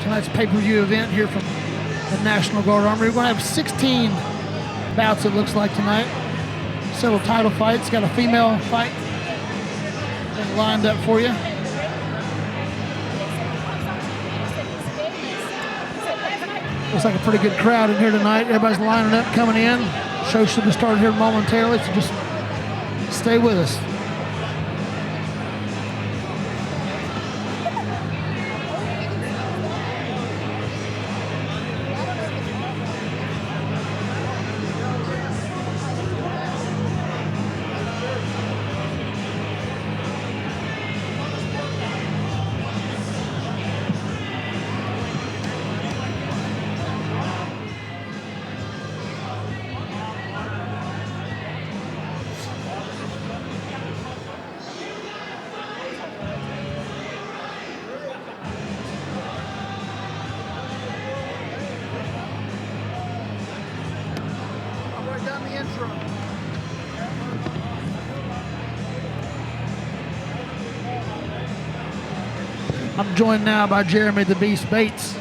tonight's pay-per-view event here from the National Guard Armory. We're going to have 16 bouts, it looks like, tonight. Several title fights. Got a female fight lined up for you. Looks like a pretty good crowd in here tonight. Everybody's lining up, coming in. Show should have started here momentarily, so just stay with us. I'm joined now by Jeremy the Beast Bates.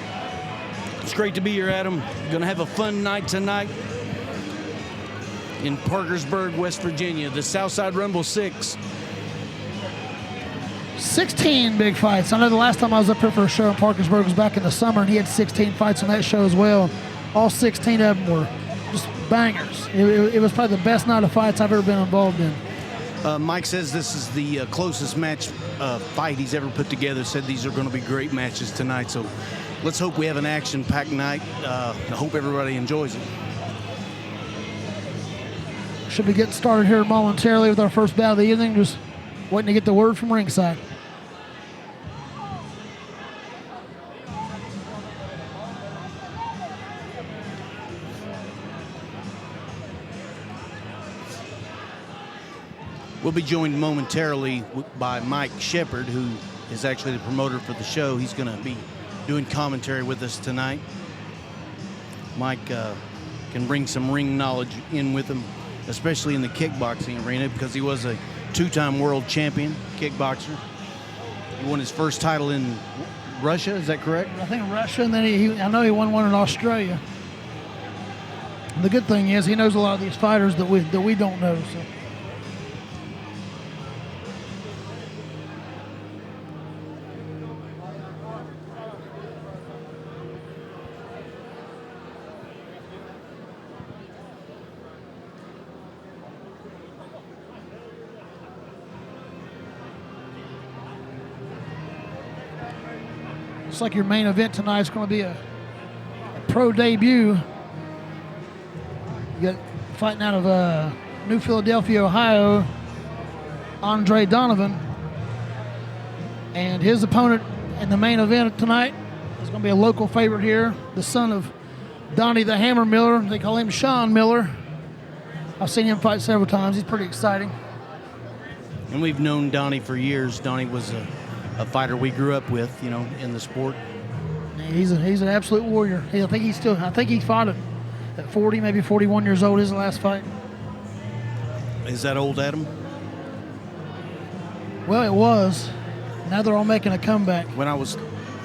It's great to be here, Adam. Going to have a fun night tonight in Parkersburg, West Virginia. The Southside Rumble 6. 16 big fights. I know the last time I was up here for a show in Parkersburg was back in the summer, and he had 16 fights on that show as well. All 16 of them were just bangers. It was probably the best night of fights I've ever been involved in. Mike says this is the closest match fight he's ever put together. Said these are going to be great matches tonight. So let's hope we have an action-packed night. I hope everybody enjoys it. Should be getting started here momentarily with our first bout of the evening. Just waiting to get the word from ringside. We'll be joined momentarily by Mike Shepard, who is actually the promoter for the show. He's going to be doing commentary with us tonight. Mike can bring some ring knowledge in with him, especially in the kickboxing arena, because he was a two-time world champion kickboxer. He won his first title in Russia, is that correct? I think Russia, and then I know he won one in Australia. And the good thing is he knows a lot of these fighters that we don't know. So. Looks like your main event tonight is going to be a pro debut. You got fighting out of New Philadelphia, Ohio, Andre Donovan. And his opponent in the main event tonight is going to be a local favorite here, the son of Donnie the Hammer Miller. They call him Sean Miller. I've seen him fight several times. He's pretty exciting. And we've known Donnie for years. Donnie was a fighter we grew up with, you know, in the sport. He's an absolute warrior. I think he fought at 40, maybe 41 years old, his last fight. Is that old, Adam? Well, it was. Now they're all making a comeback. When I was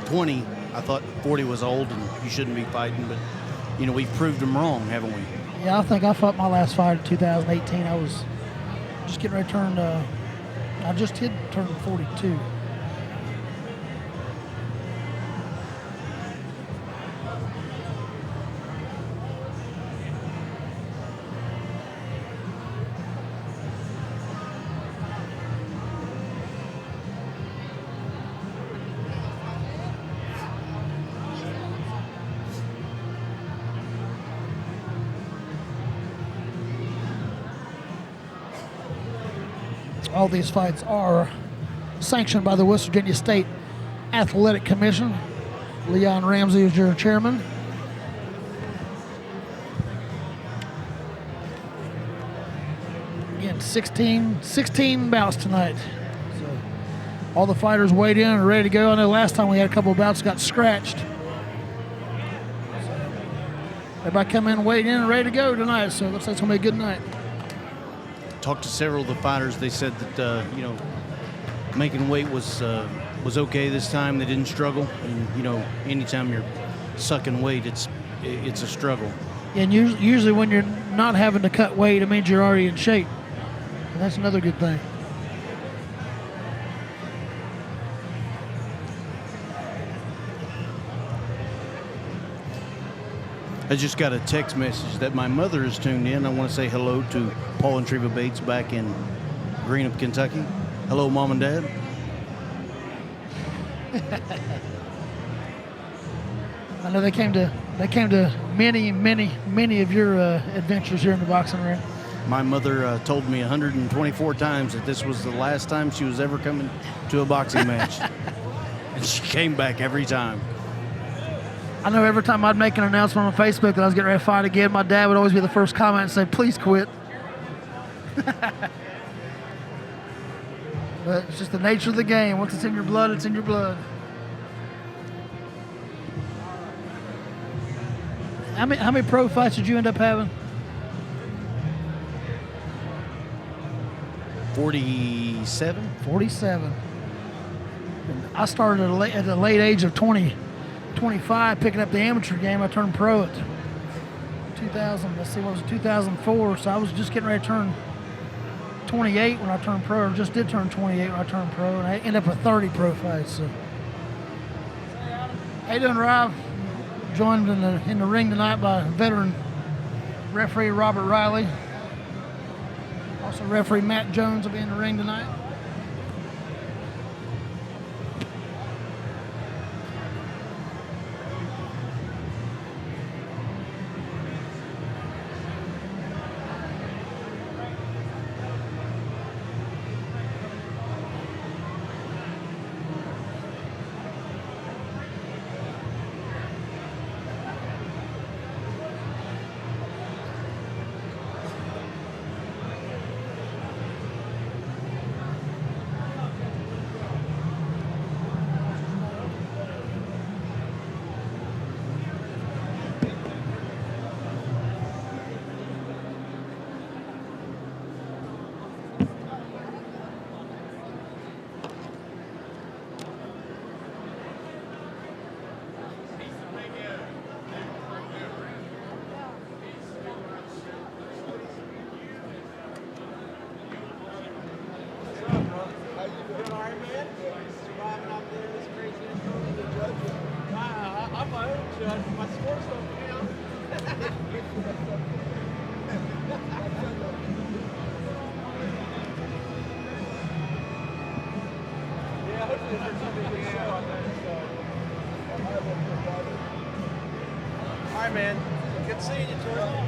20, I thought 40 was old and you shouldn't be fighting, but, you know, we've proved them wrong, haven't we? Yeah, I think I fought my last fight in 2018. I was just getting ready to turn, I just did turn 42. All these fights are sanctioned by the West Virginia State Athletic Commission. Leon Ramsey is your chairman. Again, 16 bouts tonight. So all the fighters weighed in and ready to go. I know last time we had a couple of bouts got scratched. So everybody come in, weighed in and ready to go tonight. So it looks like it's going to be a good night. Talked to several of the fighters. They said that, you know, making weight was was okay this time. They didn't struggle. And, you know, anytime you're sucking weight, it's a struggle. And usually when you're not having to cut weight, it means you're already in shape. And that's another good thing. I just got a text message that my mother is tuned in. I want to say hello to Paul and Treva Bates back in Greenup, Kentucky. Hello, Mom and Dad. I know they came to many of your adventures here in the boxing ring. My mother told me 124 times that this was the last time she was ever coming to a boxing match. And she came back every time. I know every time I'd make an announcement on Facebook that I was getting ready to fight again, my dad would always be the first comment and say, please quit. But it's just the nature of the game. Once it's in your blood, it's in your blood. How many pro fights did you end up having? 47. 47. And I started at the late age of 25, picking up the amateur game. I turned pro at 2000. Let's see, what was it? 2004. So I was just getting ready to turn 28 when I turned pro, or just did turn 28 when I turned pro, and I ended up with 30 pro fights. So, how you doing, Rob? Joined in the ring tonight by veteran referee Robert Riley. Also, referee Matt Jones will be in the ring tonight. All right, man. Good seeing you, Troy.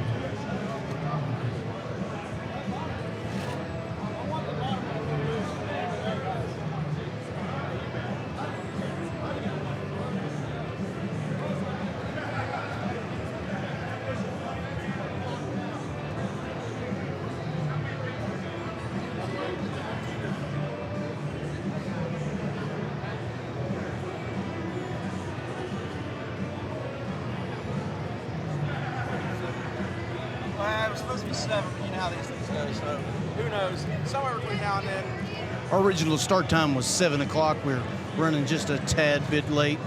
It was supposed to be 7, but you know how these things go, so who knows? Somewhere between now and then. Our original start time was 7 o'clock. We're running just a tad bit late.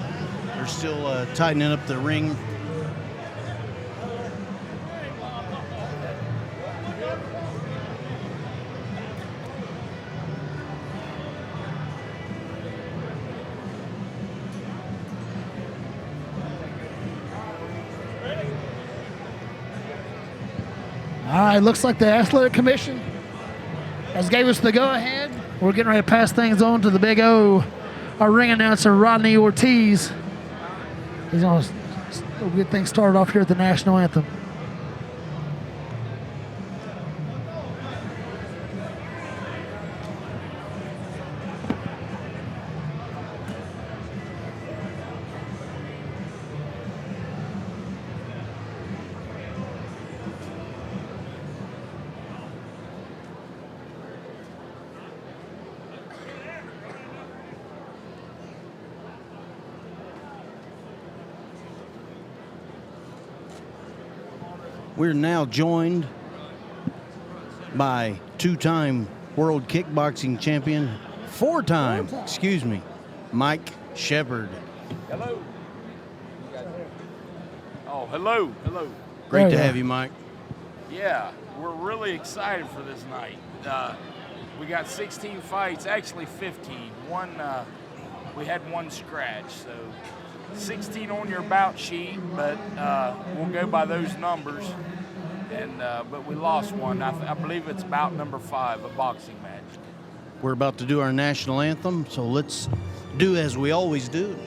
We're still tightening up the ring. All right, looks like the Athletic Commission has gave us the go-ahead. We're getting ready to pass things on to the Big O, our ring announcer, Rodney Ortiz. He's going to get things started off here at the National Anthem. We're now joined by 2-time world kickboxing champion, 4-time, excuse me, Mike Shepard. Hello. Oh, hello. Hello. Great to have you, Mike. Yeah, we're really excited for this night. We got 16 fights, actually 15. We had one scratch, so 16 on your bout sheet, but we'll go by those numbers. And but we lost one. I believe it's bout number 5, a boxing match. We're about to do our national anthem, so let's do as we always do.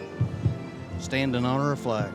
Stand and honor a flag.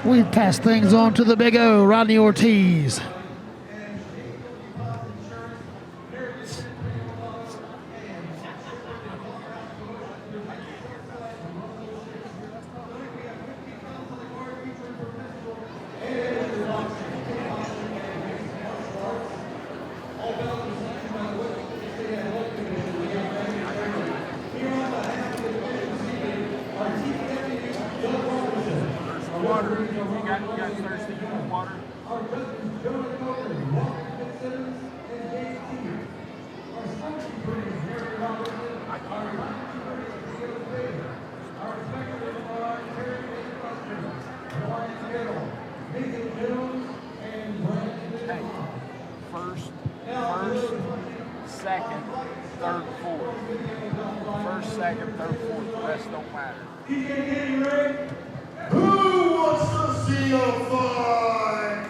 We pass things on to the Big O, Rodney Ortiz. Second, third, fourth. First, second, third, fourth. The rest don't matter. Who wants to see a fight?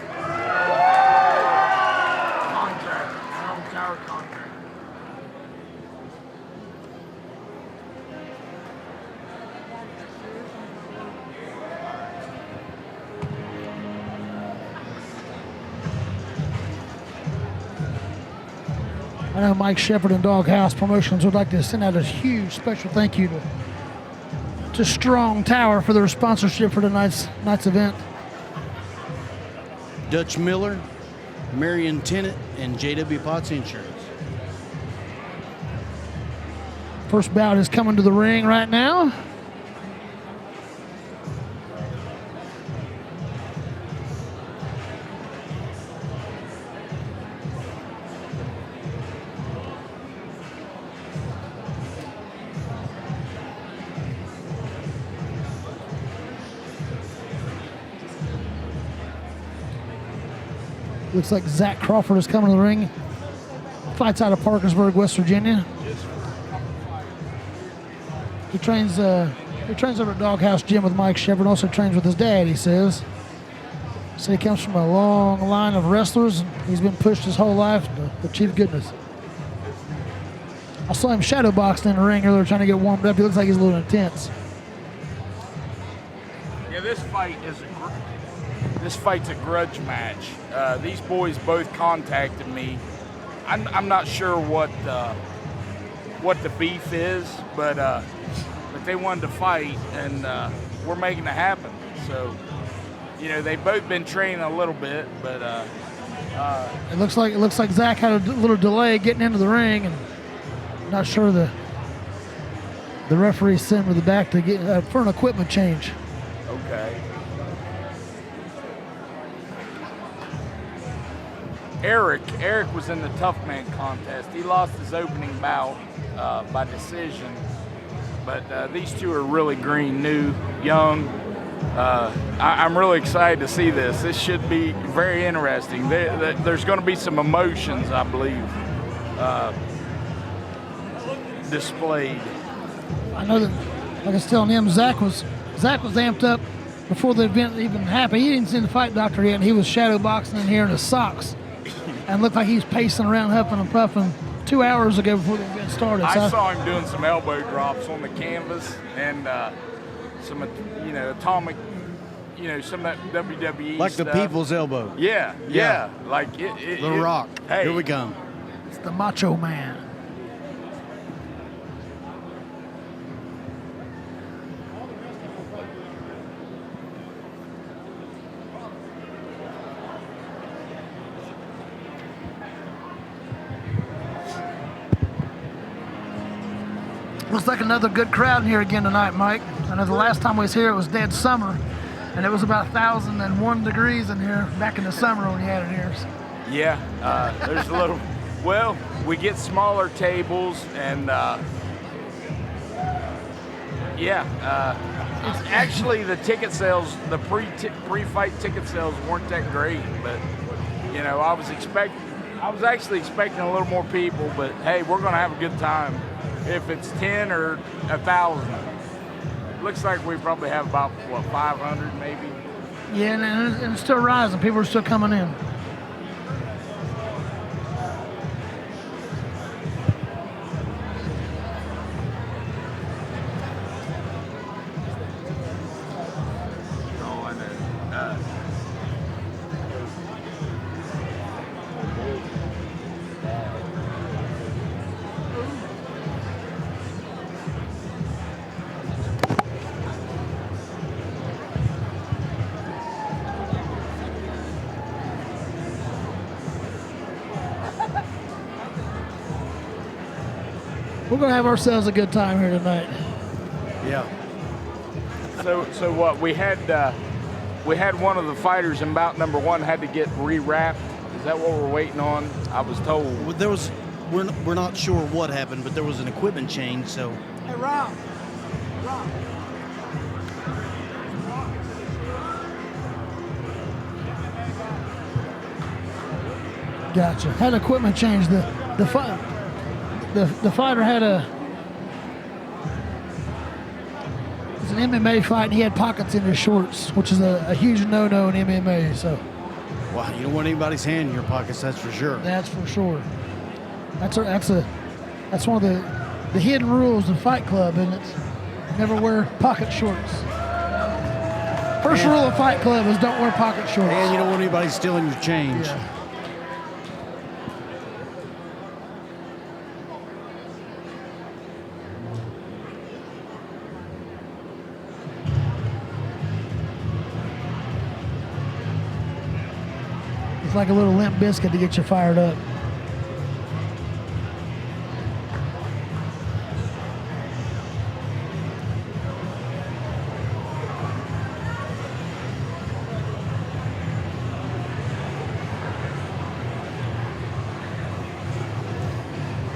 Contract. Tower contract. I know Mike Shepard and Doghouse Promotions would like to send out a huge special thank you to Strong Tower for their sponsorship for tonight's event. Dutch Miller, Marion Tennant, and J.W. Potts Insurance. First bout is coming to the ring right now. Looks like Zach Crawford is coming to the ring. Fights out of Parkersburg, West Virginia. He trains over at Doghouse Gym with Mike Shepard. Also trains with his dad, he says. So he comes from a long line of wrestlers. He's been pushed his whole life to achieve goodness. I saw him shadow boxing in the ring earlier, trying to get warmed up. He looks like he's a little intense. Yeah, this fight's a grudge match. These boys both contacted me. I'm not sure what the beef is, but they wanted to fight, and we're making it happen. So, you know, they've both been training a little bit, but it looks like Zach had a little delay getting into the ring, and not sure the referee sent him to the back to get for an equipment change. Okay. Eric was in the Tough Man contest. He lost his opening bout by decision, but these two are really green, new, young, I'm really excited to see this. This should be very interesting. There's going to be some emotions, I believe, displayed. I know that, like I was telling him, Zach was amped up before the event even happened. He didn't see the fight doctor yet, and he was shadow boxing in here in his socks, and looked like he was pacing around, huffing and puffing 2 hours ago before the event started. I saw him doing some elbow drops on the canvas and some, atomic, some of that WWE Like stuff. the people's elbow. Yeah. Like it. The Rock. Hey. Here we come. It's the Macho Man. Looks like another good crowd in here again tonight, Mike. I know the last time we was here, it was dead summer, and it was about 1,001 degrees in here back in the summer when you had it here. Yeah, there's a little. Well, we get smaller tables, and it's actually the ticket sales, the pre-fight ticket sales weren't that great, but I was actually expecting a little more people, but hey, we're gonna have a good time. If it's 10 or 1,000, looks like we probably have about 500 maybe. Yeah, and it's still rising. People are still coming in. We're gonna have ourselves a good time here tonight. Yeah. So what we had one of the fighters in bout number 1 had to get rewrapped. Is that what we're waiting on? I was told. Well, we're not sure what happened, but there was an equipment change. So. Hey, Rob. Gotcha. Had equipment change. The fighter had it was an MMA fight, and he had pockets in his shorts, which is a huge no-no in MMA. So. Wow, you don't want anybody's hand in your pockets, that's for sure. That's for sure. That's one of the hidden rules of Fight Club, isn't it? Never wear pocket shorts. First rule of Fight Club is don't wear pocket shorts. And you don't want anybody stealing your change. Yeah. It's like a little limp biscuit to get you fired up.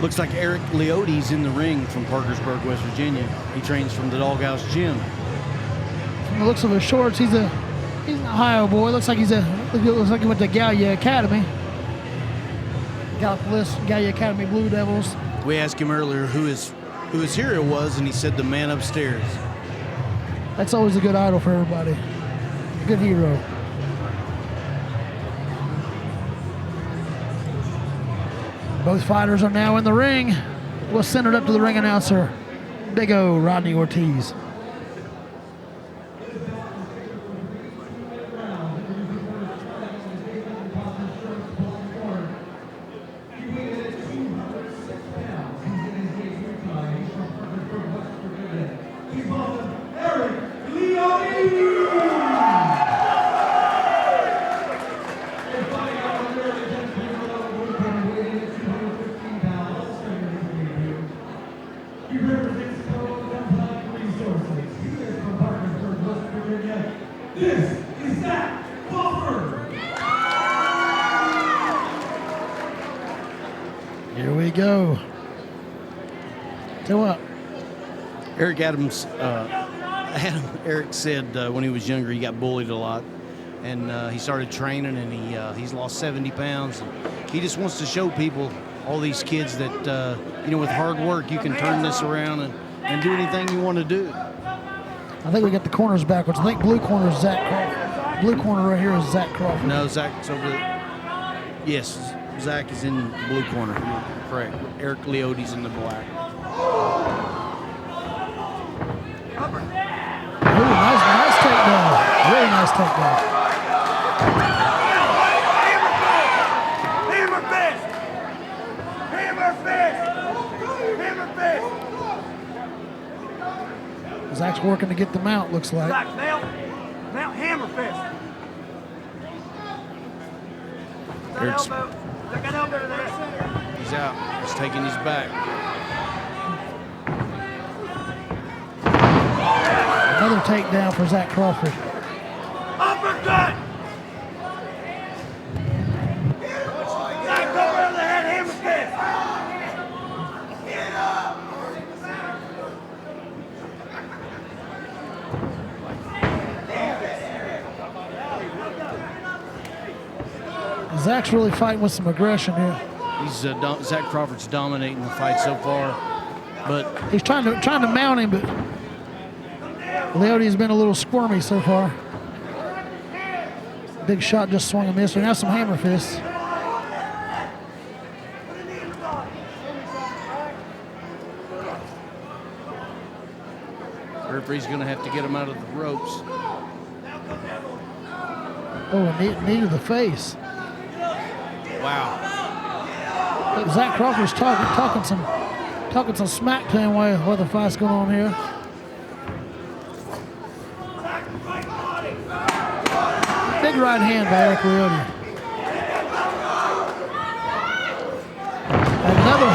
Looks like Eric Leote's in the ring from Parkersburg, West Virginia. He trains from the Doghouse Gym. From the looks of his shorts, he's an Ohio boy. Looks like he went to Gallia Academy. Gallia Academy Blue Devils. We asked him earlier who his hero was, and he said the man upstairs. That's always a good idol for everybody. Good hero. Both fighters are now in the ring. We'll send it up to the ring announcer, Big O, Rodney Ortiz. Here we go. Tell what? Eric Adams Eric said when he was younger he got bullied a lot, and he started training, and he's lost 70 pounds. He just wants to show people, all these kids, that you know, with hard work you can turn this around and do anything you want to do. I think we got the corners backwards. I think blue corner is Zach Crawford. Blue corner right here is Zach Crawford. No, Zach's over there. Yes, Zach is in the blue corner. You're correct. Eric Leote's in the black. Ooh, nice takedown. Really nice takedown. Hammer fist! Hammer fist! Hammer fist! Zach's working to get the mount, looks like. Zach, mount hammer fist. Eric's, Look at elbow there. he's out. He's taking his back. Another takedown for Zach Crawford. Uppercut! Zach, go over the head, hammer fist! Get up! Zach's really fighting with some aggression here. He's Zach Crawford's dominating the fight so far, but He's trying to mount him, but Leote's been a little squirmy so far. Big shot just swung and missed. Now some hammer fists. the referee's going to have to get him out of the ropes. Oh, a knee to the face. Wow. Zach Crawford's talking some smack to him while the fight's going on here. Big right hand by Eric Leote. Another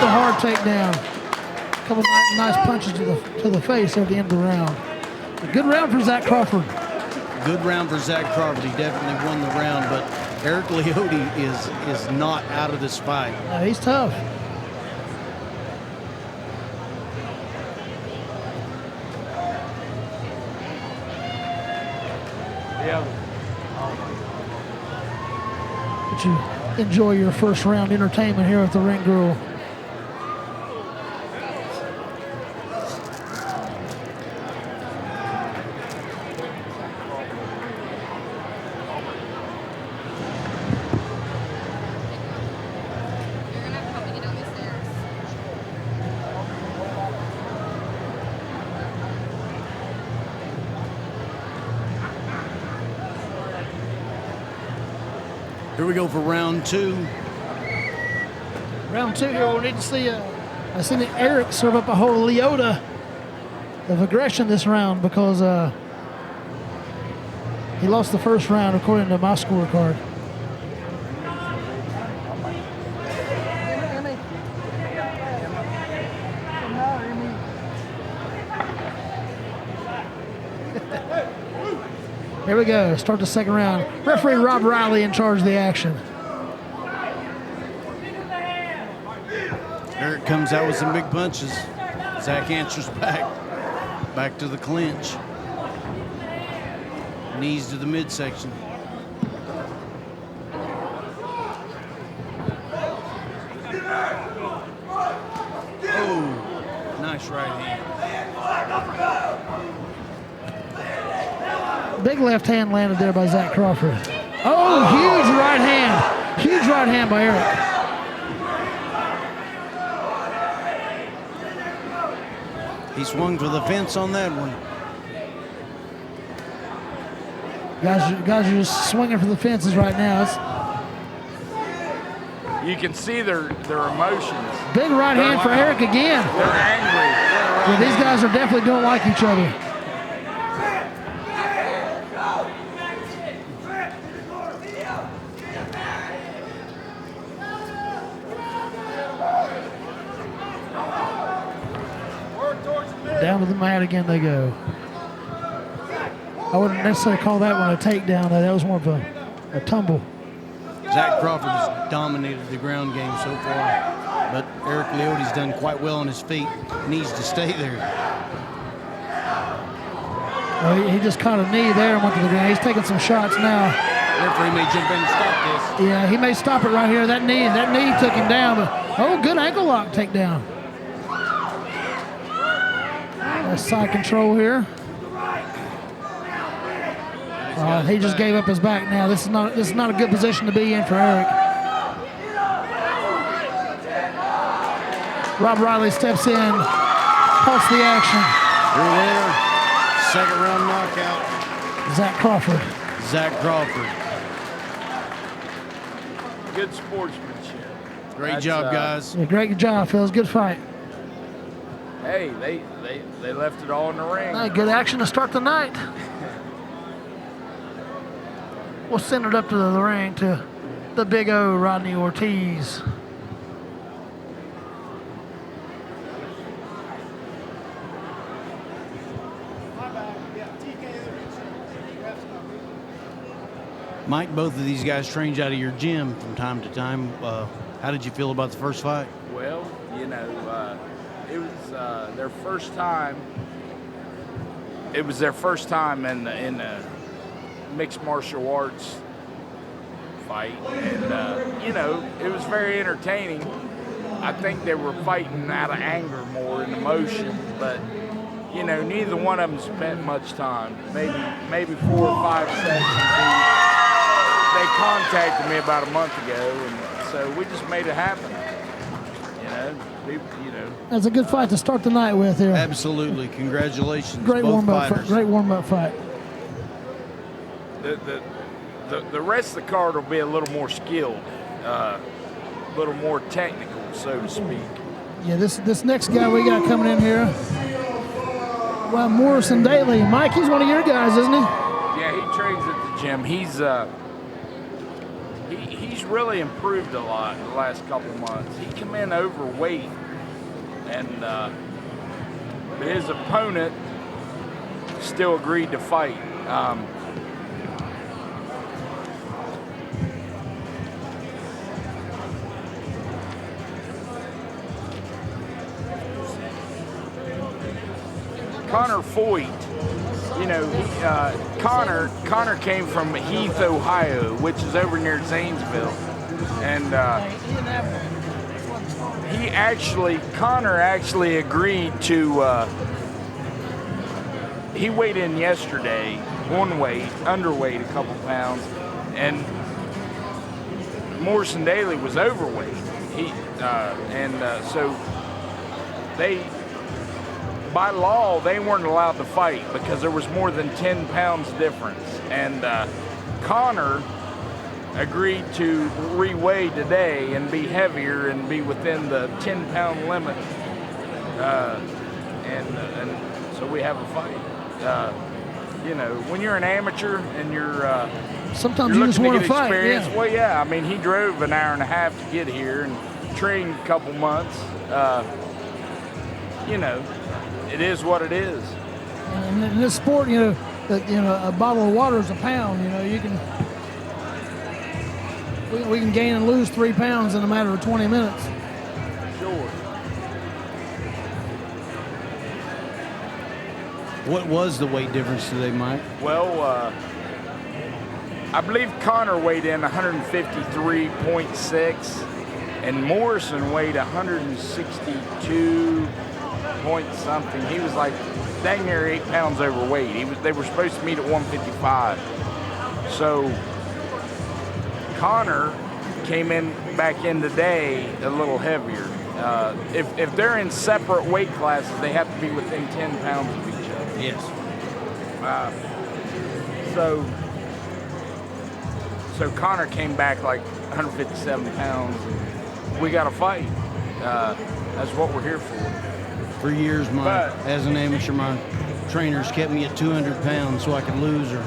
hard takedown. A couple nice punches to the face at the end of the round. A good round for Zach Crawford. Good round for Zach Crawford. He definitely won the round, but Eric Leote is not out of this fight. No, he's tough. Yeah. But you enjoy your first round entertainment here at the Ring Girl. Here we go for round two. Round two here, we'll need to see I see that Eric serve up a whole Leota of aggression this round because he lost the first round according to my scorecard. Here we go, start the second round. Referee Rob Riley in charge of the action. Eric comes out with some big punches. Zach answers back to the clinch. Knees to the midsection. Oh, nice right hand. Big left hand landed there by Zach Crawford. Oh, huge right hand. Huge right hand by Eric. He swung for the fence on that one. Guys are just swinging for the fences right now. You can see their emotions. Big right hand for Eric again. They're angry. Yeah, these guys are definitely don't like each other. Down to the mat again they go. I wouldn't necessarily call that one a takedown, though. That was more of a tumble. Zach Crawford has dominated the ground game so far, but Eric Leote's done quite well on his feet. Needs to stay there. Well, he just caught a knee there and went to the ground. He's taking some shots now. Referee may jump in and stop this. Yeah, he may stop it right here. That knee took him down. But, oh, good ankle lock takedown. That's side control here. He just gave up his back now. This is not a good position to be in for Eric. Rob Riley steps in, halts the action. Your winner, second round knockout. Zach Crawford. Zach Crawford. Good sportsmanship. Great job, guys. Yeah, great job, Phil. Good fight. Hey, they left it all in the ring. Hey, good action to start the night. We'll send it up to the ring to the Big O, Rodney Ortiz. Mike, both of these guys trained out of your gym from time to time. How did you feel about the first fight? Well, you know, it was their first time. It was their first time in the mixed martial arts fight, and you know, it was very entertaining. I think they were fighting out of anger more and emotion, but you know, neither one of them spent much time. Maybe 4 or 5 sessions. They contacted me about a month ago, and so we just made it happen. You know. That's a good fight to start the night with here. Absolutely, congratulations. Great both warm-up. fighters. Great warm-up fight. The rest of the card will be a little more skilled, a little more technical, so to speak. Yeah, this next guy we got coming in here, well, Morrison Daly. Mike, he's one of your guys, isn't he? Yeah, he trains at the gym. He's really improved a lot in the last couple months. He came in overweight, and his opponent still agreed to fight. Connor Foyt, you know, Connor came from Heath, Ohio, which is over near Zanesville, and Connor actually agreed to. He weighed in yesterday, underweight a couple pounds, and Morrison Daly was overweight. So they. By law, they weren't allowed to fight because there was more than 10 pounds difference. And Connor agreed to reweigh today and be heavier and be within the 10-pound limit. And so we have a fight. You know, when you're an amateur and you're sometimes you just want to fight. Yeah. Well, yeah. I mean, he drove an hour and a half to get here and trained a couple months. You know. It is what it is. And in this sport, you know, a bottle of water is a pound. You know, we can gain and lose 3 pounds in a matter of 20 minutes. Sure. What was the weight difference today, Mike? Well, I believe Connor weighed in 153.6, and Morrison weighed 162. Point something. He was like dang near 8 pounds overweight. They were supposed to meet at 155. So Connor came back in today a little heavier. If they're in separate weight classes, they have to be within 10 pounds of each other. Yes. So Connor came back like 157 pounds. We got to fight. That's what we're here for. For years, as an amateur, my trainers kept me at 200 pounds so I could lose or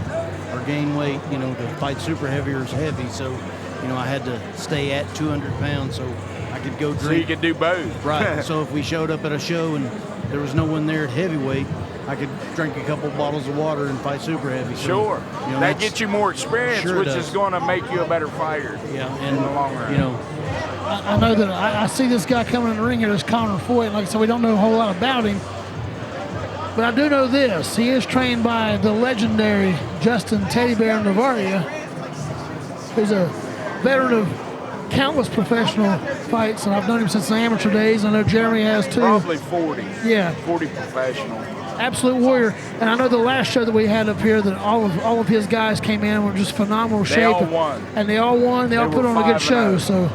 gain weight, you know, to fight super heavy or heavy. So, you know, I had to stay at 200 pounds so I could go drink. So you could do both. Right. So if we showed up at a show and there was no one there at heavyweight, I could drink a couple bottles of water and fight super heavy. So, sure. You know, that gets you more experience, sure which is going to make you a better fighter. Yeah, in the long run. You know, I know that I see this guy coming in the ring here, this Connor Foyt. Like I said, we don't know a whole lot about him. But I do know this. He is trained by the legendary Justin Teddy Bear Navaria, who's a veteran of countless professional fights, and I've known him since the amateur days. I know Jeremy has too. Probably 40. Yeah. 40 professional. Absolute warrior. And I know the last show that we had up here that all of his guys came in and were just phenomenal shape. They all won. And they all won. They all put on a good show. So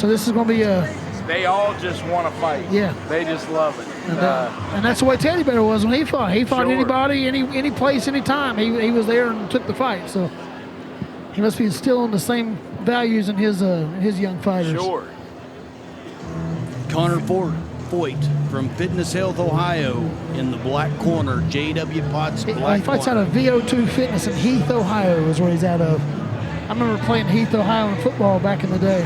this is going to be a... They all just want to fight. Yeah. They just love it. And that's the way Teddy Bear was when he fought. He fought Sure. anybody, any place, any time. He was there and took the fight. So he must be instilling the same values in his young fighters. Sure. Connor Foyt from Fitness Health, Ohio, in the black corner. J.W. Potts, black He fights corner. out of VO2 Fitness in Heath, Ohio is where he's out of. I remember playing Heath, Ohio in football back in the day.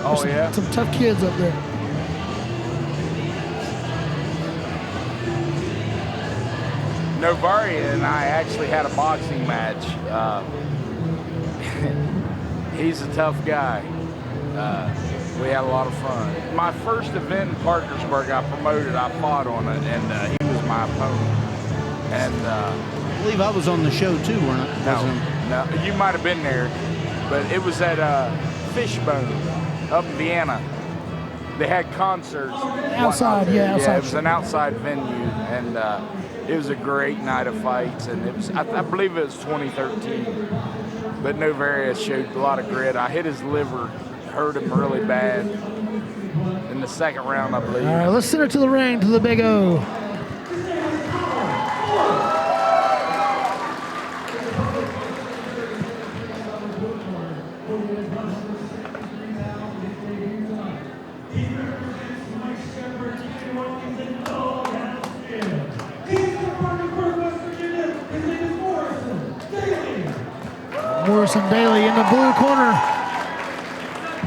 Oh, Some- yeah? Some tough kids up there. Novaria and I actually had a boxing match. He's a tough guy. We had a lot of fun. My first event in Parkersburg, I promoted, I fought on it, and he was my opponent. And I believe I was on the show too, weren't I? no, you might have been there, but it was at Fishbone up in Vienna. They had concerts. Outside, yeah, outside. Yeah, it was an outside venue, and it was a great night of fights, and it was, I believe it was 2013. But Novaria showed a lot of grit. I hit his liver, hurt him really bad in the second round, I believe. All right, let's send it to the ring, to the Big O. Morrison Daly in the blue corner.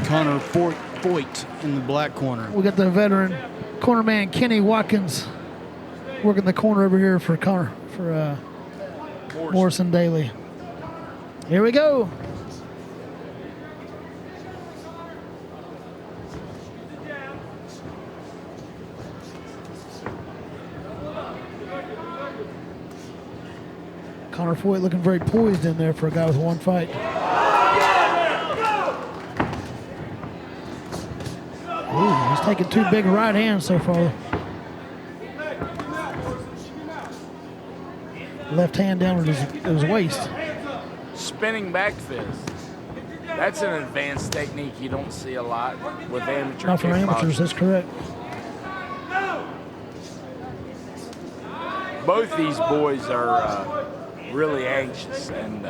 Connor Foyt in the black corner. We got the veteran corner man Kenny Watkins working the corner over here for Morrison Daly. Here we go. Connor Foyt looking very poised in there for a guy with one fight. Ooh, he's taking two big right hands so far. Left hand down at his waist. Spinning back fist. That's an advanced technique you don't see a lot with amateur Not for kickboxers. amateurs, that's correct. Both these boys are really anxious, and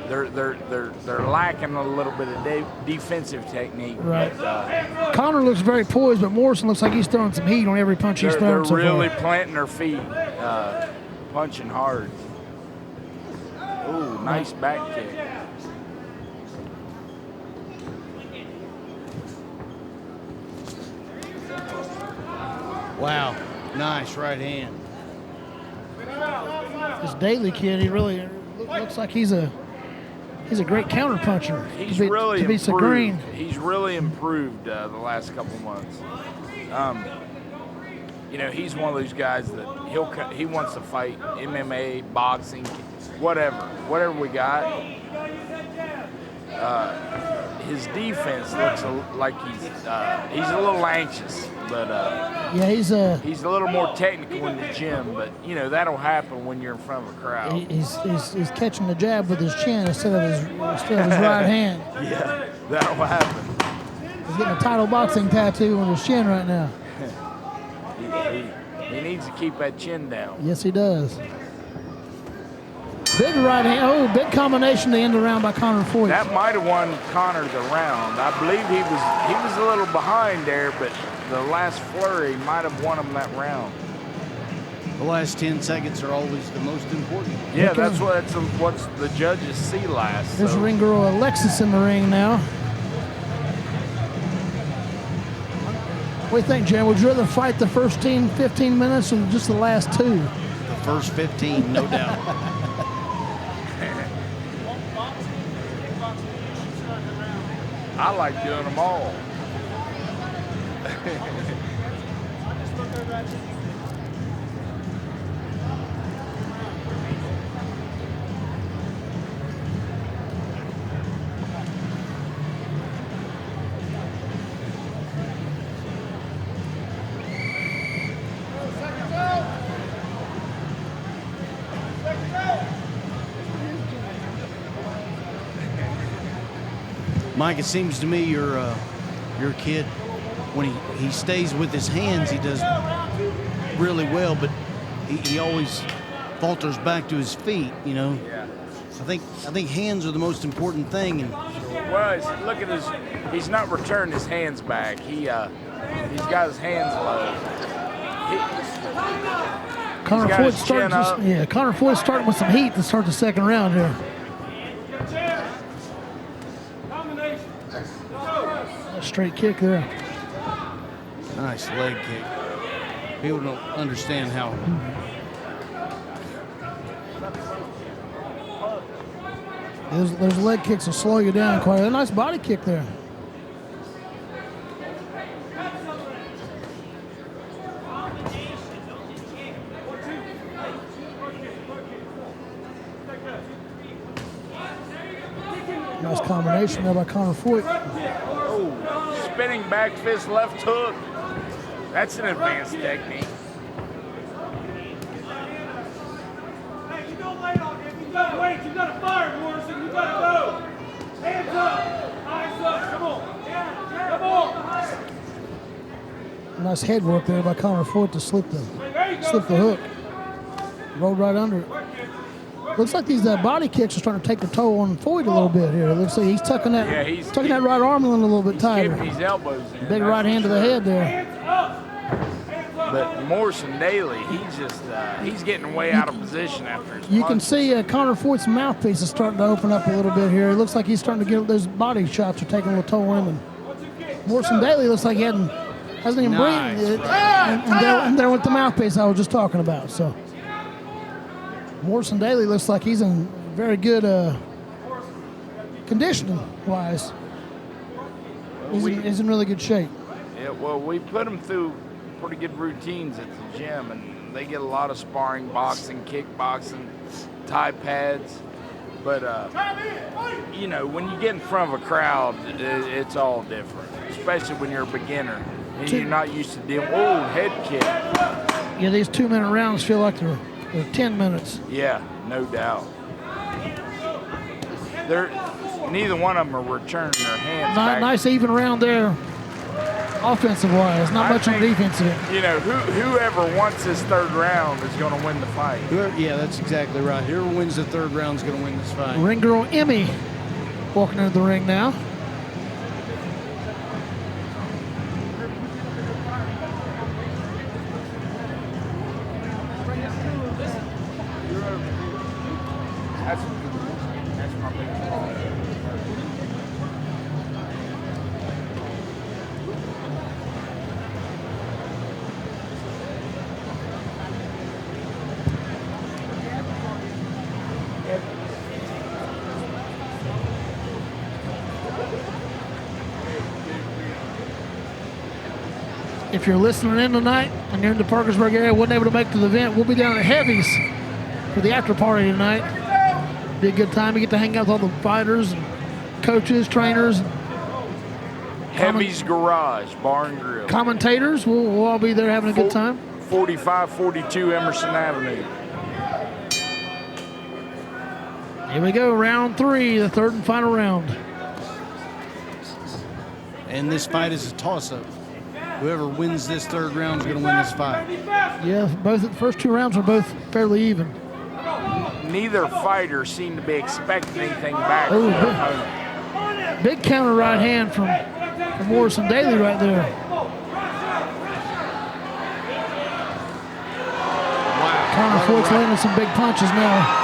they're lacking a little bit of defensive technique. Right. But, Connor looks very poised, but Morrison looks like he's throwing some heat on every punch he's they're throwing so really far. planting their feet, punching hard. Ooh, nice back kick. Wow, nice right hand. This Daly kid, he really looks like he's a great counter puncher. He's to be, really to be so improved. green. He's really improved the last couple months. You know, he's one of those guys that he wants to fight MMA, boxing, whatever we got. His defense looks like he's a little anxious, but Yeah, he's a little more technical in the gym. But you know that'll happen when you're in front of a crowd. he's catching the jab with his chin instead of his right hand. Yeah, that'll happen. He's getting a title boxing tattoo on his chin right now. He needs to keep that chin down. Yes, he does. Big right hand. Oh, big combination to end the round by Connor Foyt. That might have won Connor the round. I believe he was a little behind there, but the last flurry might have won him that round. The last 10 seconds are always the most important. Yeah, that's what the judges see last. There's so. ring girl Alexis in the ring now. What do you think, Jan? Would you rather fight the first 15 minutes or just the last two? The first 15, no doubt. I like doing them all. Mike, it seems to me your kid, when he stays with his hands, he does really well, but he always falters back to his feet, you know. Yeah. I think hands are the most important thing. And well, look at his. He's not returned his hands back. He's got his hands low. Connor Floyd starting. Connor Floyd starting with some heat to start the second round here. A straight kick there. Nice leg kick. People don't understand how. Those leg kicks will slow you down quite a nice body kick there. Nice combination there by Connor Floyd. Oh, spinning back fist left hook. That's an advanced technique. Hey, you don't lay on him. You gotta wait. You gotta fire, Morrison. You gotta go. Hands up. Eyes up. Come on. Come on. Nice head work there by Connor Floyd to slip the hook. Rolled right under it. Looks like these body kicks are starting to take the toll on Floyd a little bit here. It looks like he's tucking that that right arm in a little bit tighter. Keeping his elbows in. Big right hand to the head there. But Morrison Daly, he's getting way out of position after his You can see Connor Floyd's mouthpiece is starting to open up a little bit here. It looks like he's starting to get those body shots are taking a little toll on him. And Morrison Daly looks like he hasn't even breathed. And there with the mouthpiece I was just talking about. So Morrison Daly looks like he's in very good conditioning wise. He's in really good shape. Yeah, well, we put him through pretty good routines at the gym, and they get a lot of sparring, boxing, kickboxing, Thai pads. But, you know, when you get in front of a crowd, it's all different, especially when you're a beginner and you're not used to dealing. Oh, head kick. Yeah, these 2-minute rounds feel like they're 10 minutes. Yeah, no doubt. Neither one of them are returning their hands back. Nice even round there. Offensive-wise, not much on defensive. You know, whoever wants this third round is going to win the fight. Yeah, that's exactly right. Whoever wins the third round is going to win this fight. Ring girl Emmy walking into the ring now. That's my biggest problem. If you're listening in tonight and you're in the Parkersburg area, wasn't able to make it to the event, we'll be down at Heavy's for the after party tonight. Be a good time. You get to hang out with all the fighters, and coaches, trainers. Heavy's Garage, Bar and Grill. Commentators, we'll all be there having a good time. 4542 Emerson Avenue. Here we go, round 3, the third and final round. And this fight is a toss-up. Whoever wins this third round is going to win this fight. Yeah, both the first 2 rounds were both fairly even. Neither fighter seemed to be expecting anything back. Oh, big counter right hand from Morrison Daly right there. Wow. Connor Floyd's landing some big punches now.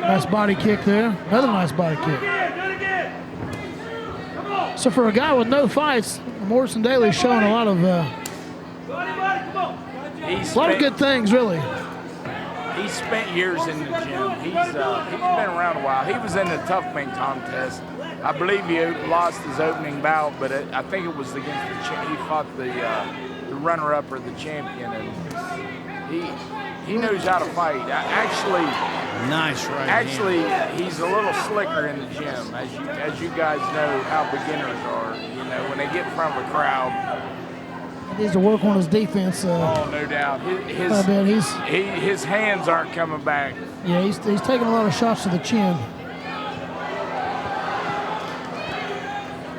Nice body kick there. Another nice body kick. So for a guy with no fights, Morrison Daly's showing a lot of good things, really. He spent years in the gym. He's been around a while. He was in the Tough Man contest. I believe he lost his opening bout, but I think it was against he fought the runner-up or the champion, and he knows how to fight. Nice right Actually, hand. he's a little slicker in the gym, as you guys know how beginners are. You know, when they get in front of a crowd, needs to work on his defense. Oh, no doubt. I bet His hands aren't coming back. Yeah, he's taking a lot of shots to the chin.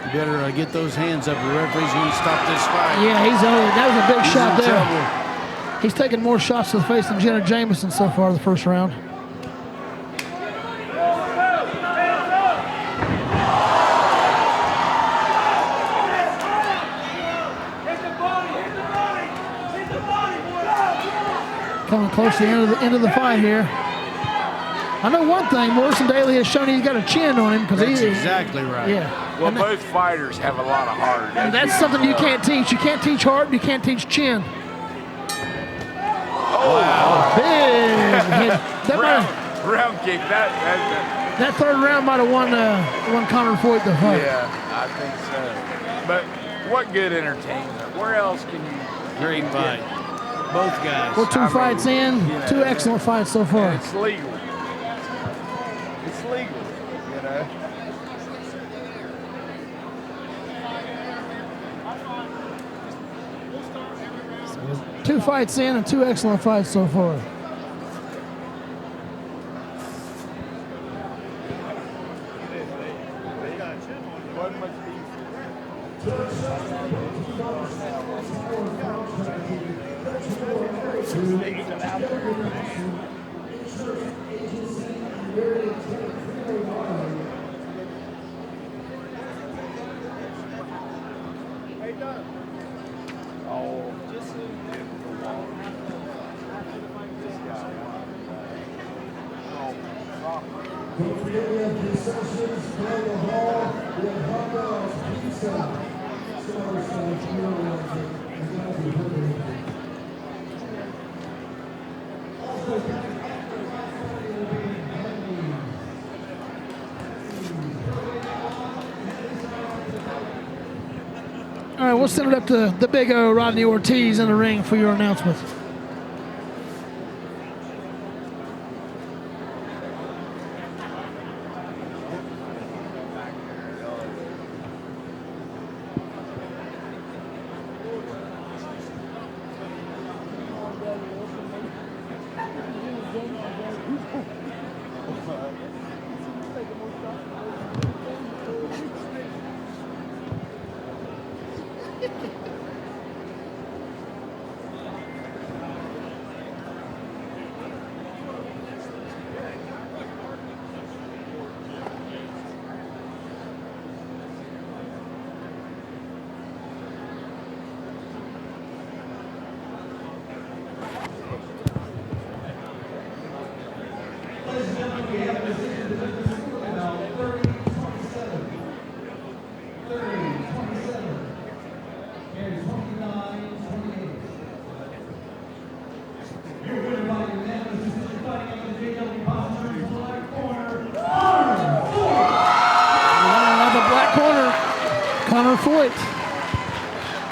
You better get those hands up. The referee's going to stop this fight. Yeah, that was a big shot in there. trouble. He's taken more shots to the face than Jenna Jameson so far in the first round. Coming close to the end of the fight here. I know one thing, Morrison Daly has shown he's got a chin on him. That's exactly right. Yeah. Well, both fighters have a lot of heart. And that's something you can't teach. You can't teach heart, you can't teach chin. Wow. Big hit. Round kick. That third round might have won Conor Foyt the fight. Yeah, I think so. But what good entertainment? Where else can you? Great fight. Both guys. We're two fights in, two excellent fights so far. It's legal. It's legal, you know. Two fights in and two excellent fights so far. All right, we'll send it up to the big O, Rodney Ortiz, in the ring for your announcement.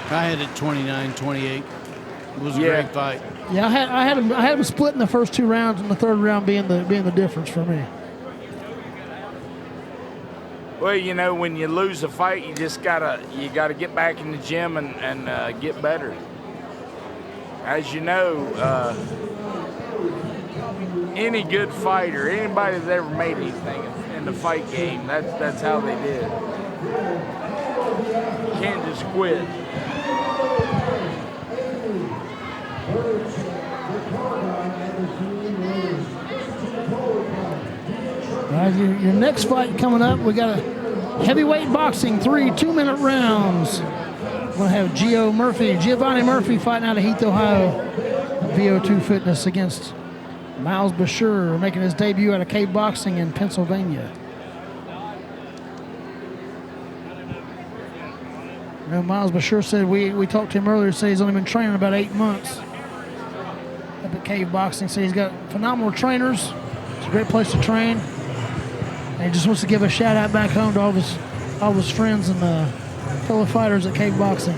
I had it 29-28. It was a great fight. Yeah, I had him split in the first two rounds, and the third round being the difference for me. Well, you know, when you lose a fight, you just gotta get back in the gym and get better. As you know, any good fighter, anybody that's ever made anything in the fight game, that's how they did. You can't just quit. All right, your next fight coming up, we got a heavyweight boxing, 3 2-minute rounds. We're going to have Giovanni Murphy fighting out of Heath, Ohio, VO2 Fitness against Miles Bashir, making his debut out of Kickboxing in Pennsylvania. You know, Miles Bashir said, we talked to him earlier, said he's only been training about 8 months up at Kickboxing. So he's got phenomenal trainers. It's a great place to train. And he just wants to give a shout out back home to all his friends and fellow fighters at Kickboxing.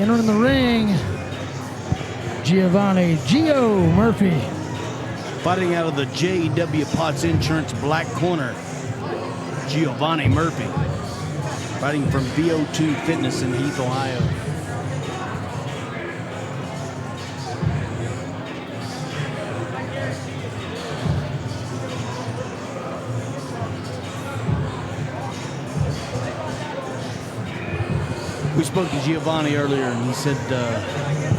Entering the ring, Giovanni Gio Murphy. Fighting out of the J.W. Potts Insurance black corner, Giovanni Murphy. Fighting from VO2 Fitness in Heath, Ohio. We spoke to Giovanni earlier, and he said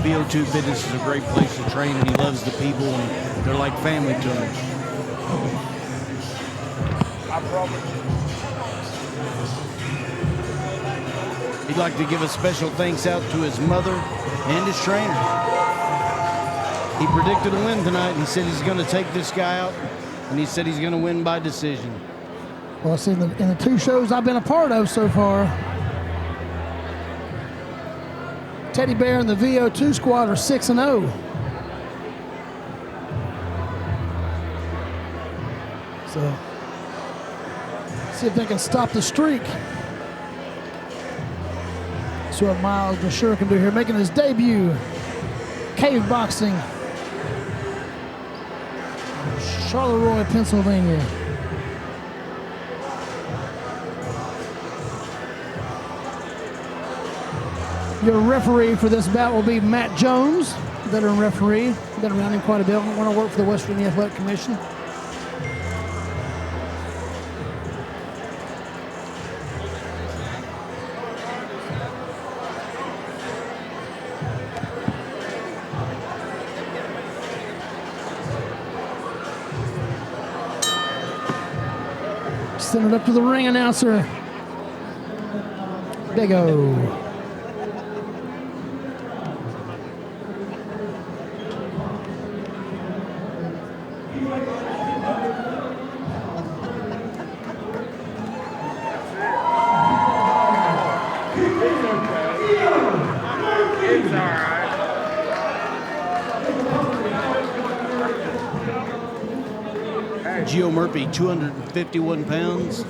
VO2 Fitness is a great place to train, and he loves the people, and they're like family to him. I promise. He'd like to give a special thanks out to his mother and his trainer. He predicted a win tonight. He said he's going to take this guy out, and he said he's going to win by decision. Well, I see in the 2 shows I've been a part of so far, Teddy Bear and the VO2 squad are 6-0. So, see if they can stop the streak. See what Miles Brashear can do here, making his debut. Cave Boxing, Charleroi, Pennsylvania. Your referee for this bout will be Matt Jones, veteran referee. Been around him quite a bit. When I worked for the West Virginia Athletic Commission. Send it up to the ring announcer, Big O. Gio Murphy, 251 pounds.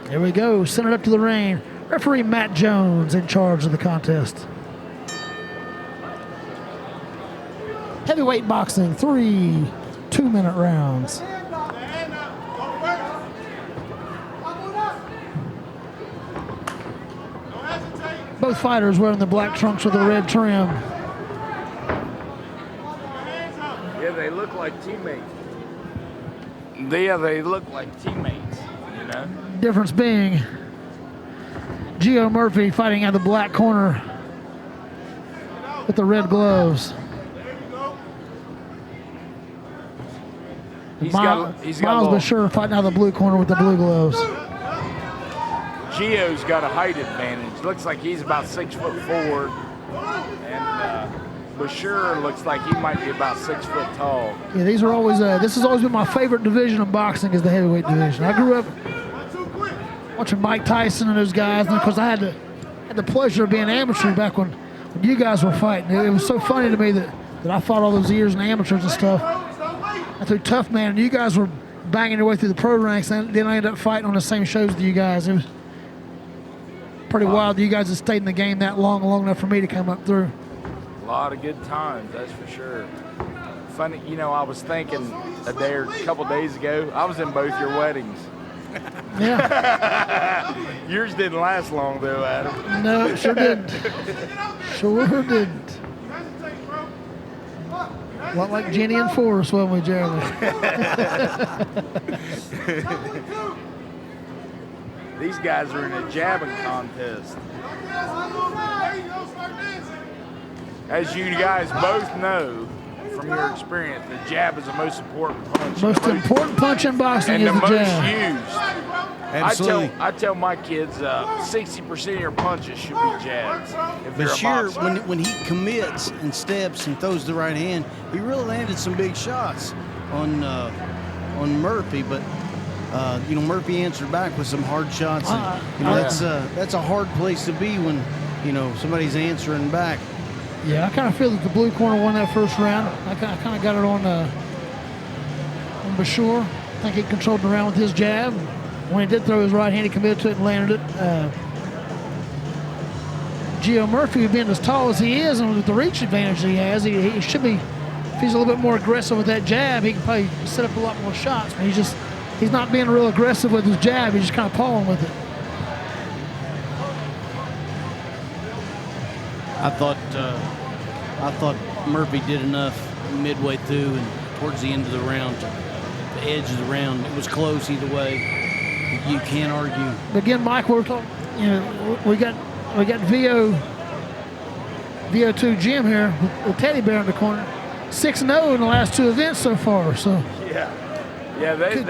Here we go, send it up to the ring. Referee Matt Jones in charge of the contest. Heavyweight boxing, 3 2-minute rounds. Both fighters wearing the black trunks with the red trim. Yeah, they look like teammates. Yeah, they look like teammates, you know? Difference being Gio Murphy fighting out of the black corner with the red gloves. Miles Brashear fighting out of the blue corner with the blue gloves. Gio's got a height advantage. Looks like he's about 6'4", and Brashear looks like he might be about 6 foot tall. Yeah, these are always. This has always been my favorite division of boxing, is the heavyweight division. I grew up watching Mike Tyson and those guys, and of course I had the pleasure of being amateur back when you guys were fighting. It was so funny to me that I fought all those years in amateurs and stuff. I threw Tough Man, and you guys were banging your way through the pro ranks, and then I ended up fighting on the same shows with you guys. It was pretty wild that you guys have stayed in the game that long enough for me to come up through. A lot of good times, that's for sure. Funny, you know, I was thinking a couple days ago, I was in both your weddings. Yeah. Yours didn't last long though, Adam. No, it sure didn't. Sure didn't. A lot like Jenny and Forrest, wasn't we, Jeremy? These guys are in a jabbing contest. As you guys both know from your experience, the jab is the most important punch. Most important punch in boxing and is the most jab. used. Absolutely. I tell my kids 60% of your punches should be jabs. If they're a Bashir, boxer. when he commits and steps and throws the right hand, he really landed some big shots on Murphy, but you know, Murphy answered back with some hard shots. And, you know, that's a hard place to be when you know, somebody's answering back. Yeah, I kind of feel that the blue corner won that first round. I kind of got it on Bashur. I think he controlled the round with his jab. When he did throw his right hand, he committed to it and landed it. Gio Murphy, being as tall as he is and with the reach advantage he has, he should be, if he's a little bit more aggressive with that jab, he can probably set up a lot more shots. But he's not being real aggressive with his jab. He's just kind of pawing with it. I thought Murphy did enough midway through and towards the end of the round, the edge of the round. It was close either way. You can't argue. Again, Mike, we're talking. You know, we got VO2 Jim here with Teddy Bear in the corner. 6-0 in the last 2 events so far. So Yeah.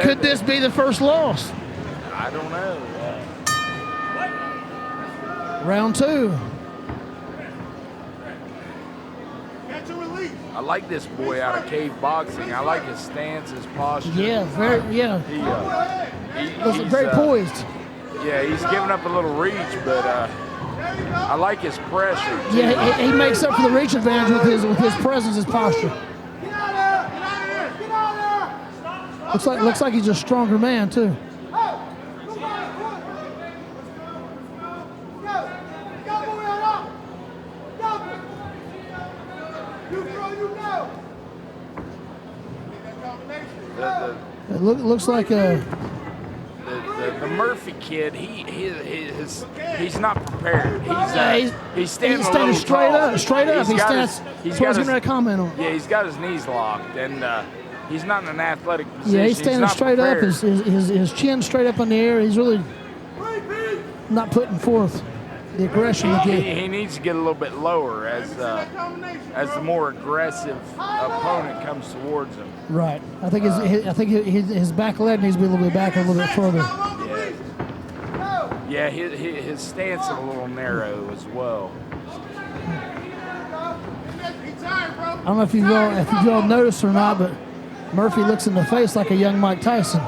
Could this be the first loss? I don't know. Round 2. I like this boy out of Cave Boxing. I like his stance, his posture. Yeah, very. Yeah, He's very poised. Yeah, he's giving up a little reach, but I like his pressure. Too. Yeah, he makes up for the reach advantage with his presence, his posture. Looks like he's a stronger man too. It looks like the Murphy kid. He's not prepared. He's standing straight up. He stands. He's That's what I got was going to comment on. Yeah, he's got his knees locked, and he's not in an athletic position. Yeah, he's standing straight prepared. up. His chin straight up in the air. He's really not putting forth the aggression. He needs to get a little bit lower as the more aggressive opponent comes towards him. Right. I think his back leg needs to be a little bit back, a little bit further. Yeah, his stance is a little narrow as well. I don't know if you all noticed or not, but Murphy looks in the face like a young Mike Tyson.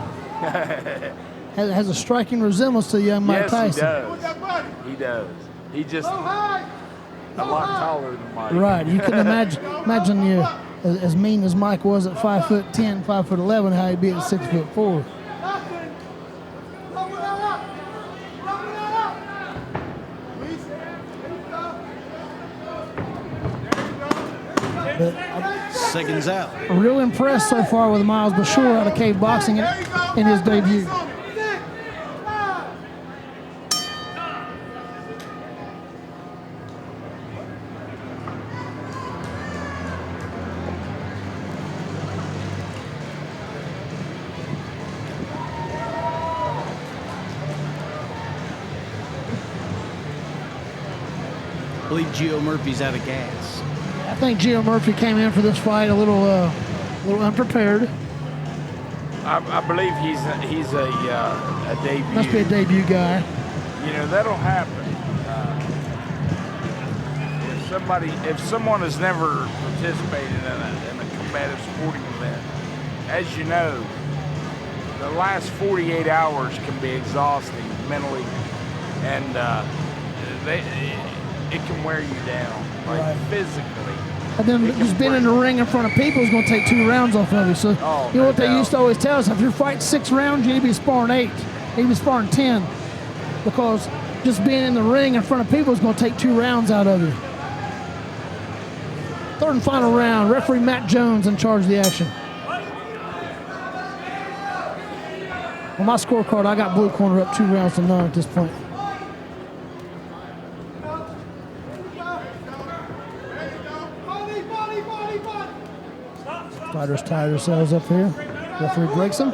has a striking resemblance to young Mike Tyson. He does. He just a lot taller than Mike. Right. You can imagine you as mean as Mike was at 5'10", 5'11", how he'd be at 6'4". Seconds out. Real impressed so far with Miles Bashur out of Cave Boxing in his debut. I believe Gio Murphy's out of gas. I think Gio Murphy came in for this fight a little unprepared. I believe he's a debut. Must be a debut guy. You know, that'll happen. If someone has never participated in a combative sporting event, as you know, the last 48 hours can be exhausting mentally, and it can wear you down, like physically. And then just being in the ring in front of people is going to take 2 rounds off of you. So you know what they used to always tell us? If you're fighting 6 rounds, you need to be sparring 8. You need to be sparring 10. Because just being in the ring in front of people is going to take 2 rounds out of you. Third and final round. Referee Matt Jones in charge of the action. On my scorecard, I got blue corner up 2-0 at this point. Fighters tie themselves up here. Referee breaks them.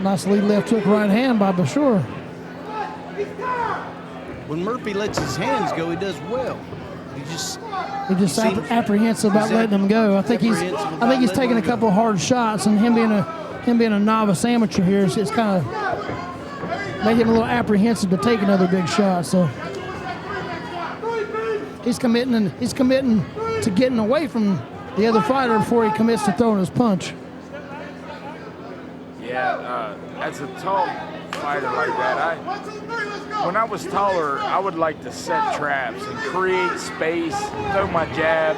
Nice lead left hook right hand by Bashur. When Murphy lets his hands go, he does well. He's just apprehensive about letting them go. I think he's taking a couple hard shots, and him being a novice amateur here, it's kind of made him a little apprehensive to take another big shot. So he's committing to to getting away from the other fighter before he commits to throwing his punch. Yeah, as a tall fighter like that, when I was taller, I would like to set traps and create space, throw my jab,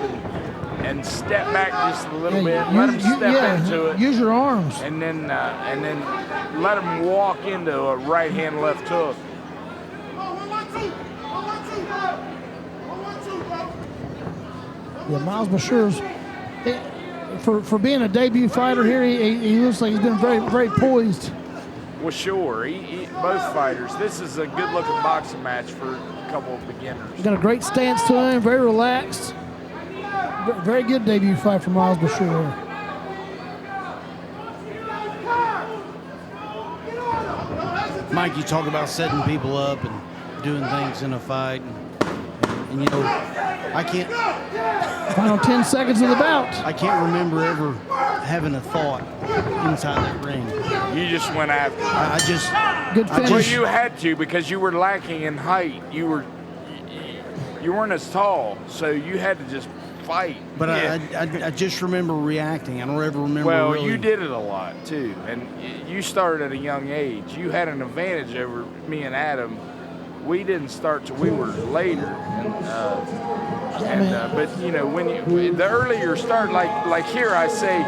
and step back just a little bit, let him step into it. Use your arms. And then let him walk into a right hand, left hook. Yeah, Miles Bashir's, for being a debut fighter here, he looks like he's been very, very poised. Well, sure. Both fighters. This is a good-looking boxing match for a couple of beginners. He's got a great stance to him, very relaxed. Very good debut fight for Miles Bashir. Mike, you talk about setting people up and doing things in a fight. And you know, I can't. Final 10 seconds of the bout. I can't remember ever having a thought inside that ring. You just went after it. I just. Good finish. Well, you had to because you were lacking in height. You weren't as tall, so you had to just fight. But yeah. I just remember reacting. I don't ever remember. Well, really. you did it a lot too, and you started at a young age. You had an advantage over me and Adam. We didn't start till we were later, but you know the earlier start, like here, I say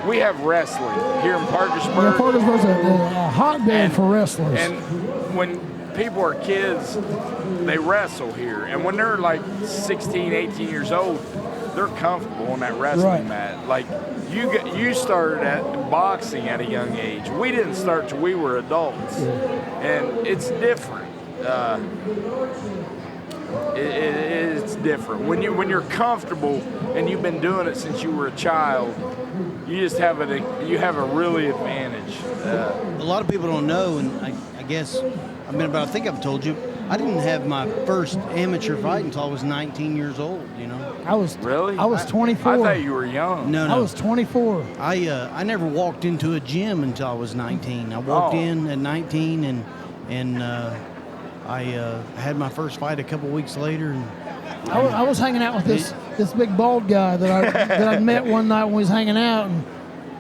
we have wrestling here in Parkersburg. Yeah, Parkersburg's a hotbed for wrestlers. And when people are kids, they wrestle here, and when they're like 16, 18 years old, they're comfortable on that wrestling mat. Like you started at boxing at a young age. We didn't start till we were adults, and it's different. It's different when you're comfortable and you've been doing it since you were a child. You just have a really advantage. A lot of people don't know, and I guess I think I've told you, I didn't have my first amateur fight until I was 19 years old. You know. I was 24. I thought you were young. No. I was 24. I never walked into a gym until I was 19. I walked in at 19 and I had my first fight a couple weeks later. And I was hanging out with this big bald guy that I met one night when we was hanging out, and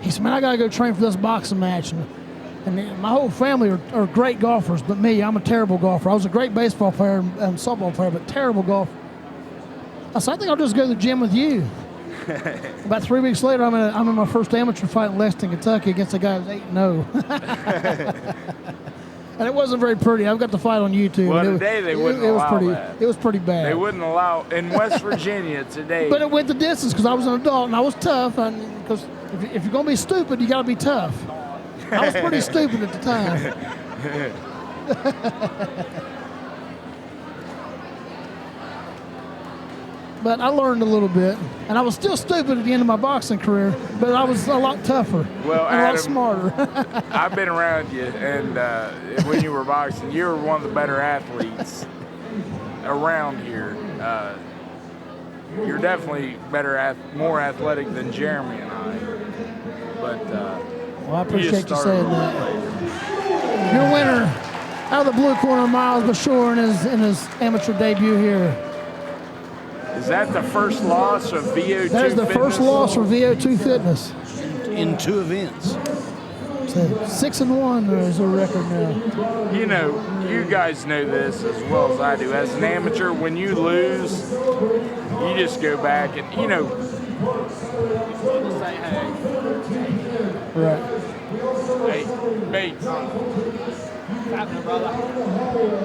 he said, "Man, I gotta go train for this boxing match." And my whole family are great golfers, but me, I'm a terrible golfer. I was a great baseball player and softball player, but terrible golfer. I said, "I think I'll just go to the gym with you." About 3 weeks later, I'm in my first amateur fight in Lexington, Kentucky, against a guy who's 8-0. And it wasn't very pretty. I've got the fight on YouTube. Well, today they wouldn't allow that. It was pretty bad. They wouldn't allow in West Virginia today. But it went the distance because I was an adult and I was tough. Because if you're going to be stupid, you got to be tough. I was pretty stupid at the time. But I learned a little bit, and I was still stupid at the end of my boxing career, but I was a lot tougher, well, and Adam, a lot smarter. I've been around you, and when you were boxing, you were one of the better athletes around here. You're definitely more athletic than Jeremy and I. But well, I appreciate you saying that. Your winner out of the blue corner, Miles Bashir, in his amateur debut here. Is that the first loss of VO2 That is the Fitness? first loss for VO2 Fitness. In 2 events. So 6-1 is their record now. You know, you guys know this as well as I do. As an amateur, when you lose, you just go back and, you know, say hey. Right. Hey, Bates. What's happening, brother?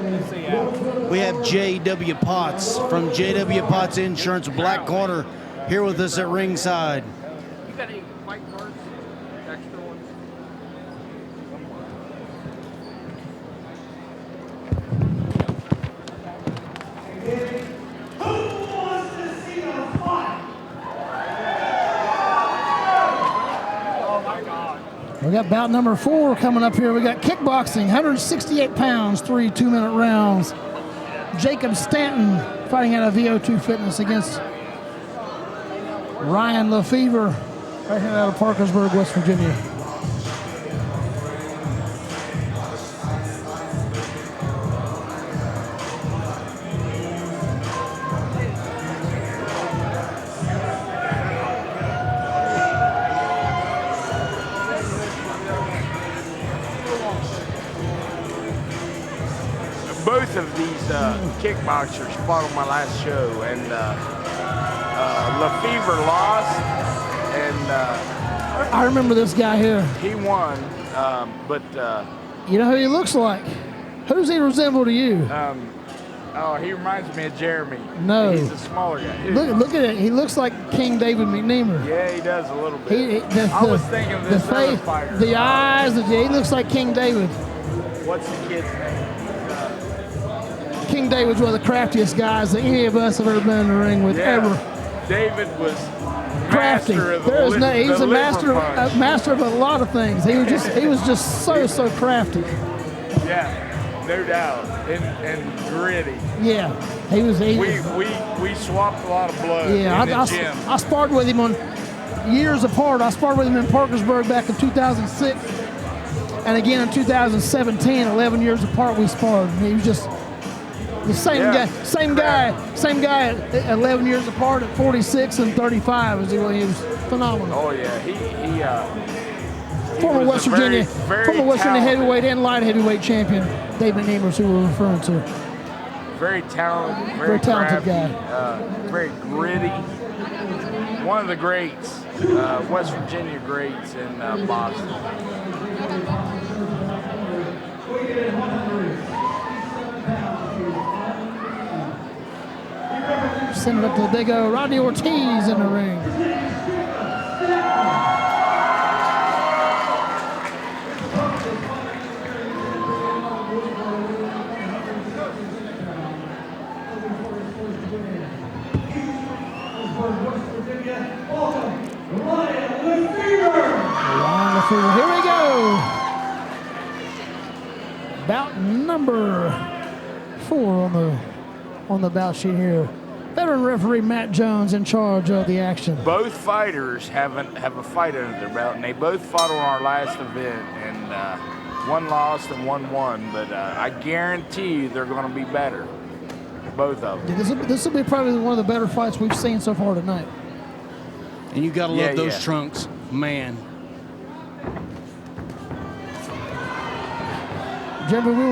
Good to see you. We have J.W. Potts from J.W. Potts Insurance, Black Corner, here with us at ringside. You got any fight cards? Extra ones? We got bout number 4 coming up here. We got kickboxing, 168 pounds, 3 2-minute rounds. Jacob Stanton fighting out of VO2 Fitness against Ryan Lefevre, right here out of Parkersburg, West Virginia. both of these kickboxers fought on my last show, and Lefevre lost, and I remember this guy here. he won, but You know who he looks like? Who's he resemble to you? oh, he reminds me of Jeremy. No. He's a smaller guy. Look at it. He looks like King David McNeamer. Yeah, he does a little bit. I was thinking of this other fighter. the eyes. He looks like King David. What's the kid's name? King David's one of the craftiest guys that any of us have ever been in the ring with ever. David was Crafty. master of He's a master punch. master of a lot of things. He was just so crafty. Yeah, no doubt, and gritty. Yeah, he was. We swapped a lot of blows in the gym. I sparred with him on years apart. I sparred with him in Parkersburg back in 2006, and again in 2017. 11 years apart, we sparred. He was just the same guy. Same guy at 11 years apart at 46 and 35. He was phenomenal. Oh yeah, he Former was West a Virginia, very former West Virginia talented- heavyweight and light heavyweight champion, David McNeamer, who we're referring to. very talented, Very talented crafty, guy. very gritty. One of the greats, West Virginia greats in boxing. Send it up to the big O. Rodney Ortiz in the ring. Here we go. Bout number 4 on the bout sheet here. Veteran referee Matt Jones in charge of the action. Both fighters have a fight under their belt, and they both fought on our last event, and one lost and one won. But I guarantee you they're going to be better, both of them. Yeah, this will be probably one of the better fights we've seen so far tonight. And you got to love those trunks, man. Jeremy, we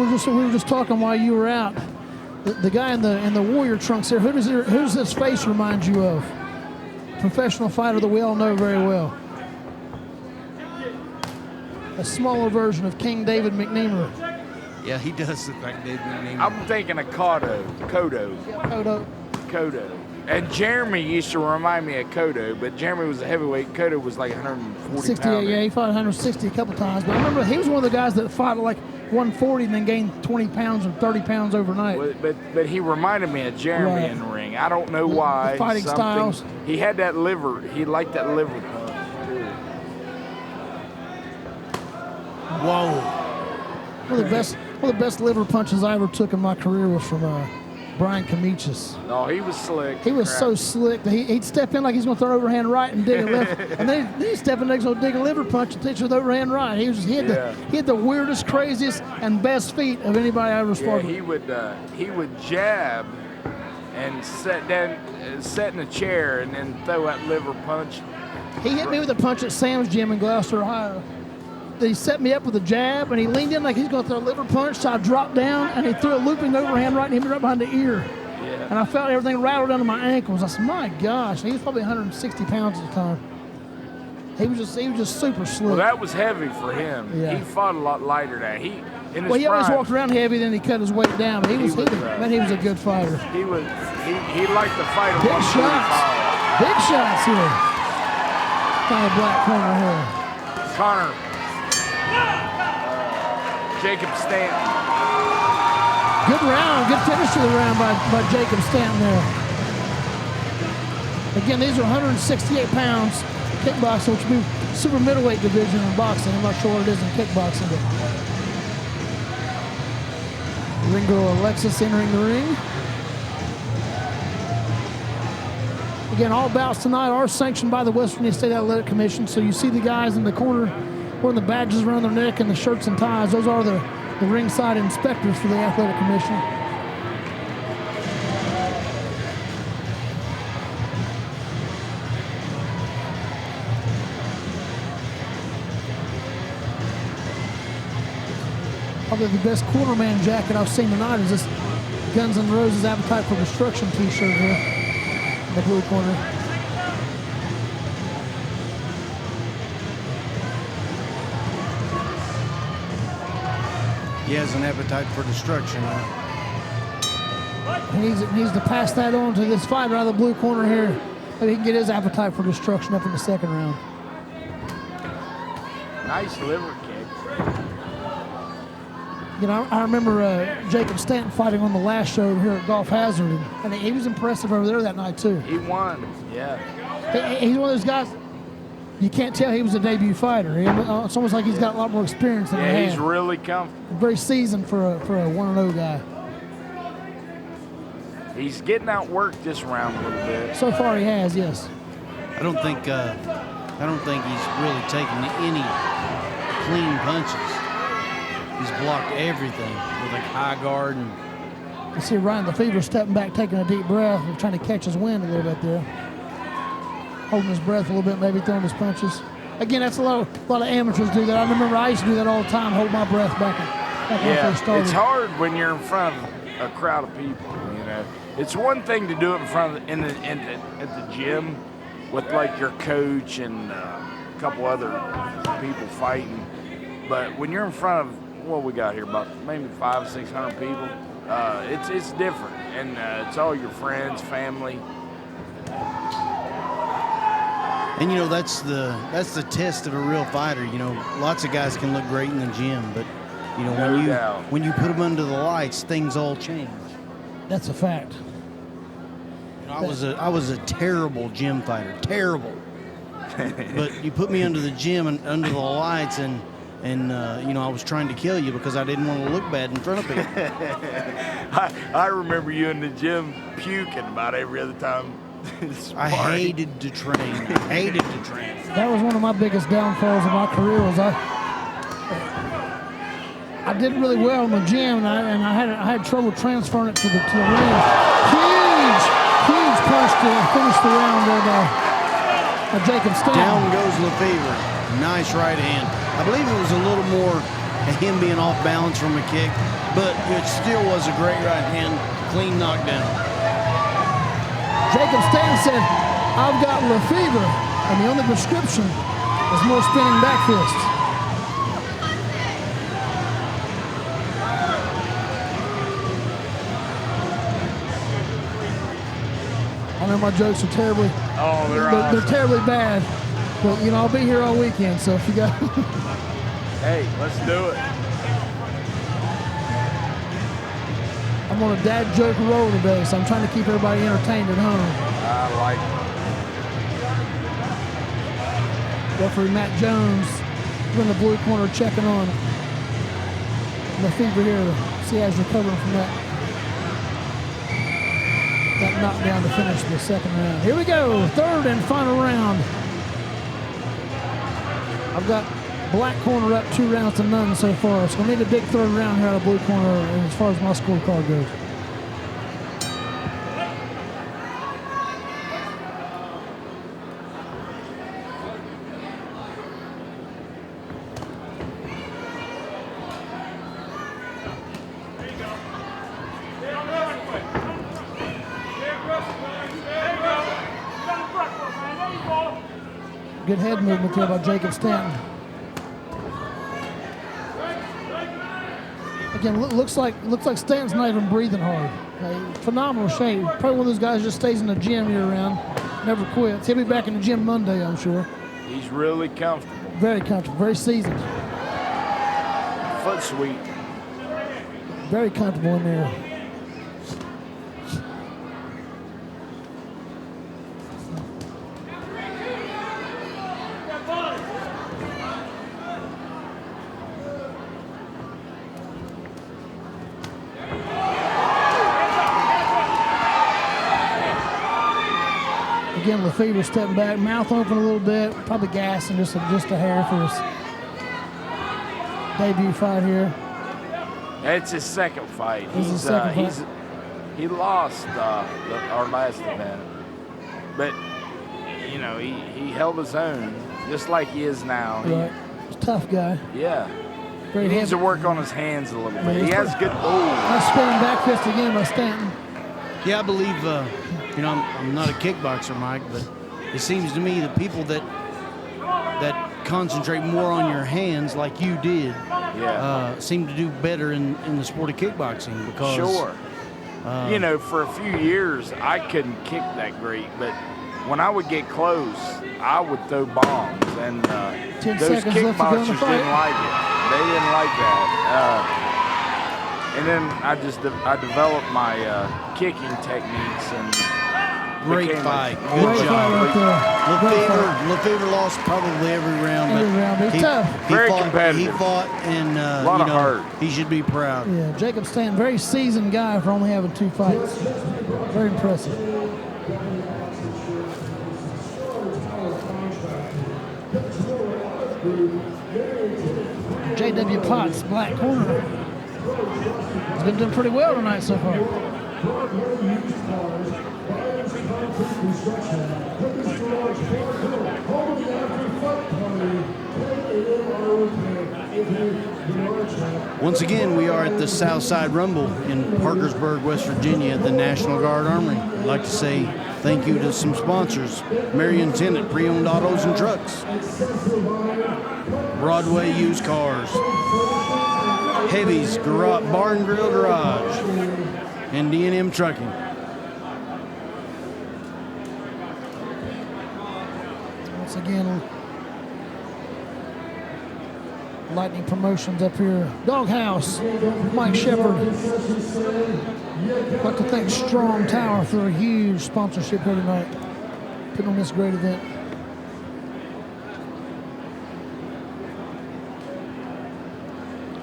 were just talking while you were out. The guy in the Warrior trunks here, who does this face remind you of? Professional fighter that we all know very well. A smaller version of King David McNeamer. Yeah, he does look like David McNeamer. I'm thinking of Cotto. And Jeremy used to remind me of Cotto, but Jeremy was a heavyweight. Cotto was like 140 68, pounds. yeah, he fought 160 a couple times. But I remember he was one of the guys that fought like 140 and then gained 20 pounds or 30 pounds overnight. But he reminded me of Jeremy in the ring. I don't know why. The fighting styles. He had that liver. He liked that liver punch too. Whoa. One of the best liver punches I ever took in my career was from Brian Kamichis. No, he was slick. He was so slick that he'd step in like he's going to throw an overhand right and dig a left, and then he'd step in next to dig a liver punch and take with overhand right. He had the weirdest, craziest, and best feet of anybody I ever sparred with. He would jab and sit in a chair and then throw that liver punch. He hit me with a punch at Sam's Gym in Gloucester, Ohio. He set me up with a jab, and he leaned in like he's going to throw a liver punch, so I dropped down, and he threw a looping overhand right and hit me right behind the ear. Yeah. And I felt everything rattled under my ankles. I said, my gosh. And he was probably 160 pounds at the time. He was just super slick. Well, that was heavy for him. Yeah. He fought a lot lighter than he always walked around heavy, then he cut his weight down. But he was a good fighter. He liked to fight. Big shots here. Kind of black corner here. Connor. Jacob Stanton. Good round, good finish to the round by Jacob Stanton there. Again, these are 168 pounds kickboxing, which would be super middleweight division in boxing. I'm not sure what it is in kickboxing, but ring girl Alexis entering the ring. Again, all bouts tonight are sanctioned by the West Virginia State Athletic Commission, so you see the guys in the corner wearing the badges around their neck and the shirts and ties. Those are the ringside inspectors for the Athletic Commission. Probably the best cornerman jacket I've seen tonight is this Guns N' Roses Appetite for Destruction t-shirt here in the blue corner. He has an appetite for destruction. He needs to pass that on to this fighter out of the blue corner here. Maybe he can get his appetite for destruction up in the second round. Nice liver kick. You know, I remember Jacob Stanton fighting on the last show here at Golf Hazard, and he was impressive over there that night too. He won, yeah. He's one of those guys, you can't tell he was a debut fighter. It's almost like he's got a lot more experience than he had. Yeah, he's really comfortable. Very seasoned for a 1-0 guy. He's getting outworked this round a little bit. So far he has, yes. I don't think he's really taken any clean punches. He's blocked everything with like high guard. And You see Ryan Lefevre stepping back, taking a deep breath, and trying to catch his wind a little bit there. Holding his breath a little bit, maybe throwing his punches. Again, that's a lot of amateurs do that. I remember I used to do that all the time, hold my breath back when I first started. It's hard when you're in front of a crowd of people, you know. It's one thing to do it in front of at the gym with like your coach and a couple other people fighting, but when you're in front of what we got here, about maybe 500 or 600 people, it's different, and it's all your friends, family. you know that's the test of a real fighter. You know, lots of guys can look great in the gym, but you know when you put them under the lights, things all change. That's a fact. You know, I was a terrible gym fighter, terrible. But you put me under the gym and under the lights, and you know, I was trying to kill you because I didn't want to look bad in front of people. I remember you in the gym puking about every other time. I hated to train. That was one of my biggest downfalls in my career. Was I did really well in the gym, and I had trouble transferring it to the ring. Huge punch to finish the round of Jacob Stanton. Down goes Lefevre. Nice right hand. I believe it was a little more him being off balance from a kick, but it still was a great right hand, clean knockdown. Jacob Stanton said, "I've got Lefevre," and the only prescription is more spinning back fists. I know my jokes are terribly, they're terribly bad, but you know, I'll be here all weekend, so if you got Hey, let's do it. I'm on a dad joke roll today, so I'm trying to keep everybody entertained at home. I like it. Referee Matt Jones in the blue corner checking on Lefevre here to see how he's recovering from that knockdown to finish the second round. Here we go, third and final round. I've got black corner up 2-0 so far, so I need a big third round here out of blue corner as far as my scorecard goes. Good head movement there by Jacob Stanton. Again, looks like Stanton's not even breathing hard. Phenomenal shape. Probably one of those guys who just stays in the gym year round, never quits. He'll be back in the gym Monday, I'm sure. He's really comfortable. Very comfortable, very seasoned. Foot sweep. Very comfortable in there. Again, Lefevre stepping back, mouth open a little bit, probably gassing just a hair for his debut fight here. It's his second fight. He lost our last event, but you know he held his own, just like he is now. Right, he's a tough guy. Yeah, Very He needs to heavy. work on his hands a little Yeah, bit. He he's has good. Oh, Nice spinning back fist again by Stanton. Yeah, I believe, you know, I'm not a kickboxer, Mike, but it seems to me the people that concentrate more on your hands like you did seem to do better in the sport of kickboxing because sure. You know, for a few years, I couldn't kick that great, but when I would get close, I would throw bombs, and 10 those seconds left to go in the kickboxers fight. didn't like it. They didn't like that. And then I developed my kicking techniques and great became fight. a- Good Great job. fight right there. Great fight. Lefevre lost probably every round, Every but round, but he's tough. Very He competitive. fought, and Lot you of know, heart. he should be proud. Yeah, Jacob Stanton, very seasoned guy for only having 2 fights. Very impressive. J.W. Potts, black corner. He's been doing pretty well tonight so far. Once again, we are at the Southside Rumble in Parkersburg, West Virginia, at the National Guard Armory. I'd like to say thank you to some sponsors: Marion Tennant, Pre-Owned Autos and Trucks, Broadway Used Cars, Heavy's Bar and Grill Garage, and D&M Trucking. Once again, Lightning Promotions up here. Doghouse, Mike Shepard. I'd like to thank Strong Tower for a huge sponsorship here tonight, putting on this great event.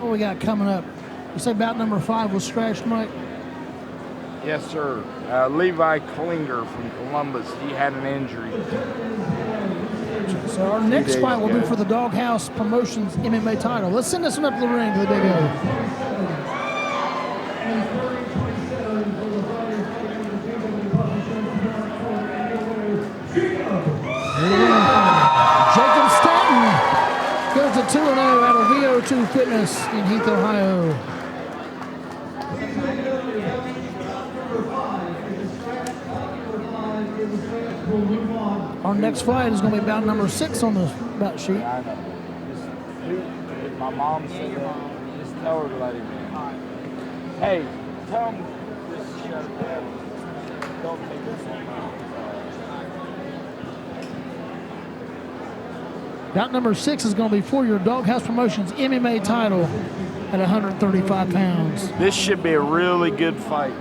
What we got coming up? You say bout number 5 was scratched, Mike? Yes, sir. Levi Klinger from Columbus. He had an injury. So our next days fight will be ago. for the Doghouse Promotions MMA title. Let's send this one up to the ring to the big O. Jacob Stanton goes to 2-0 out of VO2 Fitness in Heath, Ohio. Our next fight is going to be bout number 6 on the bout sheet. I know. If my mom said that, just tell her to let him in. Hey, tell him just shut it down. Don't take this one. Bout number 6 is going to be for your Doghouse Promotions MMA title at 135 pounds. This should be a really good fight.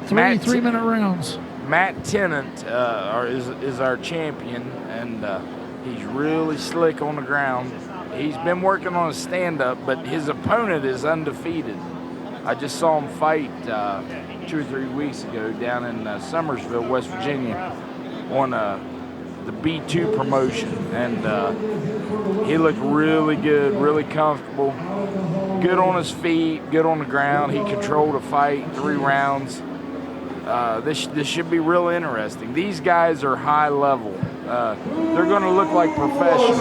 Three 3-minute rounds. Matt Tennant is our champion, and he's really slick on the ground. He's been working on his stand-up, but his opponent is undefeated. I just saw him fight 2 or 3 weeks ago down in Summersville, West Virginia, on the B2 promotion, and he looked really good, really comfortable, good on his feet, good on the ground. He controlled a fight, 3 rounds. This should be real interesting. These guys are high level. They're going to look like professionals.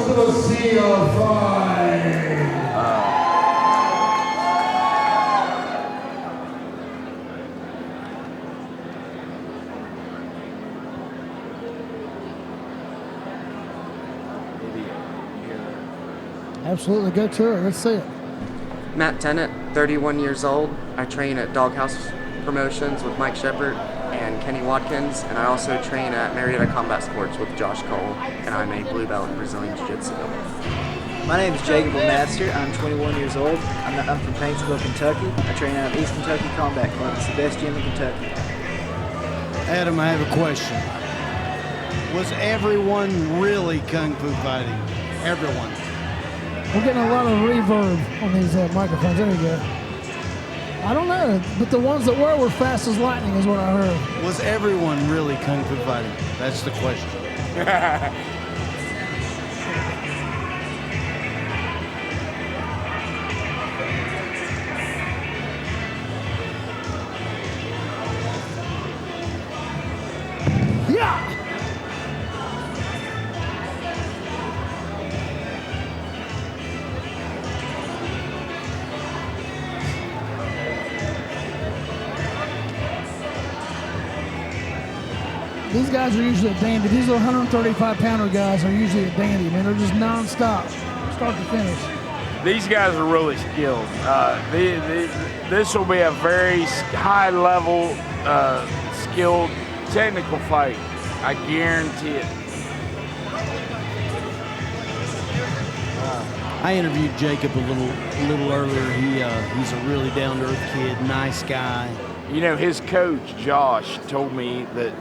Absolutely, go to it. Let's see it. Matt Tennant, 31 years old. I train at Doghouse Promotions with Mike Shepard and Kenny Watkins, and I also train at Marietta Combat Sports with Josh Cole, and I'm a blue belt in Brazilian Jiu-Jitsu. My name is Jacob Master. I'm 21 years old. I'm from Paintsville, Kentucky. I train out of East Kentucky Combat Club. It's the best gym in Kentucky. Adam, I have a question. Was everyone really kung fu fighting? Everyone. We're getting a lot of reverb on these microphones. There you go. I don't know, but the ones that were fast as lightning is what I heard. Was everyone really kung fu fighting? That's the question. Yeah! These guys are usually a dandy. These little 135-pounder guys are usually a dandy, man. They're just nonstop, start to finish. These guys are really skilled. This will be a very high-level, skilled, technical fight. I guarantee it. I interviewed Jacob a little earlier. He's a really down-to-earth kid, nice guy. You know, his coach, Josh, told me that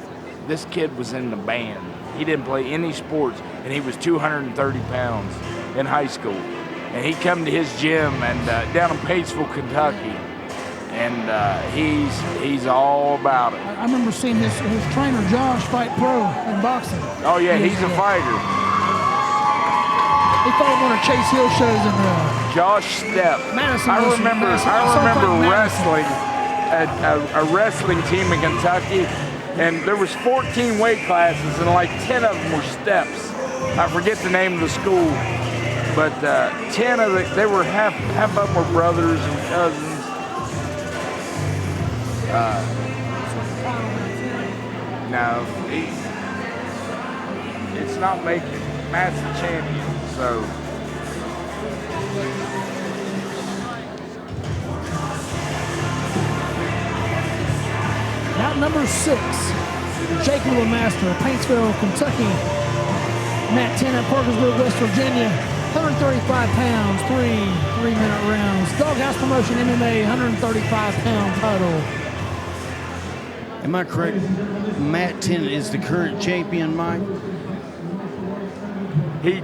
this kid was in the band. He didn't play any sports, and he was 230 pounds in high school. And he'd come to his gym and down in Paintsville, Kentucky, and he's all about it. I remember seeing his trainer, Josh, fight pro in boxing. Oh, yeah, he's a fighter. He fought one of Chase Hill shows in Josh Stepp. Madison. I remember wrestling a wrestling team in Kentucky, and there was 14 weight classes, and like 10 of them were steps. I forget the name of the school, but 10 of they were half of them were brothers and cousins. No, it's not making Matt's the champion. So Bout number 6, Jacob LeMaster, Paintsville, Kentucky. Matt Tennant, Parkersburg, West Virginia. 135 pounds, 3-minute rounds. Doghouse Promotion MMA, 135-pound title. Am I correct? Matt Tennant is the current champion, Mike? He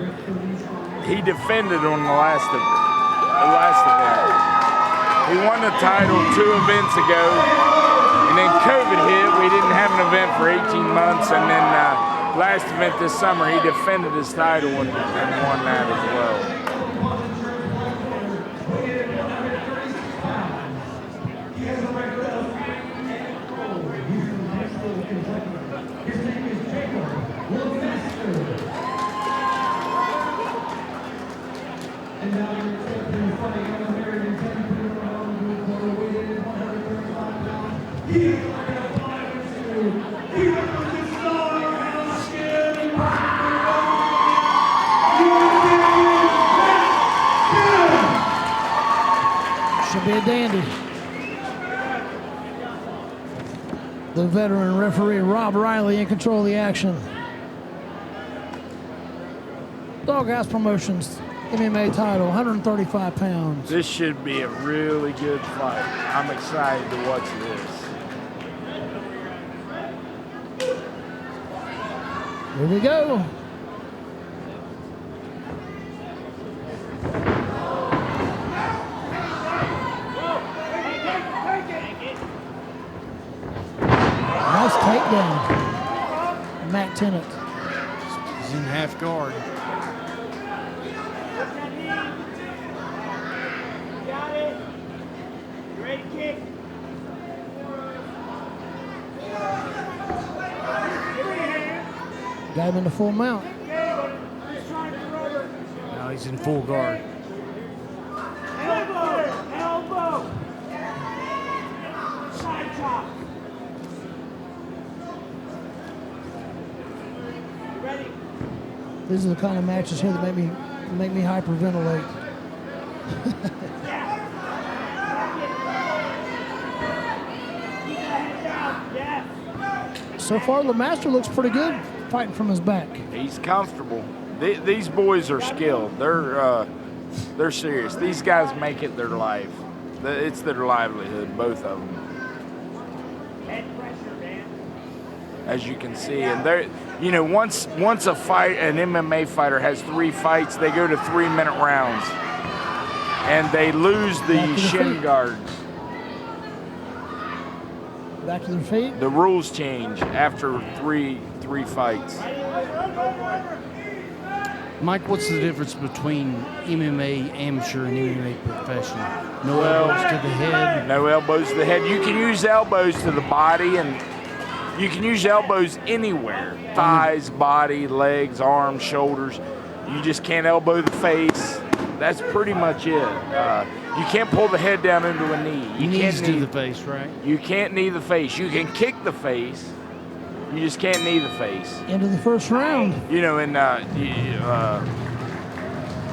defended on the last event. He won the title 2 events ago, and then COVID hit. We didn't have an event for 18 months, and then last event this summer, he defended his title and won that as well. Should be a dandy. The veteran referee Rob Riley in control of the action. Doghouse Promotions, MMA title, 135 pounds. This should be a really good fight. I'm excited to watch this. Here we go. Nice takedown. Matt Tennant. He's in half guard. Got it. You ready to kick? Got him in the full mount. Now he's in full guard. Elbow. Side chop. You ready? These are the kind of matches here that make me hyperventilate. So far, LeMaster looks pretty good fighting from his back. He's comfortable. These boys are skilled. They're serious. These guys make it their life. It's their livelihood, both of them. As you can see, and they're, you know, once an MMA fighter has 3 fights, they go to 3-minute rounds, and they lose the shin guards. Back to their feet. The rules change after three fights. Mike, what's the difference between MMA amateur and MMA professional? No elbows to the head? No elbows to the head. You can use elbows to the body, and you can use elbows anywhere. Thighs, body, legs, arms, shoulders. You just can't elbow the face. That's pretty much it. You can't pull the head down into a knee. You Knees to the face, right? You can't knee the face. You can kick the face, You just can't knee the face. Into the first round. You know, in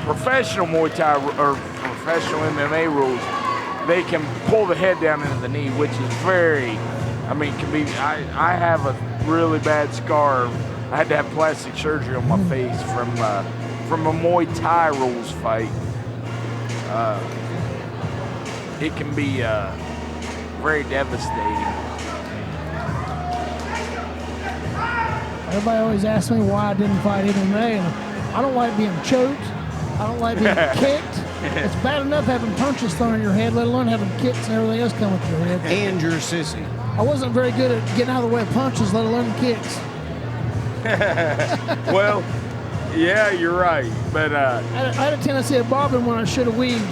professional Muay Thai or professional MMA rules, they can pull the head down into the knee, which is very, I mean, can be. I have a really bad scar. I had to have plastic surgery on my face from a Muay Thai rules fight. It can be very devastating. Everybody always asks me why I didn't fight MMA, and I don't like being choked. I don't like being kicked. It's bad enough having punches thrown in your head, let alone having kicks and everything else coming to your head. And you're a sissy. I wasn't very good at getting out of the way of punches, let alone kicks. Well, yeah, you're right, but I had a tendency of bobbing when I should have weaved.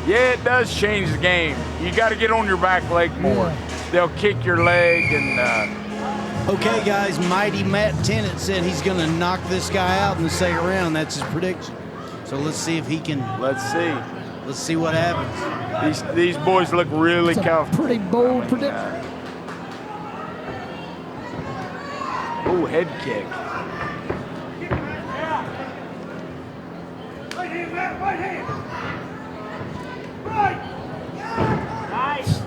Yeah, it does change the game. You got to get on your back leg more. Yeah. They'll kick your leg and. Okay, guys, Mighty Matt Tennant said he's going to knock this guy out in the second round. That's his prediction. So let's see if he can. Let's see. Let's see what happens. These boys look really It's a comfortable. pretty bold prediction. Ooh, head kick. Right hand, Matt, right hand. Right. Nice.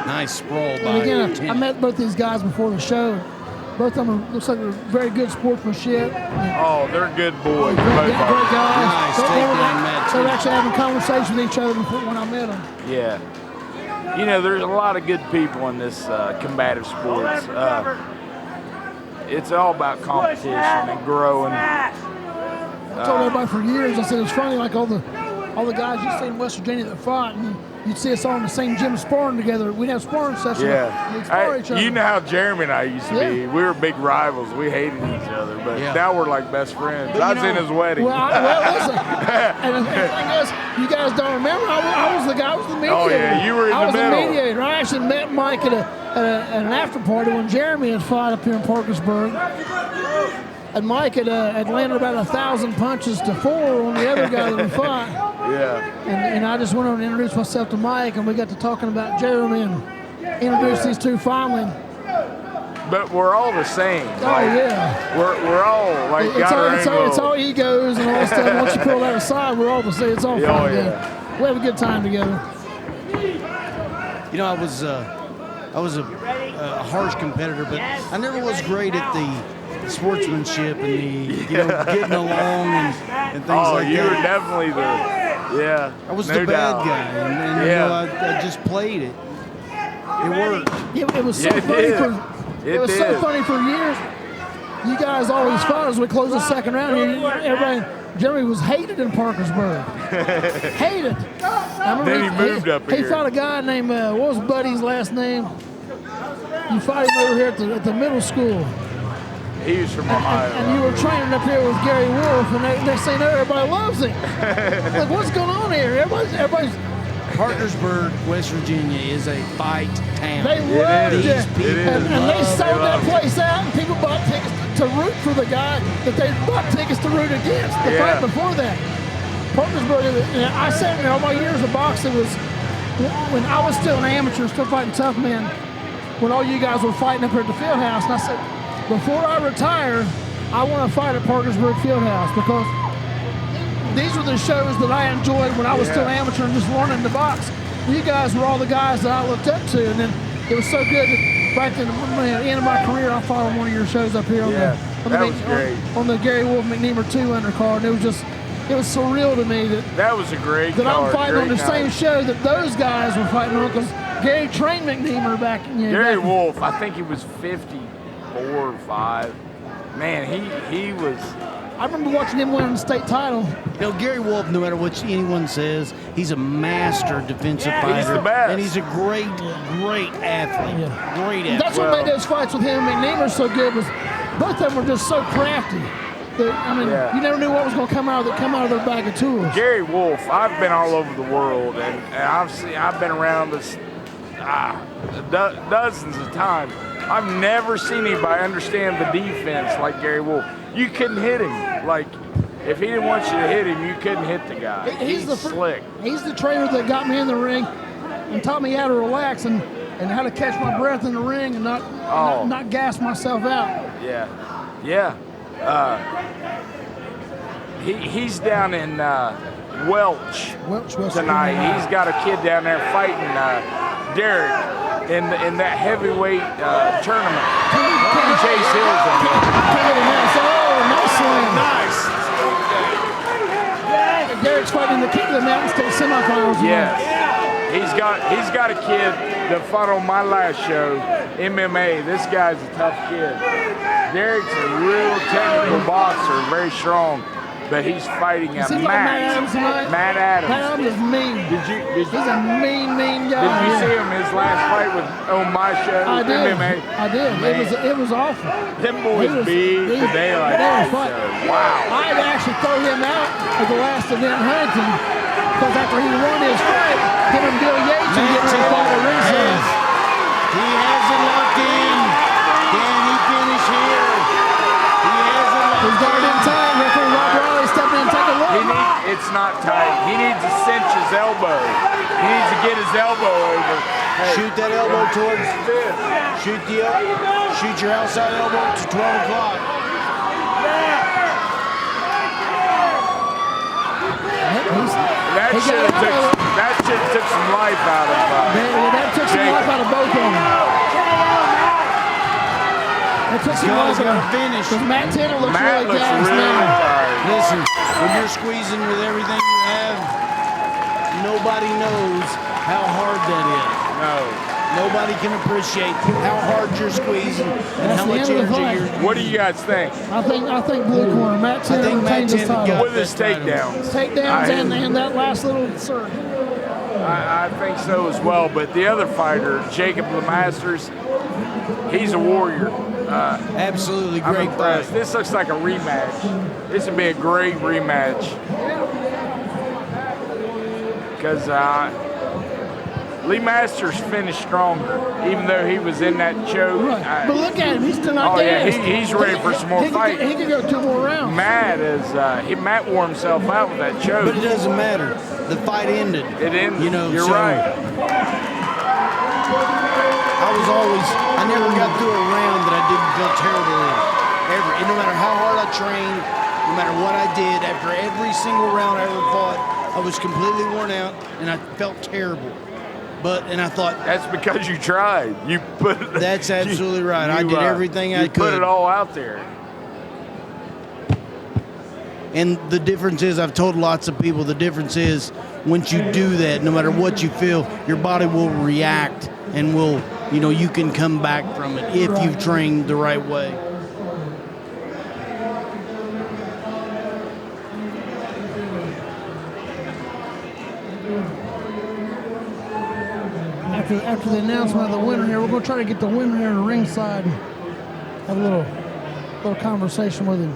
Nice sprawl And by again, I Tennant. met both these guys before the show. Both of them looks like they're very good sportsmanship. Oh, they're good boys. Great, both great of them. guys. Nice They takedown, were Matt. actually having conversations with each other before when I met them. Yeah. You know, there's a lot of good people in this combative sports. It's all about competition and growing. I told everybody for years, I said it's funny, like all the guys you see in West Virginia that fought, and you'd see us all in the same gym sparring together. We'd have sparring sessions. Yeah. We'd spar each other. You know how Jeremy and I used to be. Yeah. We were big rivals. We hated each other, but Yeah. now we're like best friends. But I you was in know- his wedding. Well, listen, and the thing is, you guys don't remember, I was the mediator. Oh, yeah, you were in I the was middle. the mediator. I actually met Mike at an after party when Jeremy had fought up here in Parkersburg. And Mike had landed about 1,000 punches to 4 on the other guy that we fought. Yeah. And I just went over and introduced myself to Mike, and we got to talking about Jeremy and introduced these two finally. But we're all the same. Oh, yeah. We're all like It's got our own all little- egos and all that stuff. Once you pull that aside, we're all the same. It's all Oh, fun. yeah. Yeah. We have a good time together. You know, I was a harsh competitor, but I never was great at the sportsmanship and the getting along and things Oh, like you that. were definitely the I was no the bad doubt. guy, and Yeah. I just played it. It worked. It was so Yeah, it funny did. it was so did. funny for years. You guys always fought as we closed the second round here. Everybody, Jeremy was hated in Parkersburg. Hated. I remember Then he moved up He here. fought a guy named what was Buddy's last name? You fought him over here at the middle school. He was from Ohio. And you were training up here with Gary Wolf, and they say no, everybody loves him. Like, what's going on here? Everybody's Parkersburg, West Virginia is a fight town. they loved is. it. These people And they sold that love it. place out, and people bought tickets to root for the guy that they bought tickets to root against the Yeah. fight before that. Parkersburg, I sat there all my years of boxing was when I was still an amateur, still fighting tough men, when all you guys were fighting up here at the field house, and I said, before I retire, I want to fight at Parkersburg Fieldhouse because these were the shows that I enjoyed when I was still amateur and just learning to box. You guys were all the guys that I looked up to, and then it was so good that right at the end of my career, I fought on one of your shows up here on Yeah, the that was great. on the Gary Wolf McNeamer 2 undercard. And it was surreal to me That was a great that I'm card, fighting on the great same night. show that those guys were fighting on because Gary trained McNeamer back. Gary back, Wolf, I think he was 54 or 5. Man, he was. I remember watching him win the state title. You know, Gary Wolf, no matter what anyone says, he's a master defensive fighter. He's the best. And he's a great athlete. Yeah. Great athlete. That's what made those fights with him and McNeamer so good was both of them were just so crafty. That, I mean, you never knew what was going to come out of their bag of tools. Gary Wolf, I've been all over the world, and I've been around this dozens of times. I've never seen anybody understand the defense like Gary Wolf. You couldn't hit him. Like, if he didn't want you to hit him, you couldn't hit the guy. He's slick. He's the trainer that got me in the ring and taught me how to relax and how to catch my breath in the ring and not gas myself out. Yeah. He's down in Welch tonight. He's got a kid down there fighting Derek in that heavyweight tournament. Chase Hill's in there. Nice slam. Nice. Derek's fighting the King of the Mountain State semifinals. Yes. He's got a kid that fought on my last show, MMA. This guy's a tough kid. Derek's a real technical boxer, very strong. But he's fighting a Matt Adams. Matt Adams is mean. He's a mean guy. Did you see him his last fight on my show? I did. MMA? I did. It was awful. Them boys beat the daylight out of each other. Wow. I'd actually throw him out at the last event in Huntington because after he won his fight, him and Bill Yates and get ready to fight at ringside. He has it locked in. Can he finish here? He has it locked in. He's got it in time. Referee Rob Riley step in and take a look. It's not tight. He needs to cinch his elbow. He needs to get his elbow over. Hey, shoot that elbow towards fifth. Shoot your outside elbow to 12 o'clock. That shit took some life out of that took some life out of both of them. That took some life out of finish. Matt Tennant looks really gassed now. Listen, when you're squeezing with everything you have, nobody knows how hard that is. No. Nobody can appreciate how hard you're squeezing and how much energy you're using. What do you guys think? I think blue corner. Matt Tennant retains his title. With his takedowns. And that last little surge. I think so as well. But the other fighter, Jacob LeMasters, he's a warrior. Absolutely great fight. This looks like a rematch. This would be a great rematch. Because Lee Masters finished stronger, even though he was in that choke. Right. But look at him, he's still not gassed. He's ready for some more fighting. He could go 2 more rounds. Matt wore himself out with that choke. But it doesn't matter. The fight ended. It ended. You're right. I never got through a round that I didn't feel terrible in. Ever. And no matter how hard I trained, no matter what I did, after every single round I ever fought, I was completely worn out and I felt terrible. And I thought, that's because you tried. That's absolutely right. I did everything I could. You put it all out there. And the difference is, I've told lots of people, the difference is once you do that, no matter what you feel, your body will react and will, you can come back from it if you've trained the right way. After the announcement of the winner here, we're going to try to get the winner here to ringside and have a little conversation with him.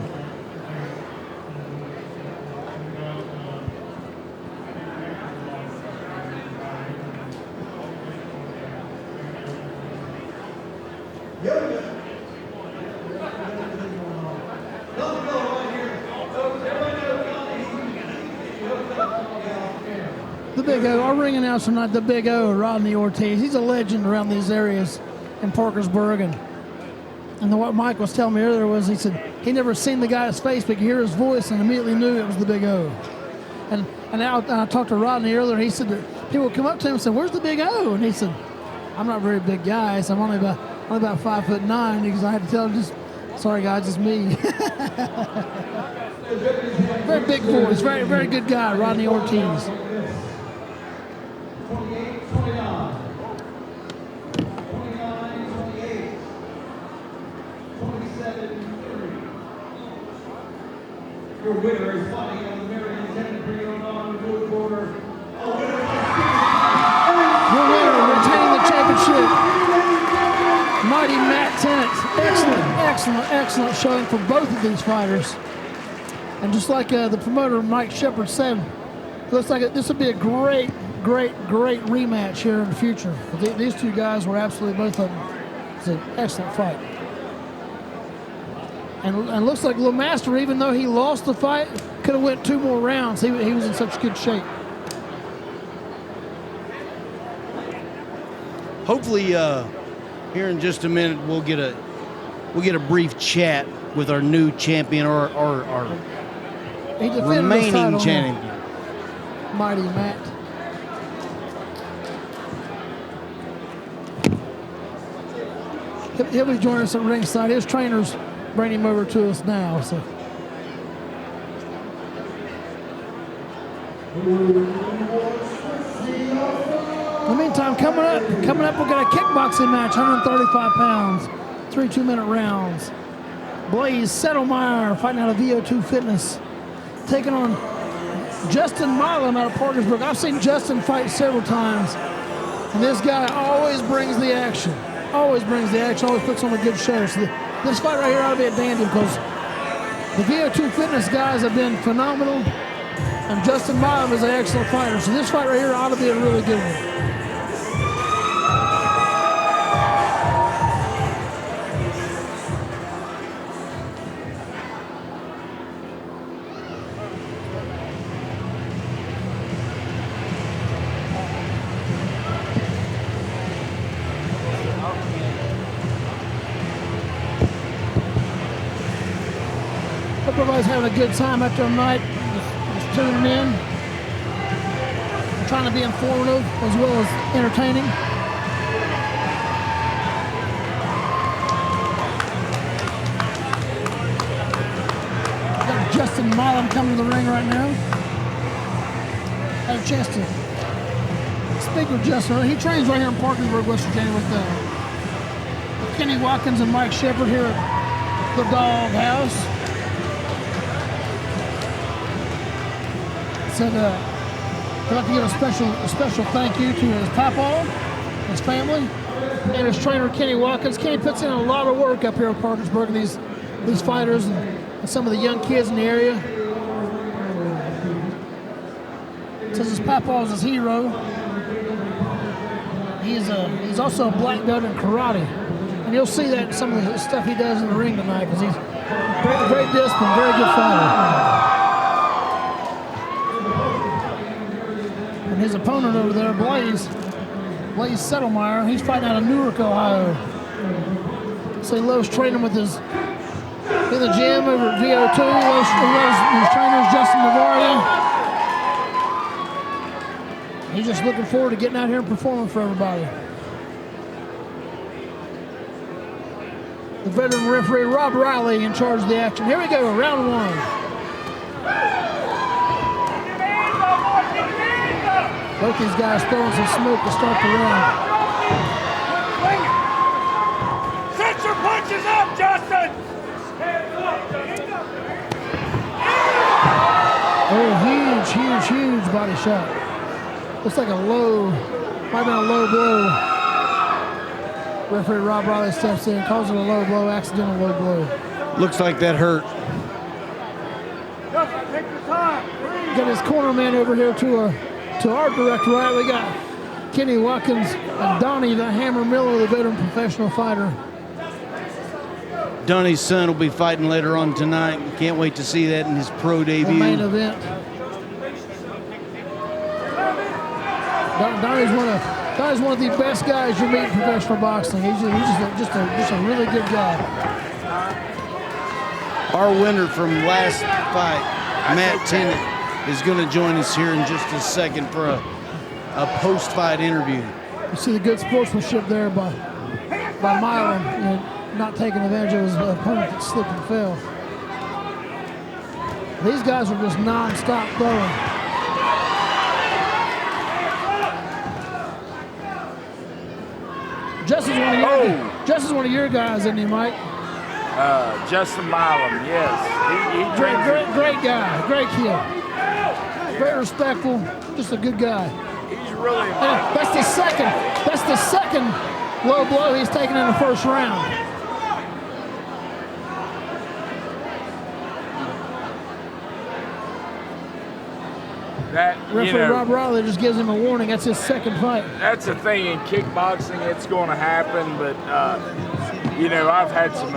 The Big O, our ring announcer tonight, the Big O, Rodney Ortiz. He's a legend around these areas in Parkersburg. And what Mike was telling me earlier was he said he never seen the guy's face, but could hear his voice and immediately knew it was the Big O. And I talked to Rodney earlier. He said that people would come up to him and say, "Where's the Big O?" And he said, "I'm not a very big guy, so I'm only about 5'9", because I had to tell him, just sorry guys, it's me." Very big voice, very, very good guy, Rodney Ortiz. Your winner is fighting on the American Independent, bringing on the blue corner. Your winner, retaining the championship, mighty Matt Tennant. Excellent showing for both of these fighters. And just like the promoter Mike Shepard said, it looks like this would be a great rematch here in the future. These two guys were absolutely, both of them. It's an excellent fight. And looks like LeMaster, even though he lost the fight, could have went 2 more rounds. He was in such good shape. Hopefully, here in just a minute, we'll get a brief chat with our new champion or our remaining champion. Mighty Matt. He'll be joining us at ringside. His trainers bring him over to us now. So. In the meantime, coming up, we've got a kickboxing match, 135 pounds, 3 2-minute rounds. Blaze Settlemeyer fighting out of VO2 Fitness, taking on Justin Milam out of Parkersburg. I've seen Justin fight several times, and this guy always brings the action. Always puts on a good show. So this fight right here ought to be a dandy because the VO2 Fitness guys have been phenomenal, and Justin Milam is an excellent fighter. So this fight right here ought to be a really good one. Everybody's having a good time after a night, just tuning in, trying to be informative as well as entertaining. Got Justin Milam coming to the ring right now. Had a chance to speak with Justin. He trains right here in Parkersburg, West Virginia with Kenny Watkins and Mike Shepard here at the Dog House. Said I'd like to give a special thank you to his papa, his family, and his trainer Kenny Watkins. Kenny puts in a lot of work up here in Parkersburg, and these fighters and some of the young kids in the area. Says his papa is his hero. He's also a black belt in karate, and you'll see that in some of the stuff he does in the ring tonight because he's very disciplined, very good fighter. And his opponent over there, Blaze Settlemeyer, he's fighting out of Newark, Ohio. So he loves training with in the gym over at VO2. He loves his trainers, Justin Navarro. He's just looking forward to getting out here and performing for everybody. The veteran referee, Rob Riley, in charge of the action. Here we go, round 1. Both these guys throwing some smoke to start the round. Set your punches up, Justin! Oh, huge body shot. Looks like might have been a low blow. Referee Rob Riley steps in, calls it a low blow, accidental low blow. Looks like that hurt. Justin, take your time. Got his corner man over here to our direct right. We got Kenny Watkins and Donnie the Hammer Miller, the veteran professional fighter. Donnie's son will be fighting later on tonight. Can't wait to see that in his pro debut. The main event. Donnie's one of the best guys you meet in professional boxing. He's just a really good guy. Our winner from last fight, Matt Tennant, is going to join us here in just a second for a post-fight interview. You see the good sportsmanship there by Milam, not taking advantage of his opponent that slipped and fell. These guys are just non-stop throwing. Justin's one of your guys, isn't he, Mike? Justin Milam, yes. He great guy, great kid. Very respectful, just a good guy. He's really. That's the second low blow he's taken in the first round. Referee Rob Riley just gives him a warning. That's his second fight. That's the thing in kickboxing. It's going to happen, but I've had some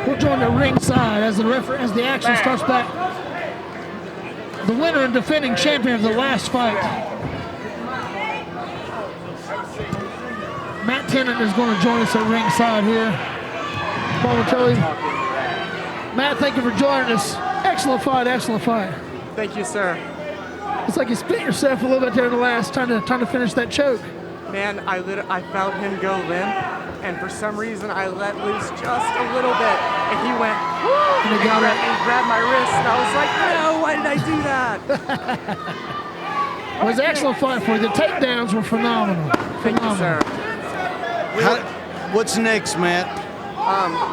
We'll join the ringside as the action starts back. The winner and defending champion of the last fight, Matt Tennant, is going to join us at ringside here momentarily. Matt, thank you for joining us. Excellent fight, excellent fight. Thank you, sir. It's like you spit yourself a little bit there in the last, trying to finish that choke. Man, I felt him go limp, and for some reason I let loose just a little bit, and he went, woo, and grabbed my wrist, and I was like, no, why did I do that? It was an excellent fight for you. The takedowns were phenomenal. Thank you, sir. What's next, Matt?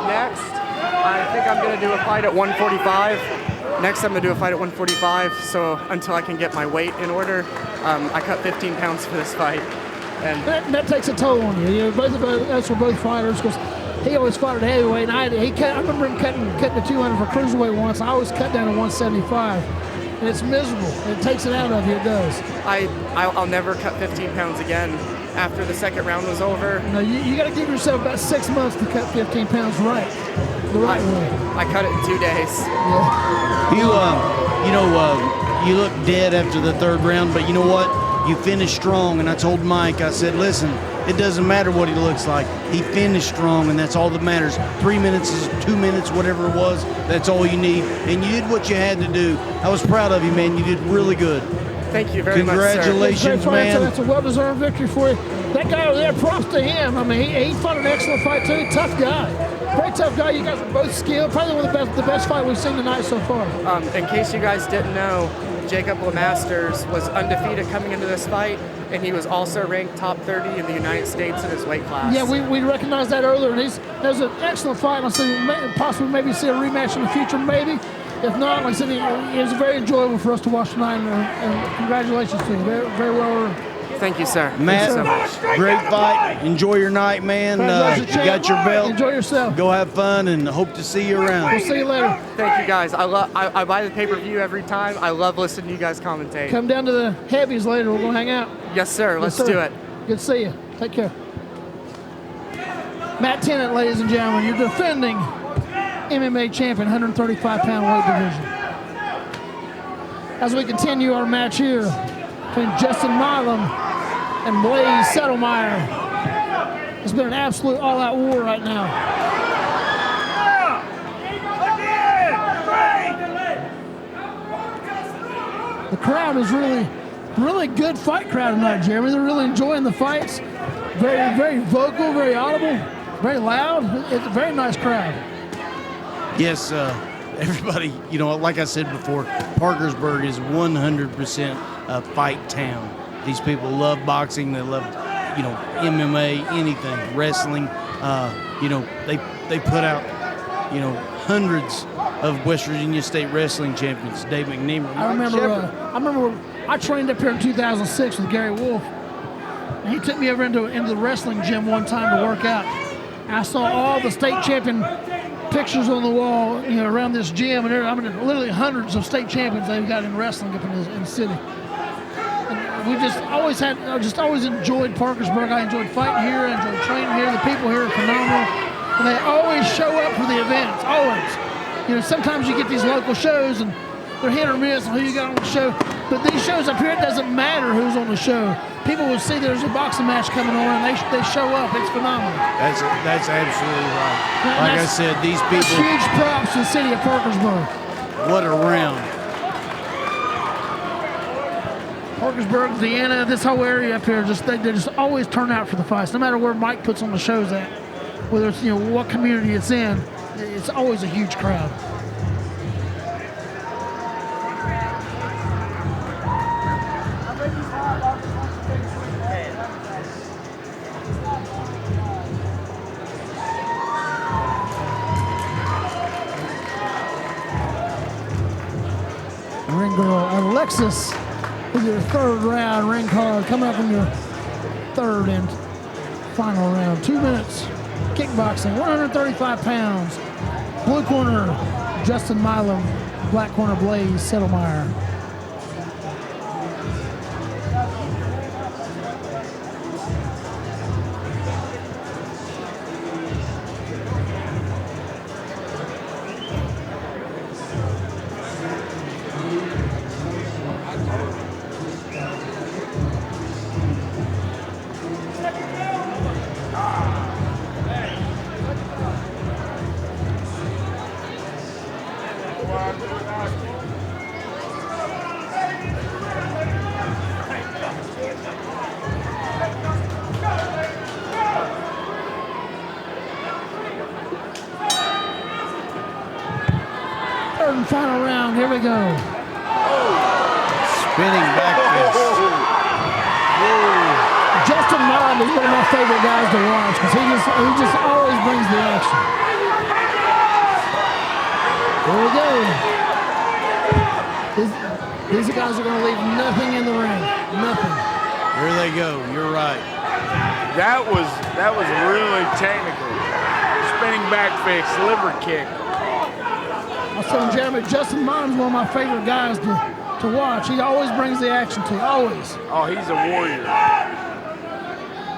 Next, I think I'm going to do a fight at 145. Next, I'm going to do a fight at 145, so until I can get my weight in order, I cut 15 pounds for this fight. And that takes a toll on you. Both of us were both fighters, because he always fought at heavyweight, and I remember him cutting the 200 for cruiserweight once. I always cut down to 175, and it's miserable. It takes it out of you, it does. I'll never cut 15 pounds again after the second round was over. No, you got to give yourself about 6 months to cut 15 pounds right, the right way. I cut it in 2 days. Yeah. You look dead after the third round, but you know what? You finished strong, and I told Mike, I said, listen, it doesn't matter what he looks like. He finished strong, and that's all that matters. 3 minutes is 2 minutes, whatever it was, that's all you need. And you did what you had to do. I was proud of you, man. You did really good. Thank you very much, sir. Congratulations, man. So that's a well-deserved victory for you. That guy over there, props to him. I mean, he fought an excellent fight, too. Tough guy. Very tough guy. You guys are both skilled. Probably one of the best fight we've seen tonight so far. In case you guys didn't know, Jacob Lemasters was undefeated coming into this fight, and he was also ranked top 30 in the United States in his weight class. Yeah, we recognized that earlier, and that was an excellent fight. I said possibly maybe see a rematch in the future, maybe. If not, like I said, it was very enjoyable for us to watch tonight, and congratulations to you. Very, very well. Thank you, sir. Matt, Thank you so much. great fight. Enjoy your night, man. You got your belt. Enjoy yourself. Go have fun, and hope to see you around. We'll see you later. Thank you, guys. I buy the pay-per-view every time. I love listening to you guys commentate. Come down to the heavies later. We're going to hang out. Yes, sir. Let's do it. Good to see you. Take care. Matt Tennant, ladies and gentlemen, your defending MMA champion, 135-pound weight division. As we continue our match here between Justin Milam and Blaze Settlemeyer. It's been an absolute all-out war right now. The crowd is really good fight crowd tonight, Jeremy. They're really enjoying the fights. Very, very vocal, very audible, very loud. It's a very nice crowd. Yes, everybody, like I said before, Parkersburg is 100% a fight town. These people love boxing. They love, MMA, anything, wrestling. They put out, hundreds of West Virginia State wrestling champions. Dave McNeamer. I remember I trained up here in 2006 with Gary Wolf. And he took me over into the wrestling gym one time to work out. And I saw all the state champion pictures on the wall, around this gym, and literally hundreds of state champions they've got in wrestling up in the city. And we I always enjoyed Parkersburg. I enjoyed fighting here. I enjoyed training here. The people here are phenomenal, and they always show up for the events. Always. Sometimes you get these local shows and they're hit or miss on who you got on the show. But these shows up here, it doesn't matter who's on the show. People will see there's a boxing match coming on, and they show up. It's phenomenal. That's absolutely right. Like I said, these people. That's huge props to the city of Parkersburg. What a round. Parkersburg, Vienna, this whole area up here, they just always turn out for the fights. No matter where Mike puts on the shows at, whether it's what community it's in, it's always a huge crowd. Ring girl Alexis with your third round ring card, coming up in your third and final round. 2 minutes. Kickboxing, 135 pounds. Blue corner, Justin Milam. Black corner, Blaze Settlemeyer. and final round. Here we go. Spinning back fist. Justin Milam is one of my favorite guys to watch because he just always brings the action. Here we go. These guys are going to leave nothing in the ring. Nothing. Here they go. You're right. That was really technical. Spinning back fist, liver kick. I was telling Jeremy, Justin Milam is one of my favorite guys to watch. He always brings the action to you. Always. Oh, he's a warrior.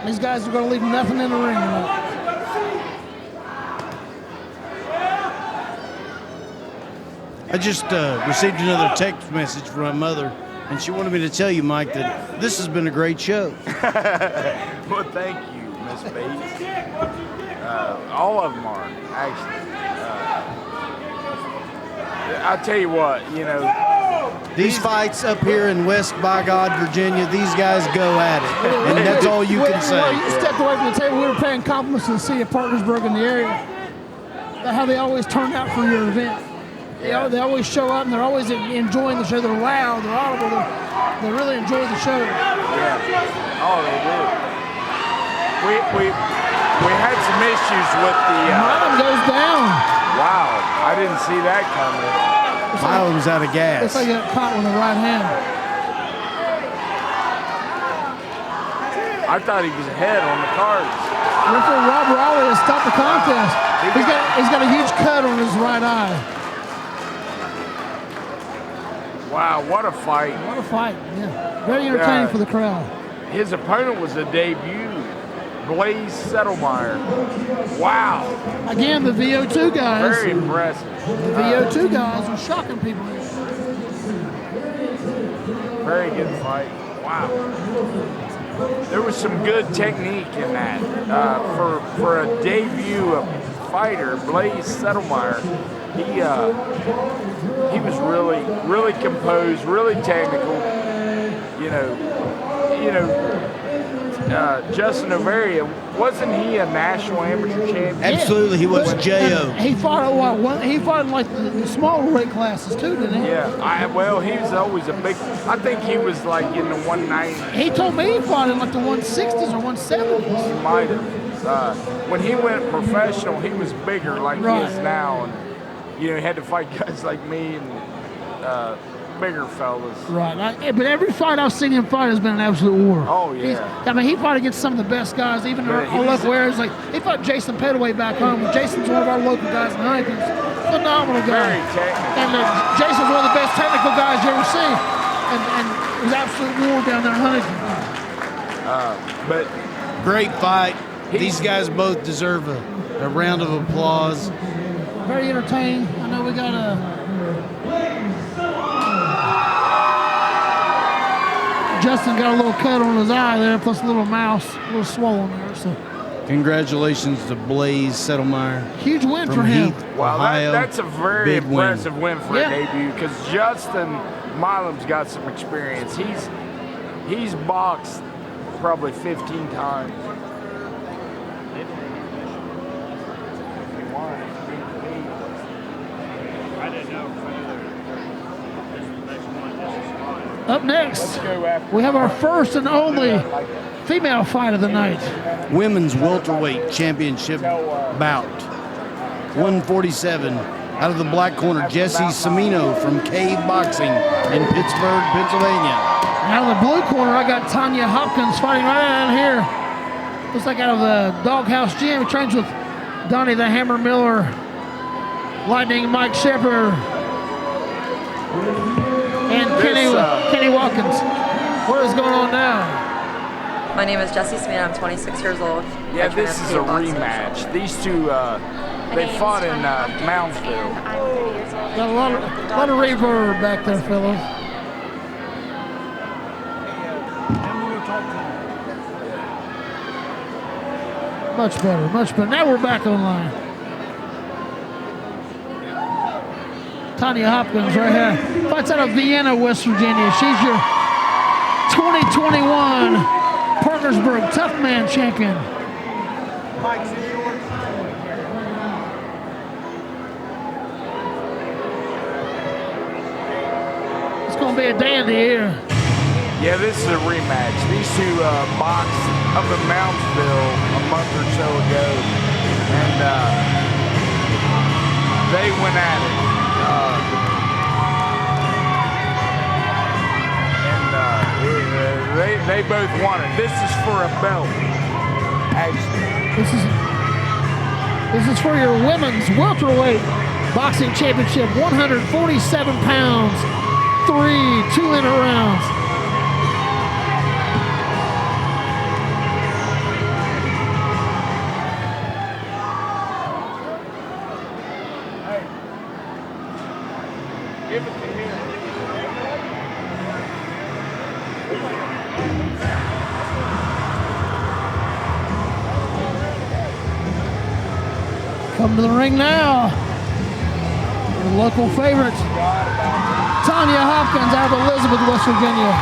These guys are going to leave nothing in the ring tonight. I just received another text message from my mother, and she wanted me to tell you, Mike, that this has been a great show. Well, thank you, Miss Bates. All of them are, actually. I'll tell you what, you know. These fights up here in West by God, Virginia, these guys go at it, and that's all you can say. Well, you stepped away from the table. We were paying compliments to the city of Parkersburg in the area. How they always turn out for your event. They always show up and they're always enjoying the show. They're loud, they're audible, they really enjoy the show. Yeah. Oh, they do. We had some issues with the. Milam goes down. Wow, I didn't see that coming. Milam's out of gas. Looks like he got caught with the right hand. I thought he was ahead on the cards. Referee Rob Raleigh has stopped the contest. He's got a huge cut on his right eye. Wow, what a fight. What a fight, yeah. Very entertaining for the crowd. His opponent was a debut, Blaze Settlemeyer. Wow. Again, the VO2 guys. Very impressive. The VO2 guys are shocking people. Very good fight. Wow. There was some good technique in that. For a debut fighter, Blaze Settlemeyer, he was really composed, really technical. You know, Justin Overia, wasn't he a national amateur champion? Absolutely, he was J.O. He fought at what? He fought in like the smaller weight classes too, didn't he? Yeah, he was always a big. I think he was like in the 190s. He told me he fought in like the 160s or 170s. He might have. When he went professional, he was bigger like he is now, and he had to fight guys like me and bigger fellas. Right, but every fight I've seen him fight has been an absolute war. Oh yeah. He fought against some of the best guys, even our local areas. Like he fought Jason Petaway back home. Jason's one of our local guys in Huntington. Phenomenal guy. Very technical. And Jason's one of the best technical guys you ever see. And it was absolute war down there in Huntington. But great fight. These guys both deserve a round of applause. Very entertaining. I know we got Justin got a little cut on his eye there, plus a little mouse, a little swollen there. So, congratulations to Blaze Settlemeyer. Huge win for him. Heath, Wow, Ohio. that's a very impressive win for Yeah. a debut because Justin Milam's got some experience. He's boxed probably 15 times. Up next, we have our first and only female fight of the night. Women's welterweight championship bout. 147 out of the black corner, Jessie Semino from Kickboxing in Pittsburgh, Pennsylvania. Out of the blue corner, I got Tanya Hopkins fighting right out here. Looks like out of the Doghouse Gym. He trains with Donnie the Hammer Miller, Lightning Mike Shepard, and Kenny Watkins. What is going on now? My name is Jessie Smith. I'm 26 years old. Yeah, this is a rematch. These two, they fought in Moundsville. I'm 30 years old. Got a lot of reverb back there, fellas. Much better, much better. Now we're back online. Tanya Hopkins right here. Fights out of Vienna, West Virginia. She's your 2021 Parkersburg Tough Man champion. going to be a dandy here. Yeah, this is a rematch. These two boxed up in Moundsville a month or so ago, and they went at it. They both won it. This is for a belt, actually. This is for your women's welterweight boxing championship, 147 pounds, 3 2-minute rounds. Give it to him. Come to the ring now. The local favorite, Tanya Hopkins out of Elizabeth, West Virginia.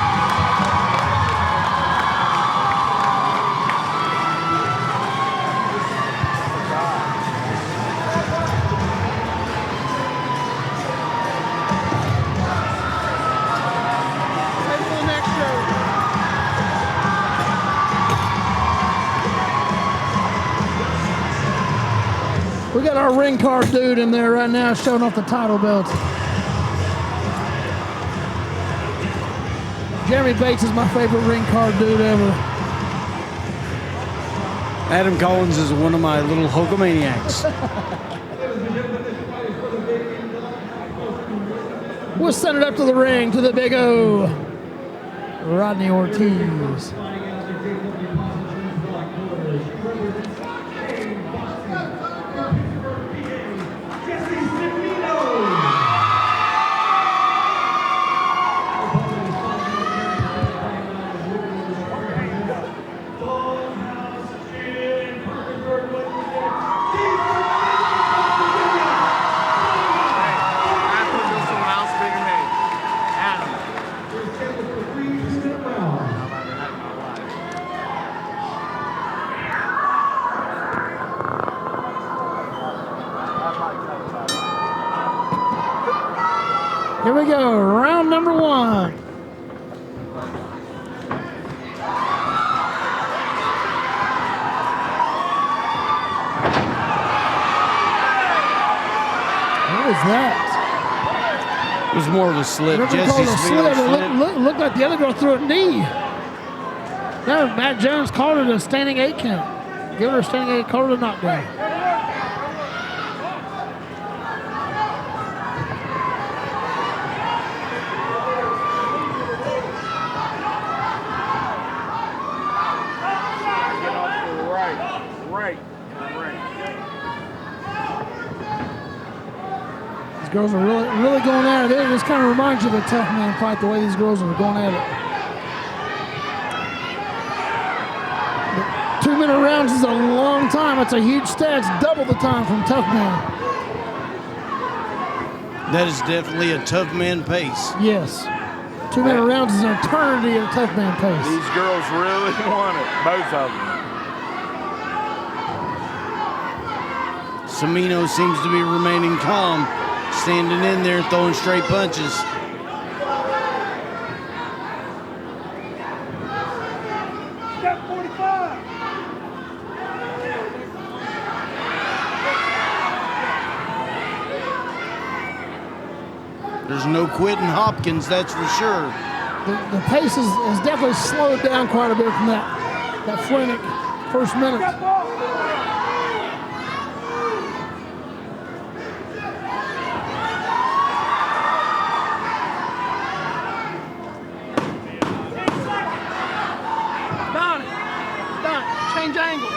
We got our ring card dude in there right now showing off the title belt. Jeremy Bates is my favorite ring card dude ever. Adam Collins is one of my little Hulkamaniacs. We'll send it up to the ring to the Big O, Rodney Ortiz. Here we go, round number 1. What was that? It was more of a slip. Jesse called a slip. It looked like the other girl threw a knee. No, Matt Jones called it a standing 8 count. Give her a standing 8, called it a knockdown. These girls are really going at it. This kind of reminds you of a tough man fight, the way these girls are going at it. But 2-minute rounds is a long time. It's a huge stat. It's double the time from tough man. That is definitely a tough man pace. Yes. 2-minute rounds is an eternity at a tough man pace. These girls really want it, both of them. Cimino seems to be remaining calm, standing in there, throwing straight punches. Step 45. There's no quitting Hopkins, that's for sure. The pace is definitely slowed down quite a bit from that frenetic first minute. Change angles.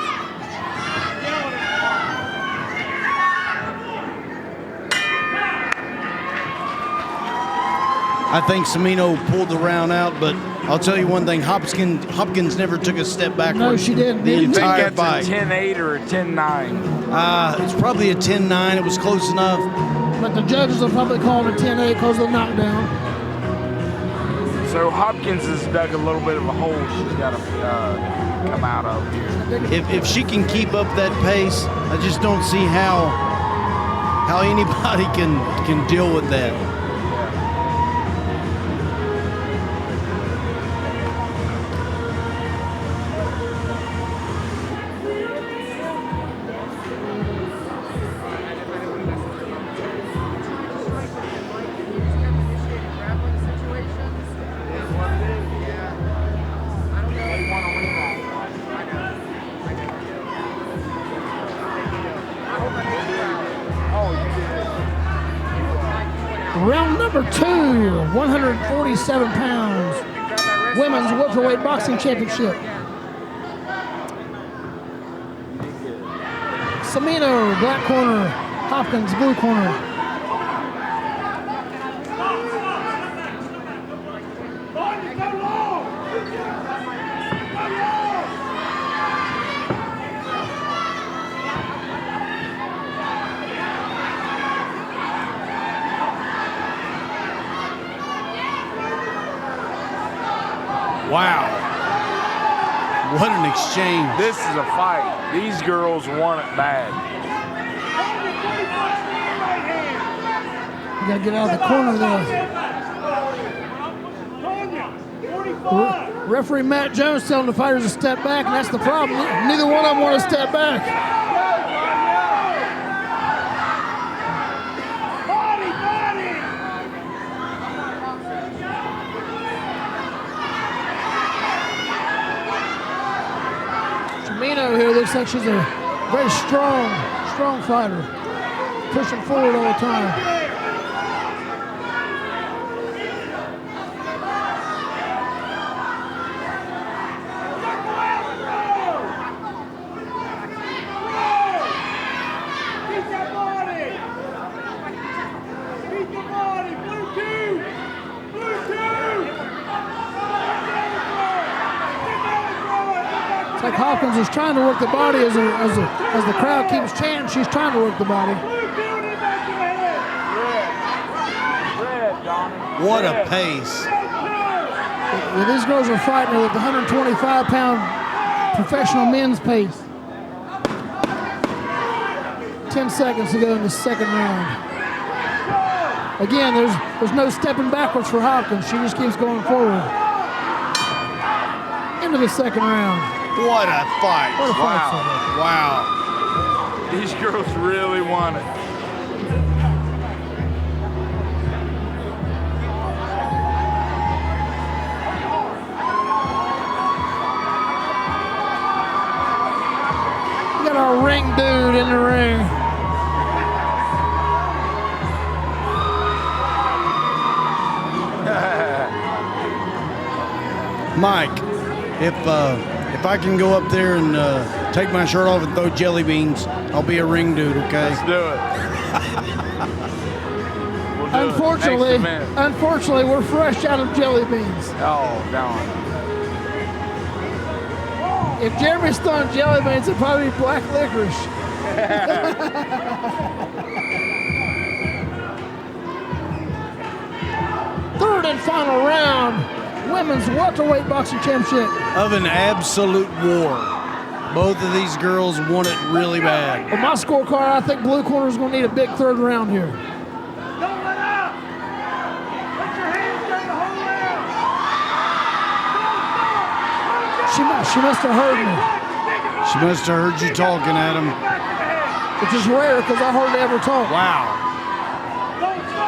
I think Cimino pulled the round out, but I'll tell you one thing, Hopkins never took a step backward. No, she didn't. The You think entire that's fight. a 10-8 or a 10-9? It's probably a 10-9. It was close enough. But the judges will probably call it a 10-8 because of the knockdown. So Hopkins has dug a little bit of a hole she's got to come out of here. If she can keep up that pace, I just don't see how anybody can deal with that. Round number 2, 147 pounds. Women's welterweight boxing championship. Samino, black corner. Hopkins, blue corner. Wow. What an exchange. This is a fight. These girls want it bad. You gotta get out of the corner there. Referee Matt Jones telling the fighters to step back, and that's the problem. Neither one of them want to step back. Samino here looks like she's a very strong fighter, pushing forward all the time. It's like Hopkins is trying to work the body as the crowd keeps chanting. She's trying to work the body. What a pace. Well, these girls are fighting with the 125-pound professional men's pace. 10 seconds to go in the second round. Again, there's no stepping backwards for Hopkins. She just keeps going forward. Into the second round. What a fight. What a fight. Wow. These girls really want it. We got our ring dude in the ring. Mike, if I can go up there and take my shirt off and throw jelly beans, I'll be a ring dude, okay? Let's do it. Unfortunately, we're fresh out of jelly beans. Oh, darn. If Jeremy's throwing jelly beans, it'd probably be black licorice. Third and final round. Women's welterweight boxing championship. Of an absolute war. Both of these girls want it really bad. Well, my scorecard, I think blue corner is going to need a big third round here. Don't let up! Put your hands down the whole round! She must have heard me. She must have heard you talking, Adam. Which is rare because I hardly ever talk. Wow.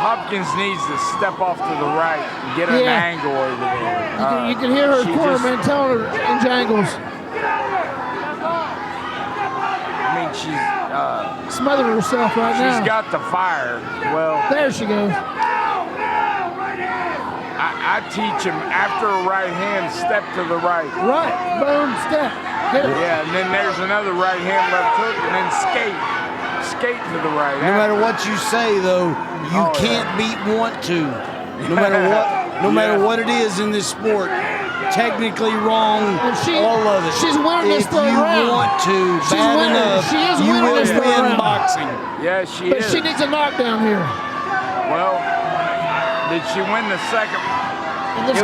Hopkins needs to step off to the right and get an angle over there. You can hear her cornerman telling her in jangles. I mean, she's smothering herself right now. She's got the fire. Well, there she goes. I teach him after a right hand, step to the right. Right, boom, step. Yeah, and then there's another right hand, left hook, and then skate. Skate to the right. No matter what you say, though, you can't beat want to. No matter what it is in this sport, technically wrong, all of it. She's winning this third round. If you want to, bad enough, you will win boxing. Yeah, she is. But she needs a knockdown here. Well, did she win the second? And this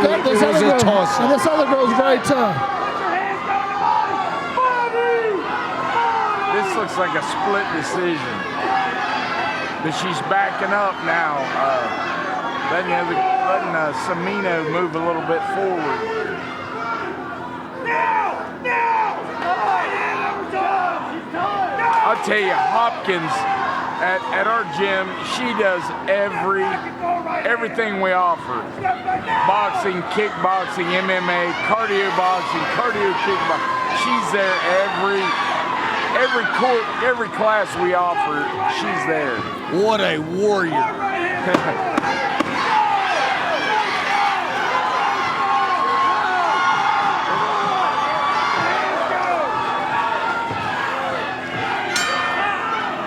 other girl's very tough. This looks like a split decision. But she's backing up now, letting Samino move a little bit forward. I'll tell you, Hopkins at our gym, she does everything we offer. Boxing, kickboxing, MMA, cardio boxing, cardio kickboxing. She's there every class we offer, she's there. What a warrior.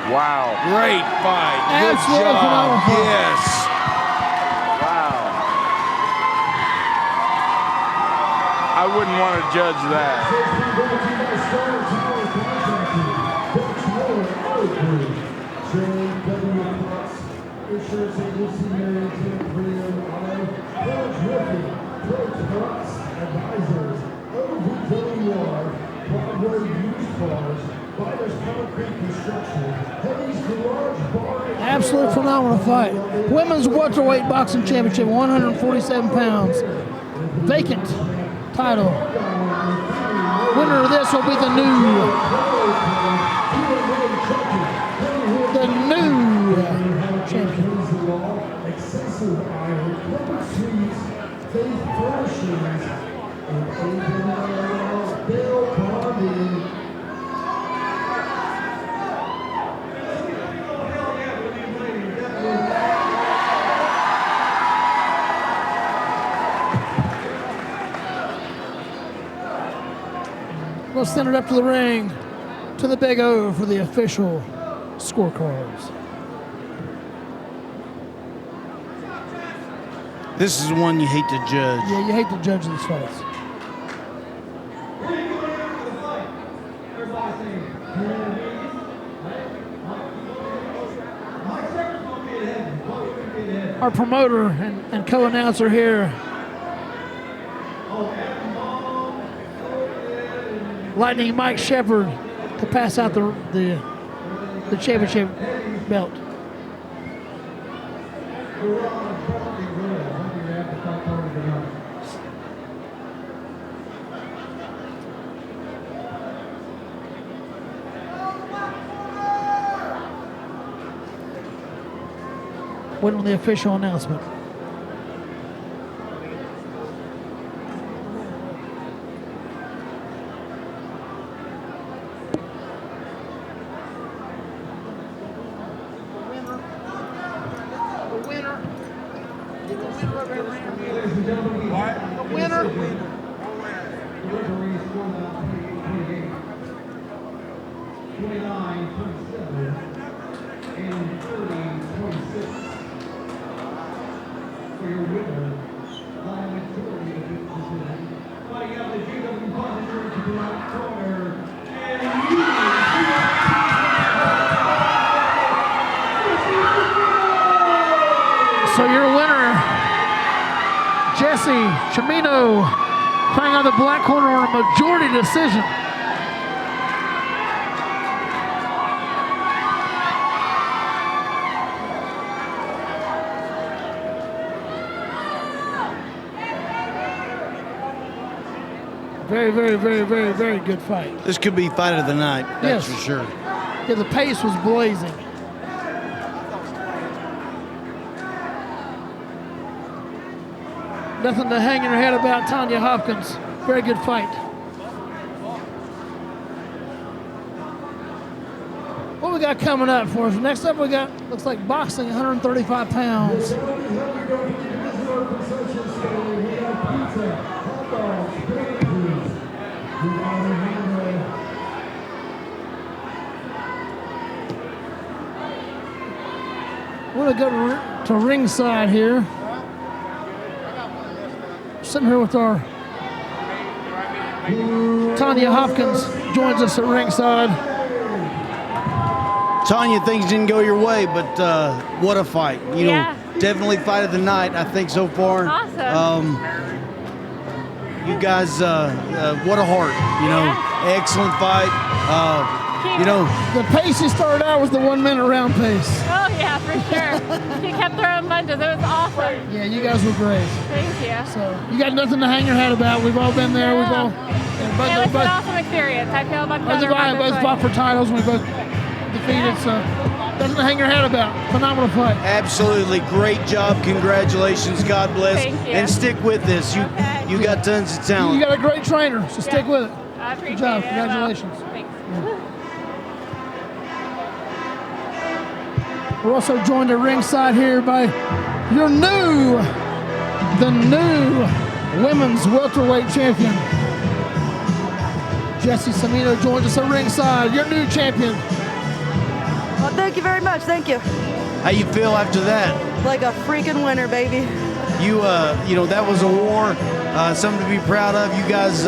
Wow. Great fight. Good Absolutely job. phenomenal fight. Yes. Wow. I wouldn't want to judge that. Absolute phenomenal fight. Women's welterweight boxing championship, 147 pounds. Vacant title. Winner of this will be the new champion. We'll send it up to the ring, to the Big O for the official scorecards. This is one you hate to judge. Yeah, you hate to judge these fights. Our promoter and co-announcer here, Lightning Mike Shepard, to pass out the championship belt. Waiting on the official announcement. So your winner, Jesse Chimino, playing on the black corner on a majority decision. Very, very, very, very, very good fight. This could be fight of the night, that's Yes. for sure. Yeah, the pace was blazing. Nothing to hang your head about, Tanya Hopkins. Very good fight. What we got coming up for us? Next up we got, looks like boxing, 135 pounds. We're gonna go to ringside here. Sitting here with our Tanya Hopkins joins us at ringside. Tanya, things didn't go your way, but what a fight. You know, definitely fight of the night, I think, so far. Awesome. You guys, what a heart, you know. Excellent fight. You know, the pace he started out was the 1 minute round pace. Oh yeah, for sure. He kept throwing punches. It was awesome. Yeah, you guys were great. Thank you. So you got nothing to hang your head about. We've all been there. We've all. It was an awesome experience. I feel much better about this both fight. fought for titles. We both defeated. So nothing to hang your head about. Phenomenal fight. absolutely great job. Congratulations. God bless. Thank you. And stick with this. You got tons of talent. You got a great trainer, so stick with it. I appreciate Good job. it. Congratulations. Thanks. We're also joined at ringside here by the new women's welterweight champion. Jessie Semino joins us at ringside, your new champion. Well, thank you very much. Thank you. How you feel after that? Like a freaking winner, baby. You know, that was a war, something to be proud of. You guys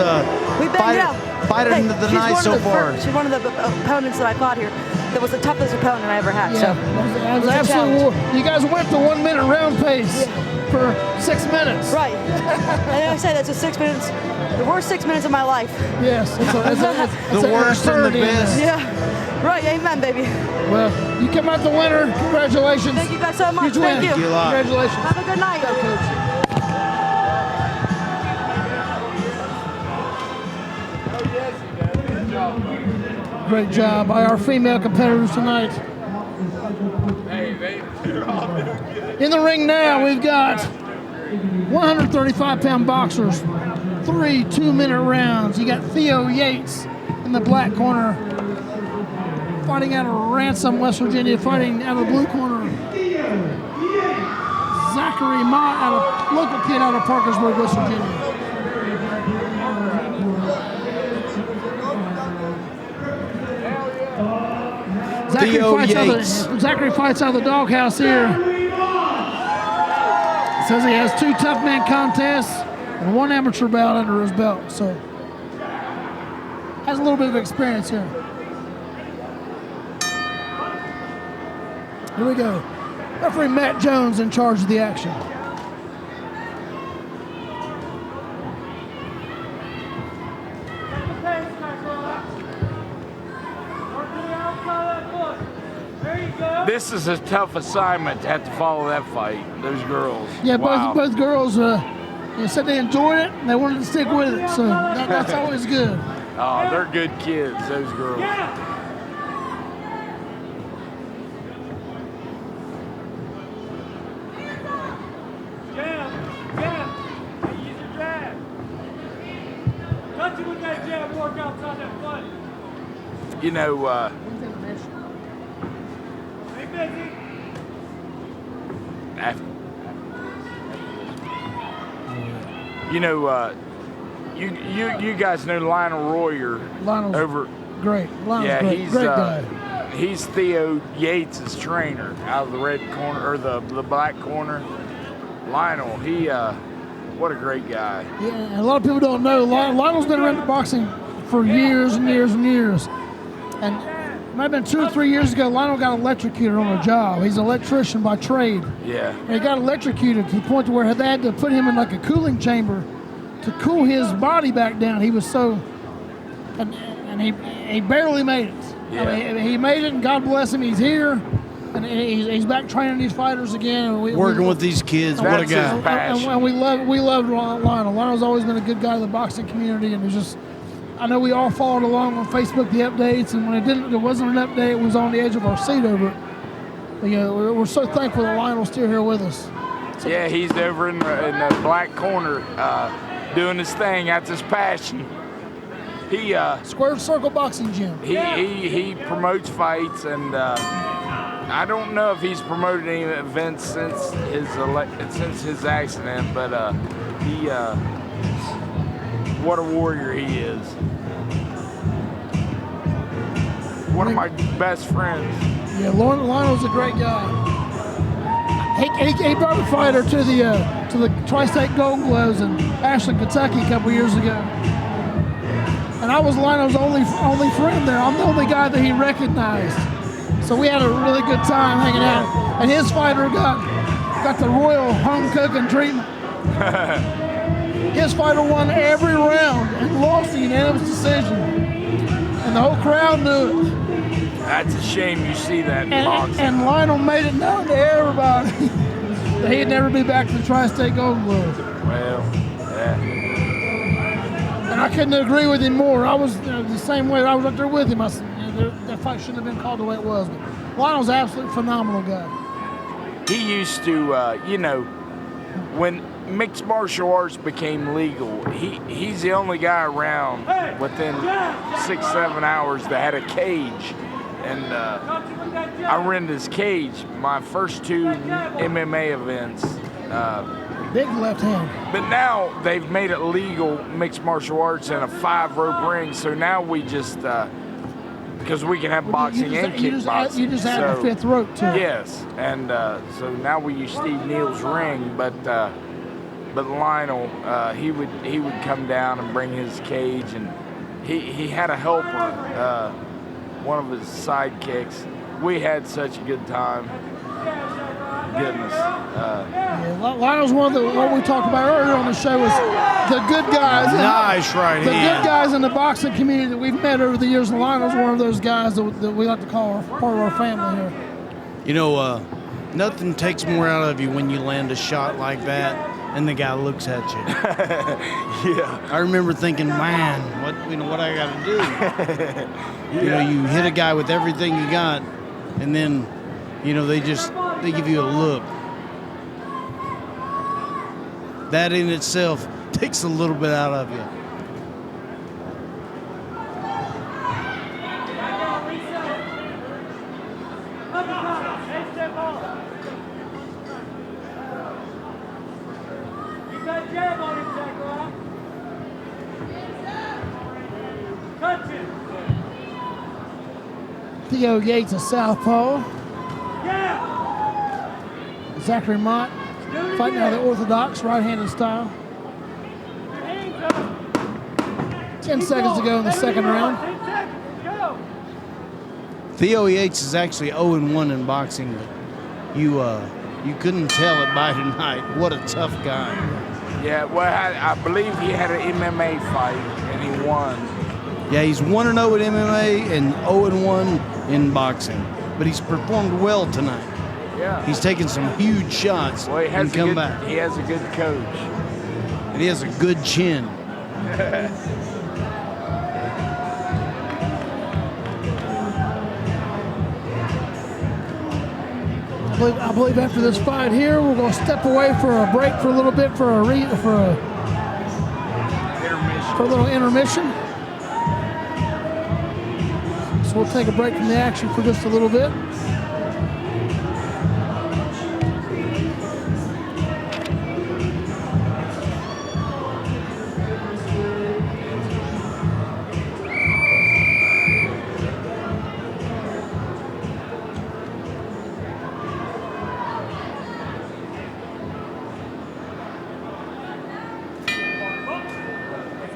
fight it into the night so far. She's one of the opponents that I fought here. That was the toughest opponent I ever had. Yeah, so it was absolute war. You guys went the 1 minute round pace for 6 minutes. Right. And I say that's just 6 minutes. The worst 6 minutes of my life. Yes. The worst and the best. Yeah. Right. Amen, baby. Well, you come out the winner. Congratulations. Thank you guys so much. Huge Thank win. you. Congratulations. Have a good night. Coach. Great job by our female competitors tonight. In the ring now, we've got 135-pound boxers, 3 2-minute rounds. You got Theo Yates in the black corner, fighting out of Ransom, West Virginia, fighting out of the blue corner. Zachary Mott, local kid out of Parkersburg, West Virginia. Zachary fights out of the doghouse here. Says he has 2 tough man contests and 1 amateur bout under his belt, so has a little bit of experience here. Here we go. Referee Matt Jones in charge of the action. This is a tough assignment to have to follow that fight. Those girls. Yeah, wow. both girls said they enjoyed it and they wanted to stick with it, so that's always good. Oh, they're good kids, those girls. Use your jab. Touch it with that jab, work outside that foot. You know, you guys know Lionel Royer. Lionel's over. Great. Lionel's yeah, great. Great guy. He's Theo Yates' trainer out of the red corner or the black corner. Lionel, he what a great guy. Yeah, a lot of people don't know Lionel's been around boxing for years and years and years. And it might have been 2 or 3 years ago, Lionel got electrocuted on a job. He's an electrician by trade. Yeah. And he got electrocuted to the point where they had to put him in like a cooling chamber to cool his body back down. He was so, and he barely made it. Yeah. I mean, he made it, and God bless him. He's here, and he's back training these fighters again. And working with these kids. What a guy. And we loved Lionel. Lionel's always been a good guy in the boxing community, and it was just, I know we all followed along on Facebook, the updates, and when there wasn't an update, it was on the edge of our seat over it. But, we're so thankful that Lionel's still here with us. Yeah, he's over in the black corner doing his thing. That's his passion. He Square Circle Boxing Gym. He promotes fights, and I don't know if he's promoted any events since his accident, but what a warrior he is. One of my best friends. Yeah, Lionel's a great guy. He brought a fighter to the Tri-State Gold Gloves in Ashland, Kentucky a couple years ago. And I was Lionel's only friend there. I'm the only guy that he recognized. So we had a really good time hanging out. And his fighter got the royal home cooking treatment. His fighter won every round and lost the unanimous decision. And the whole crowd knew it. That's a shame you see that in boxing. And Lionel made it known to everybody that he'd never be back to the Tri-State Gold Gloves. Well, yeah. And I couldn't agree with him more. I was the same way. I was up there with him. I said, that fight shouldn't have been called the way it was. But Lionel's an absolutely phenomenal guy. He used to, when mixed martial arts became legal, he's the only guy around within 6-7 hours that had a cage and I rented his cage. My first 2 MMA events. Big left hand. But now they've made it legal, mixed martial arts, and a 5-rope ring. So now we just, because we can have boxing and kickboxing. You just add the 5th rope to it. Yes, and so now we use Steve Neal's ring, but Lionel, he would come down and bring his cage, and he had a helper, one of his sidekicks. We had such a good time. Goodness. Lionel's one of what we talked about earlier on the show was the good guys. Nice right The hand. good guys in the boxing community that we've met over the years. And Lionel's one of those guys that we like to call part of our family here. You know, nothing takes more out of you when you land a shot like that and the guy looks at you. Yeah. I remember thinking, man, what I got to do? You know, you hit a guy with everything you got, and then, you know, they give you a look. That in itself takes a little bit out of you. Theo Yates, a southpaw. Zachary Mott fighting out of the orthodox right-handed style. 10 seconds to go in the second round. Theo Yates is actually 0-1 in boxing, but you couldn't tell it by tonight. What a tough guy. Yeah, well, I believe he had an MMA fight and he won. Yeah, he's 1-0 in MMA and 0-1 in boxing, but he's performed well tonight. Yeah. He's taken some huge shots and come back. He has a good coach. And he has a good chin. I believe after this fight here, we're going to step away for a break for a little bit for a little intermission. So we'll take a break from the action for just a little bit.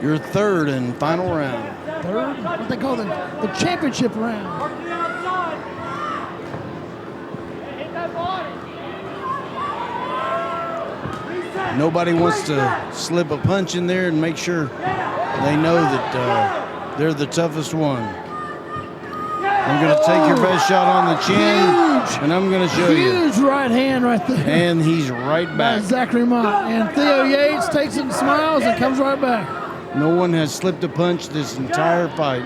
Your third and final round. Third? What they call the championship round. Nobody wants to slip a punch in there and make sure they know that they're the toughest one. I'm going to take your best shot on the chin, and I'm going to show you. Huge right hand right there. And he's right back. Zachary Mott. And Theo Yates takes it and smiles and comes right back. No one has slipped a punch this entire fight.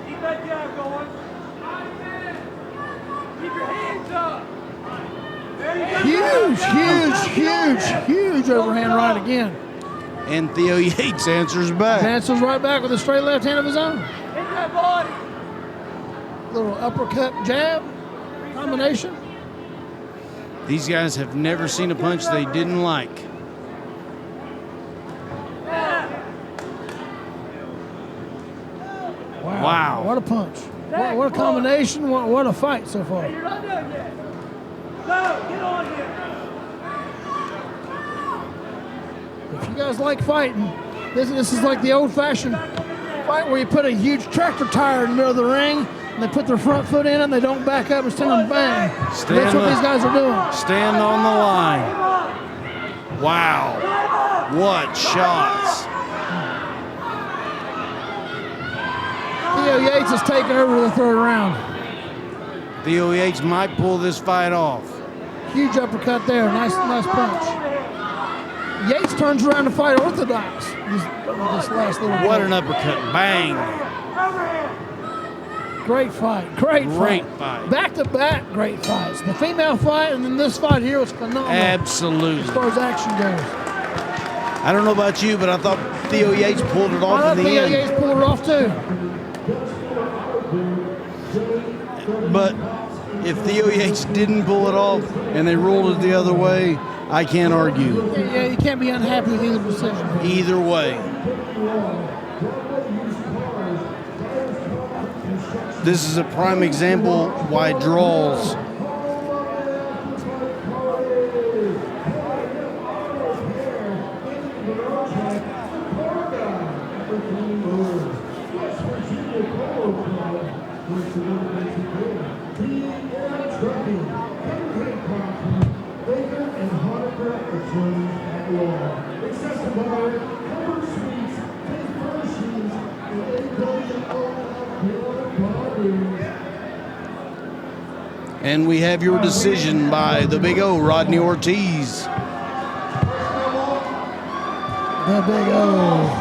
Keep that jab going. Keep your hands up. Huge overhand right again. And Theo Yates answers back. Answers right back with a straight left hand of his own. Hit that body. Little uppercut jab combination. These guys have never seen a punch they didn't like. Wow. What a punch. What a combination. What a fight so far. You're not done yet. Go, get on here. If you guys like fighting, this is like the old-fashioned fight where you put a huge tractor tire in the middle of the ring and they put their front foot in and they don't back up and stand them bang. That's what these guys are doing. Stand on the line. Wow. What shots. Theo Yates has taken over the third round. Theo Yates might pull this fight off. Huge uppercut there. Nice punch. Yates turns around to fight orthodox. This last little What an uppercut. Bang. Great fight. Great fight. Back-to-back great fights. The female fight and then this fight here was phenomenal. Absolutely. As far as action goes. I don't know about you, but I thought Theo Yates pulled it off I in thought the Theo end. Yates pulled it off too. But if Theo Yates didn't pull it off and they ruled it the other way, I can't argue. Yeah, you can't be unhappy with either decision. Either way. This is a prime example why draws. And we have your decision by the Big O, Rodney Ortiz. The Big O.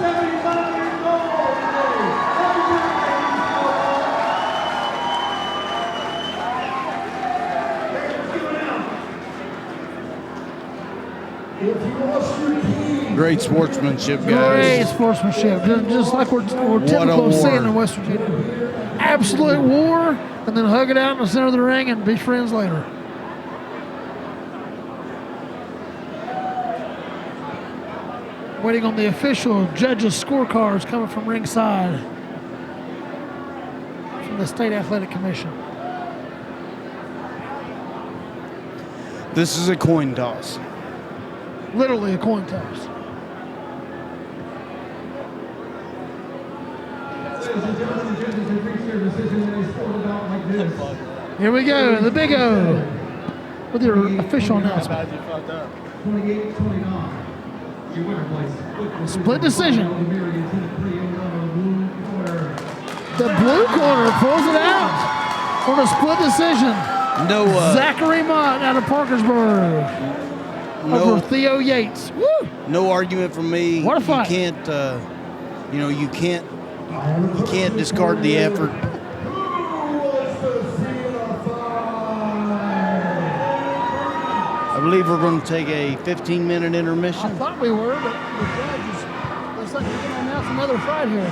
Great sportsmanship, guys. Great sportsmanship. Just like we're typical of seeing in West Virginia. Absolute war, and then hug it out in the center of the ring and be friends later. Waiting on the official judges' scorecards coming from ringside from the State Athletic Commission. This is a coin toss. Literally a coin toss. Here we go, the Big O with your official announcement. Split decision. The blue corner pulls it out on a split decision. No, Zachary Mott out of Parkersburg over Theo Yates. Woo! No argument from me. What a fight! You can't, you can't discard the effort. I believe we're going to take a 15-minute intermission. I thought we were, but the judges, looks like we're going to announce another fight here.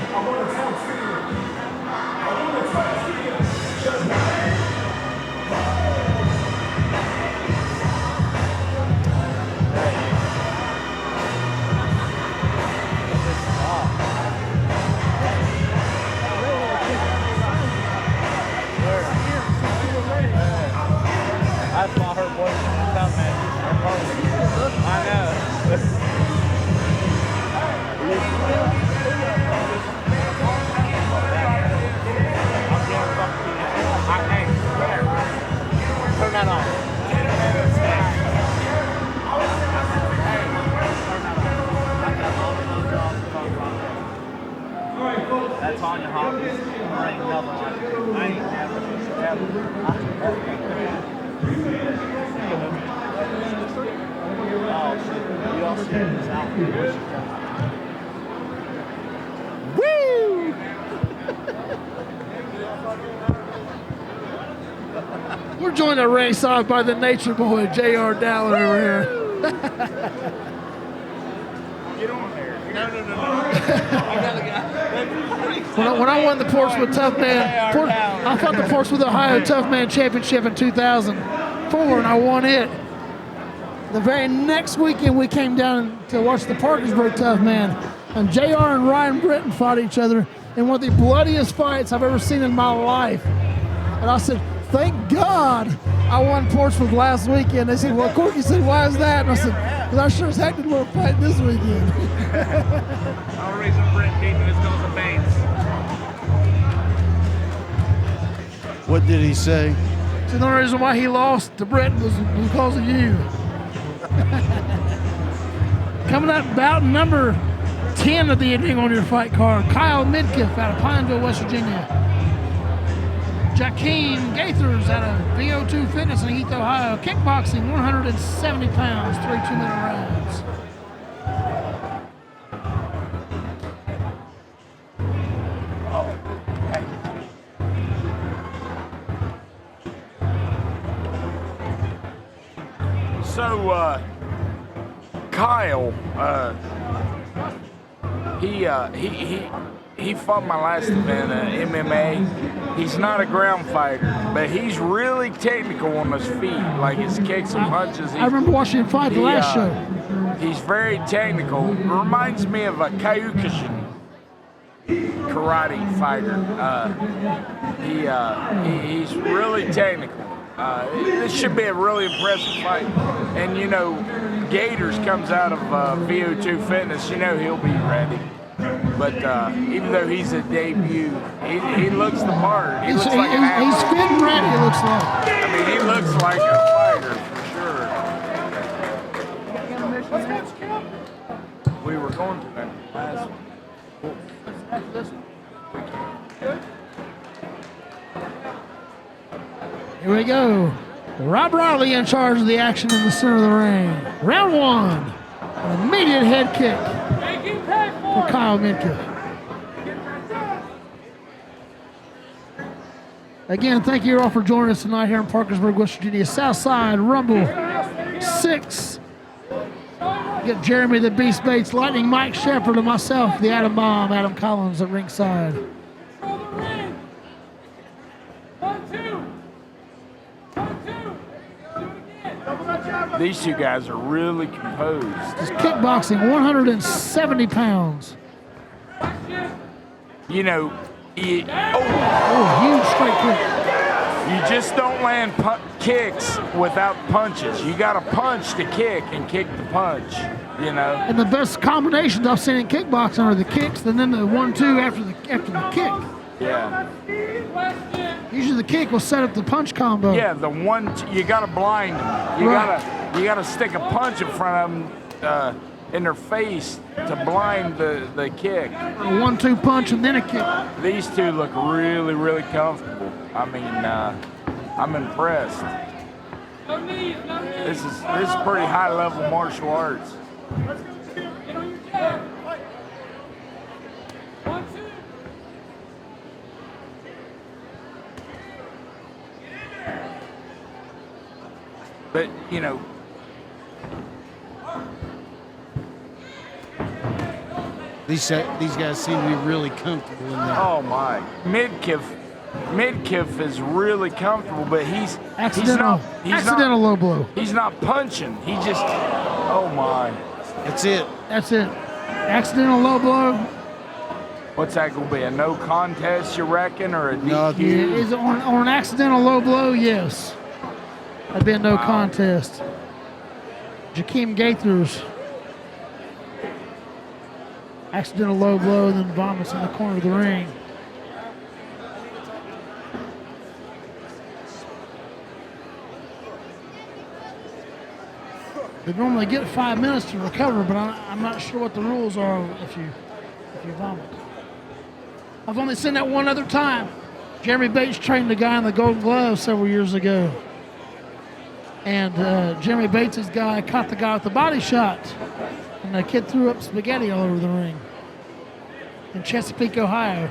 That's why her boyfriend tough man. I know. Turn that on. That's on your hobbies. There ain't nothing like it. I ain't never. Oh shit. You all see this out. Woo! We're joined at ringside by the nature boy, J.R. Dallin over here. Get on there. No. I gotta go. When I won the Portsmouth Tough Man, I fought the Portsmouth Ohio Tough Man Championship in 2004, and I won it. The very next weekend, we came down to watch the Parkersburg Tough Man, and JR and Ryan Britton fought each other in one of the bloodiest fights I've ever seen in my life. And I said, thank God I won Portsmouth last weekend. They said, well, Corky said, why is that? And I said, because I sure as heck didn't want to fight this weekend. The only reason Brent beat me is because of Baines. What did he say? So the only reason why he lost to Britton was because of you. Coming up, bout number 10 of the evening on your fight card, Kyle Midkiff out of Pineville, West Virginia. Jakeem Gaithers out of VO2 Fitness in Heath, Ohio. Kickboxing, 170 pounds, 3 2-minute rounds. So, Kyle, he fought my last event, MMA. He's not a ground fighter, but he's really technical on his feet, like his kicks and punches. I remember watching him fight the last show. He's very technical. Reminds me of a Kyokushin karate fighter. He's really technical. This should be a really impressive fight. And you know, Gators comes out of VO2 Fitness. You know he'll be ready. But even though he's a debut, he looks the part. He looks like an athlete. He's fit and ready, it looks like. I mean, he looks like a fighter for sure. We were going to that last one. Here we go. Rob Riley in charge of the action in the center of the ring. Round one. An immediate head kick for Kyle Midkiff. Again, thank you all for joining us tonight here in Parkersburg, West Virginia. Southside Rumble 6. Get Jeremy the Beast Bates, Lightning Mike Shepard, and myself, the Atom Bomb, Adam Collins at ringside. These two guys are really composed. It's kickboxing, 170 pounds. You know, huge straight kick. You just don't land kicks without punches. You got to punch to kick and kick to punch, you know. And the best combinations I've seen in kickboxing are the kicks and then the 1-2 after the kick. Yeah. Usually the kick will set up the punch combo. Yeah, the one you got to blind them. You got to stick a punch in front of them in their face to blind the kick. A 1-2 punch and then a kick. These two look really, really comfortable. I mean, I'm impressed. This is pretty high level martial arts. But you know, these guys seem to be really comfortable in there. Oh my, Midkiff is really comfortable, but he's accidental low blow. He's not punching. He just, oh my. That's it. Accidental low blow. What's that gonna be? A no contest, you reckon, or a DQ? No, is it on an accidental low blow? Yes. That'd be a no contest. Jakeem Gaithers. Accidental low blow and then vomits in the corner of the ring. They normally get 5 minutes to recover, but I'm not sure what the rules are if you vomit. I've only seen that one other time. Jeremy Bates trained the guy in the Golden Glove several years ago. And Jeremy Bates' guy caught the guy with the body shot. And the kid threw up spaghetti all over the ring. In Chesapeake, Ohio.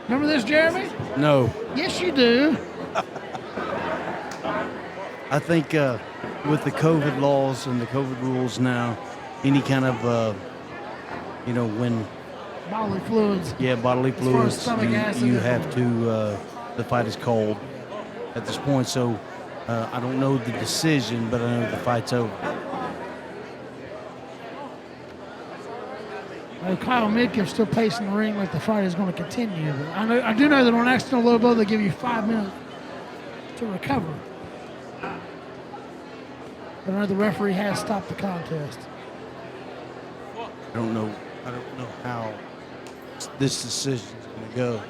Remember this, Jeremy? No. Yes, you do. I think with the COVID laws and the COVID rules now, any kind of, when... Bodily fluids. Yeah, bodily fluids. You have to, the fight is called at this point. So I don't know the decision, but I know the fight's over. Kyle Midkiff's still pacing the ring like the fight is going to continue. But I do know that on accidental low blow, they give you 5 minutes to recover. But I know the referee has stopped the contest. I don't know how this decision is going to go.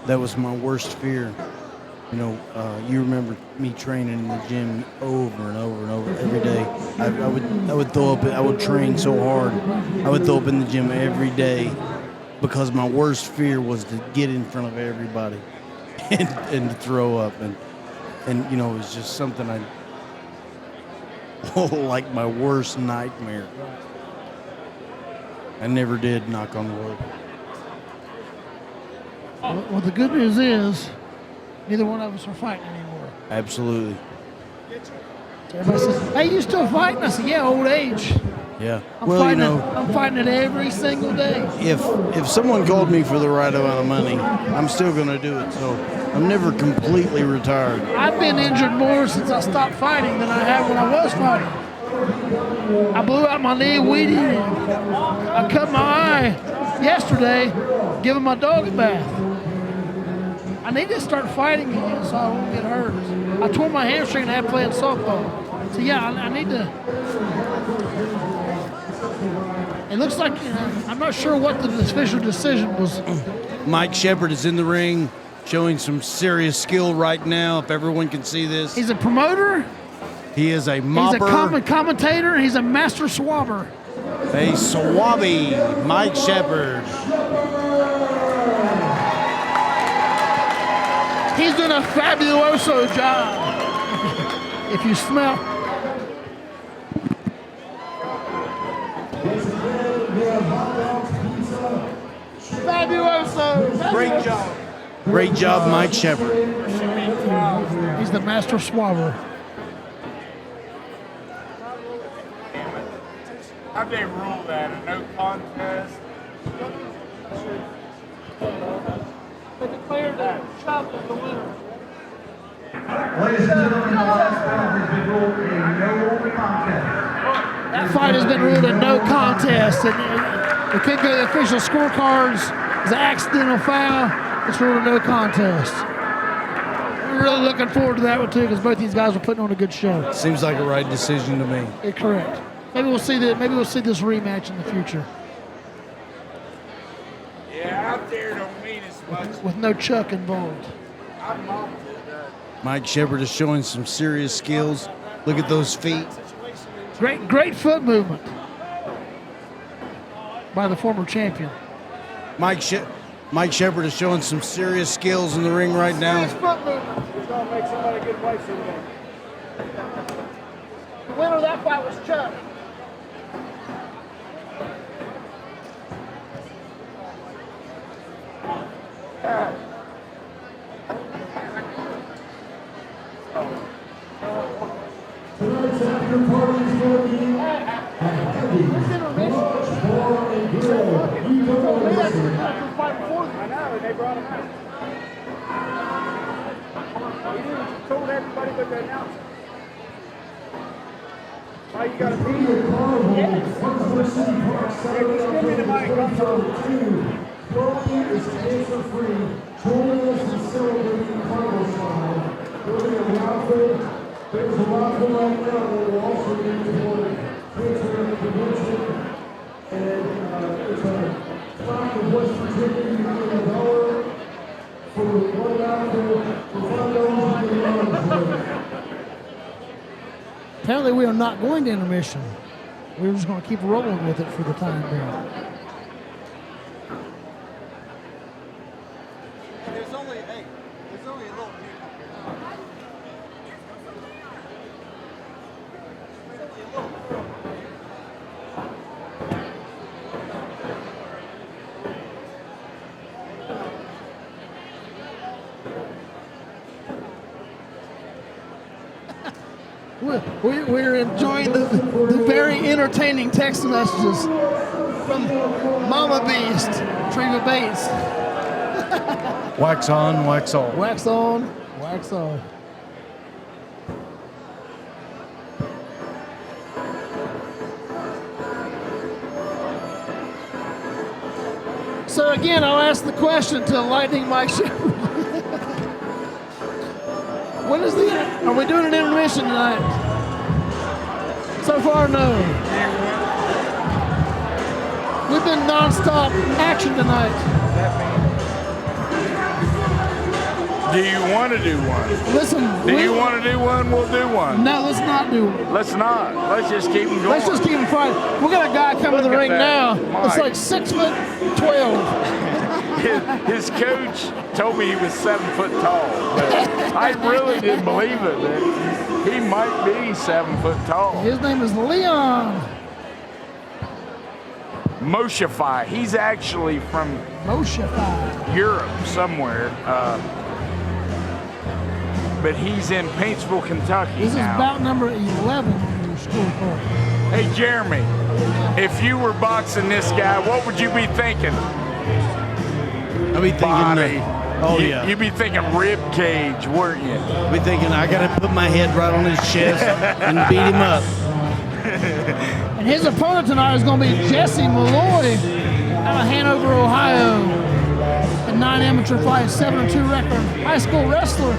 That was my worst fear. You remember me training in the gym over and over and over every day. I would throw up. I would train so hard. I would throw up in the gym every day because my worst fear was to get in front of everybody and to throw up. And it was just something like my worst nightmare. I never did, knock on wood. Well, the good news is neither one of us are fighting anymore. Absolutely. Everybody says, "Hey, you still fighting?" I said, "Yeah, old age. Yeah. I'm fighting it every single day." If someone called me for the right amount of money, I'm still going to do it. So I'm never completely retired. I've been injured more since I stopped fighting than I have when I was fighting. I blew out my knee weeding. I cut my eye yesterday giving my dog a bath. I need to start fighting again so I won't get hurt. I tore my hamstring and I had playing softball. So yeah, I need to. It looks like, I'm not sure what the official decision was. Mike Shepard is in the ring, showing some serious skill right now, if everyone can see this. He's a promoter. He is a mopper. He's a commentator. He's a master swabber. A swabby, Mike Shepard. He's doing a fabuloso job. If you smell. Fabuloso. Great job. Great job, Mike Shepard. He's the master swabber. How'd they rule that? A no contest? They declared that Chop as the winner. Ladies and gentlemen, the last round has been ruled a no contest. That fight has been ruled a no contest. And we couldn't go to the official scorecards. It's an accidental foul. It's ruled a no contest. We're really looking forward to that one too, because both these guys are putting on a good show. Seems like a right decision to me. Correct. Maybe we'll see this rematch in the future. Yeah, out there don't mean as much. With no Chuck involved. I'm not. Mike Shepard is showing some serious skills. Look at those feet. Great foot movement by the former champion. Mike Shepard is showing some serious skills in the ring right now. Nice foot movement. It's going to make somebody good place in there. The winner of that fight was Chuck. Tonight's after party is going to be I know, they brought him out. He told everybody but the announcer. Why you got to be here? Yes. Give me the mic. Trophy is cancer free. Join us in celebrating Carnival Style. Building a raffle. There's a raffle right now that will also be for cancer prevention. And it's a plaque of West Virginia. You get $1 for one raffle for $5 Apparently we are not going to intermission. We're just going to keep rolling with it for the time being. There's only a little We're enjoying the very entertaining text messages from Mama Beast, Treva Bates. Wax on, wax off. Wax on, wax off. So again, I'll ask the question to Lightning Mike Shepard. When is are we doing an intermission tonight? So far, no. We've been non-stop action tonight. Do you want to do one? Listen. Do you want to do one? We'll do one. No, let's not do one. Let's not. Let's just keep them going. Let's just keep them fighting. We got a guy coming to the ring now. Mike. It's like 6'12". his coach told me he was 7 foot tall. But I really didn't believe it, man. He might be 7 foot tall. His name is Leon Moshify. He's actually from Europe somewhere. But he's in Paintsville, Kentucky This now. is bout number 11 on your scorecard. Hey, Jeremy, if you were boxing this guy, what would you be thinking? I'd be thinking, You'd be thinking rib cage, weren't you? I'd be thinking, I got to put my head right on his chest and beat him up. And his opponent tonight is going to be Jesse Malloy out of Hanover, Ohio. A 9 amateur fights, 7-2 record, high school wrestler.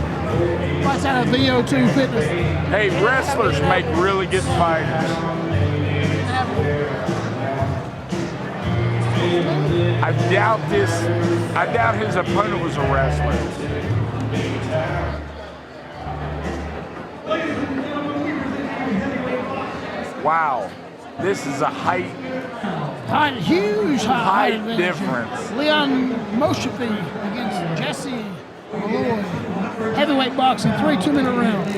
Fights out of VO2 Fitness. Hey, wrestlers make really good fighters. I doubt his opponent was a wrestler. Wow, this is a huge height difference. Leon Moshefi against Jesse Malloy. Heavyweight boxing, 3 2-minute rounds.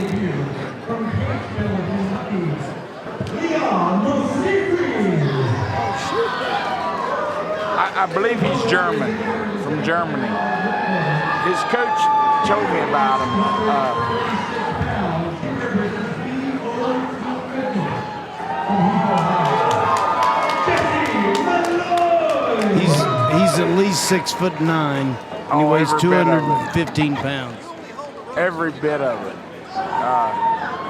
I believe he's German, from Germany. His coach told me about him. He's at least 6'9", and he weighs 215 pounds. Every bit of it.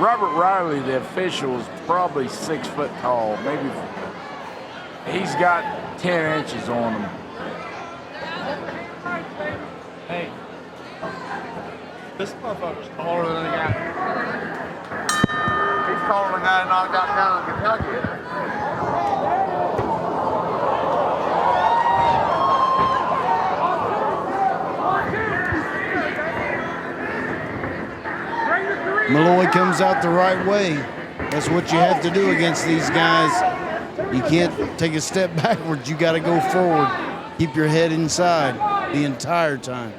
Robert Riley, the official, is probably 6 foot tall. Maybe he's got 10 inches on him. Hey, this motherfucker's taller than the guy. He's taller than the guy that knocked out down in Kentucky. Malloy comes out the right way. That's what you have to do against these guys. You can't take a step backwards. You got to go forward. Keep your head inside the entire time.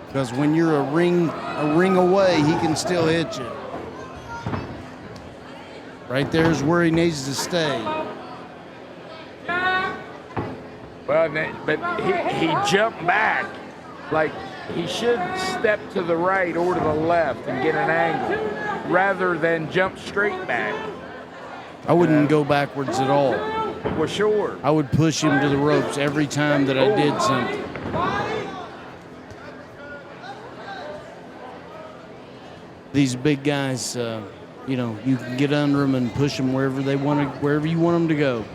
Because when you're a ring away, he can still hit you. Right there is where he needs to stay. Well, but he jumped back. Like, he should step to the right or to the left and get an angle rather than jump straight back. I wouldn't go backwards at all. Well, sure. I would push him to the ropes every time that I did something. These big guys, you can get under them and push them wherever you want them to go.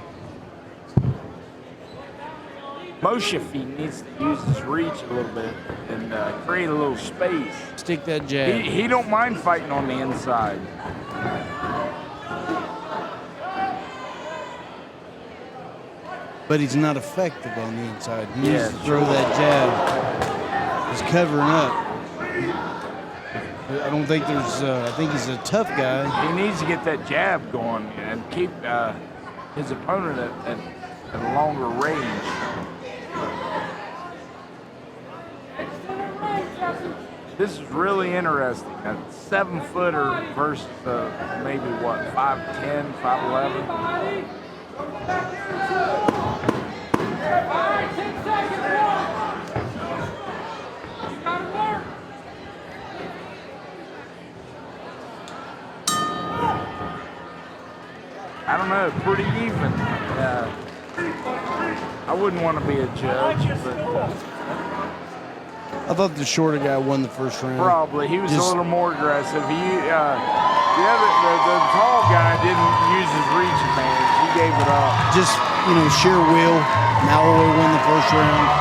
Moshefi needs to use his reach a little bit and create a little space. Stick that jab. He don't mind fighting on the inside. But he's not effective on the inside. He needs to throw that jab. He's covering up. I don't think I think he's a tough guy. He needs to get that jab going and keep his opponent at a longer range. This is really interesting. A 7-footer versus maybe what, 5'10", 5'11". I don't know, pretty even. I wouldn't want to be a judge, but I thought the shorter guy won the first round. Probably. He was a little more aggressive. The tall guy didn't use his reach advantage. He gave it up. Just, sheer will. Malloy won the first round.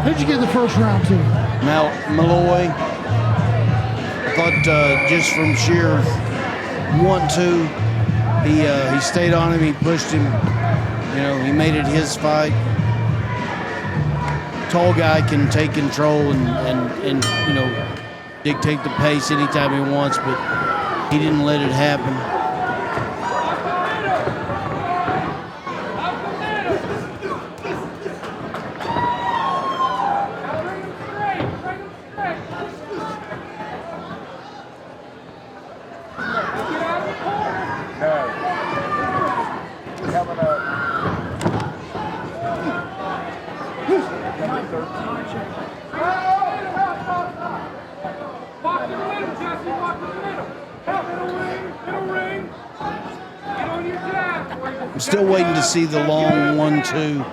Who'd you give the first round to? Malloy. thought just from sheer 1-2, he stayed on him. He pushed him. He made it his fight. Tall guy can take control and dictate the pace anytime he wants, but he didn't let it happen. I'm still waiting to see the long 1-2,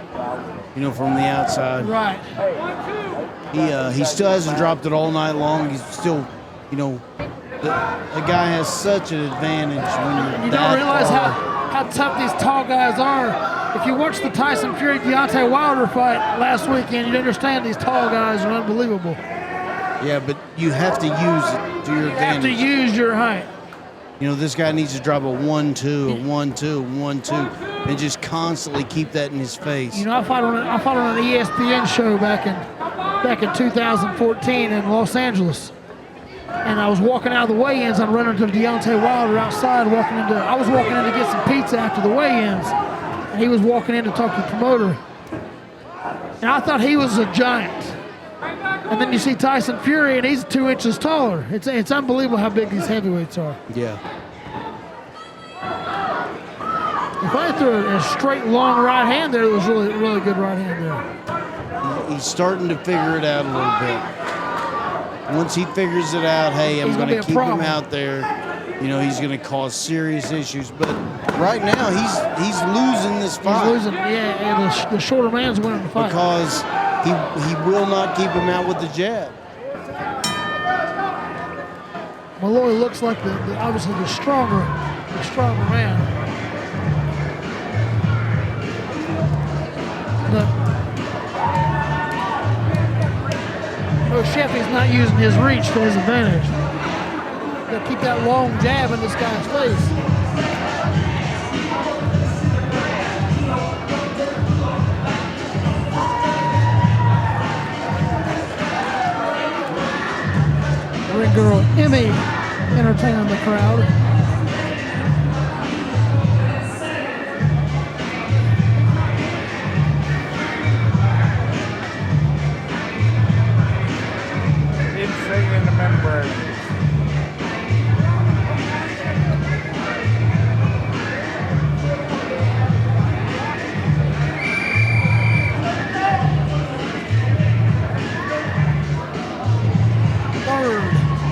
from the outside. Right. He still hasn't dropped it all night long. He's still, the guy has such an advantage when you don't realize how tough these tall guys are. If you watch the Tyson Fury Deontay Wilder fight last weekend, you'd understand these tall guys are unbelievable. Yeah, but you have to use it to your advantage. You have to use your height. This guy needs to drop a 1-2, a 1-2, a 1-2, and just constantly keep that in his face. I fought on an ESPN show back in 2014 in Los Angeles, and I was walking out of the weigh-ins. I'm running to Deontay Wilder outside. I was walking in to get some pizza after the weigh-ins, and he was walking in to talk to the promoter. And I thought he was a giant. And then you see Tyson Fury, and he's 2 inches taller. It's unbelievable how big these heavyweights are. Yeah. If I threw a straight, long right hand there, it was really, really good right hand there. He's starting to figure it out a little bit. Once he figures it out, hey, I'm going to keep him out there. He's going to cause serious issues. But right now, he's losing this fight. He's losing, yeah, the shorter man's winning the fight. Because he will not keep him out with the jab. Malloy looks like obviously the stronger man. But Sheffy's not using his reach to his advantage. Got to keep that long jab in this guy's face. Ring girl Emmy entertaining the crowd. Insane in the membrane.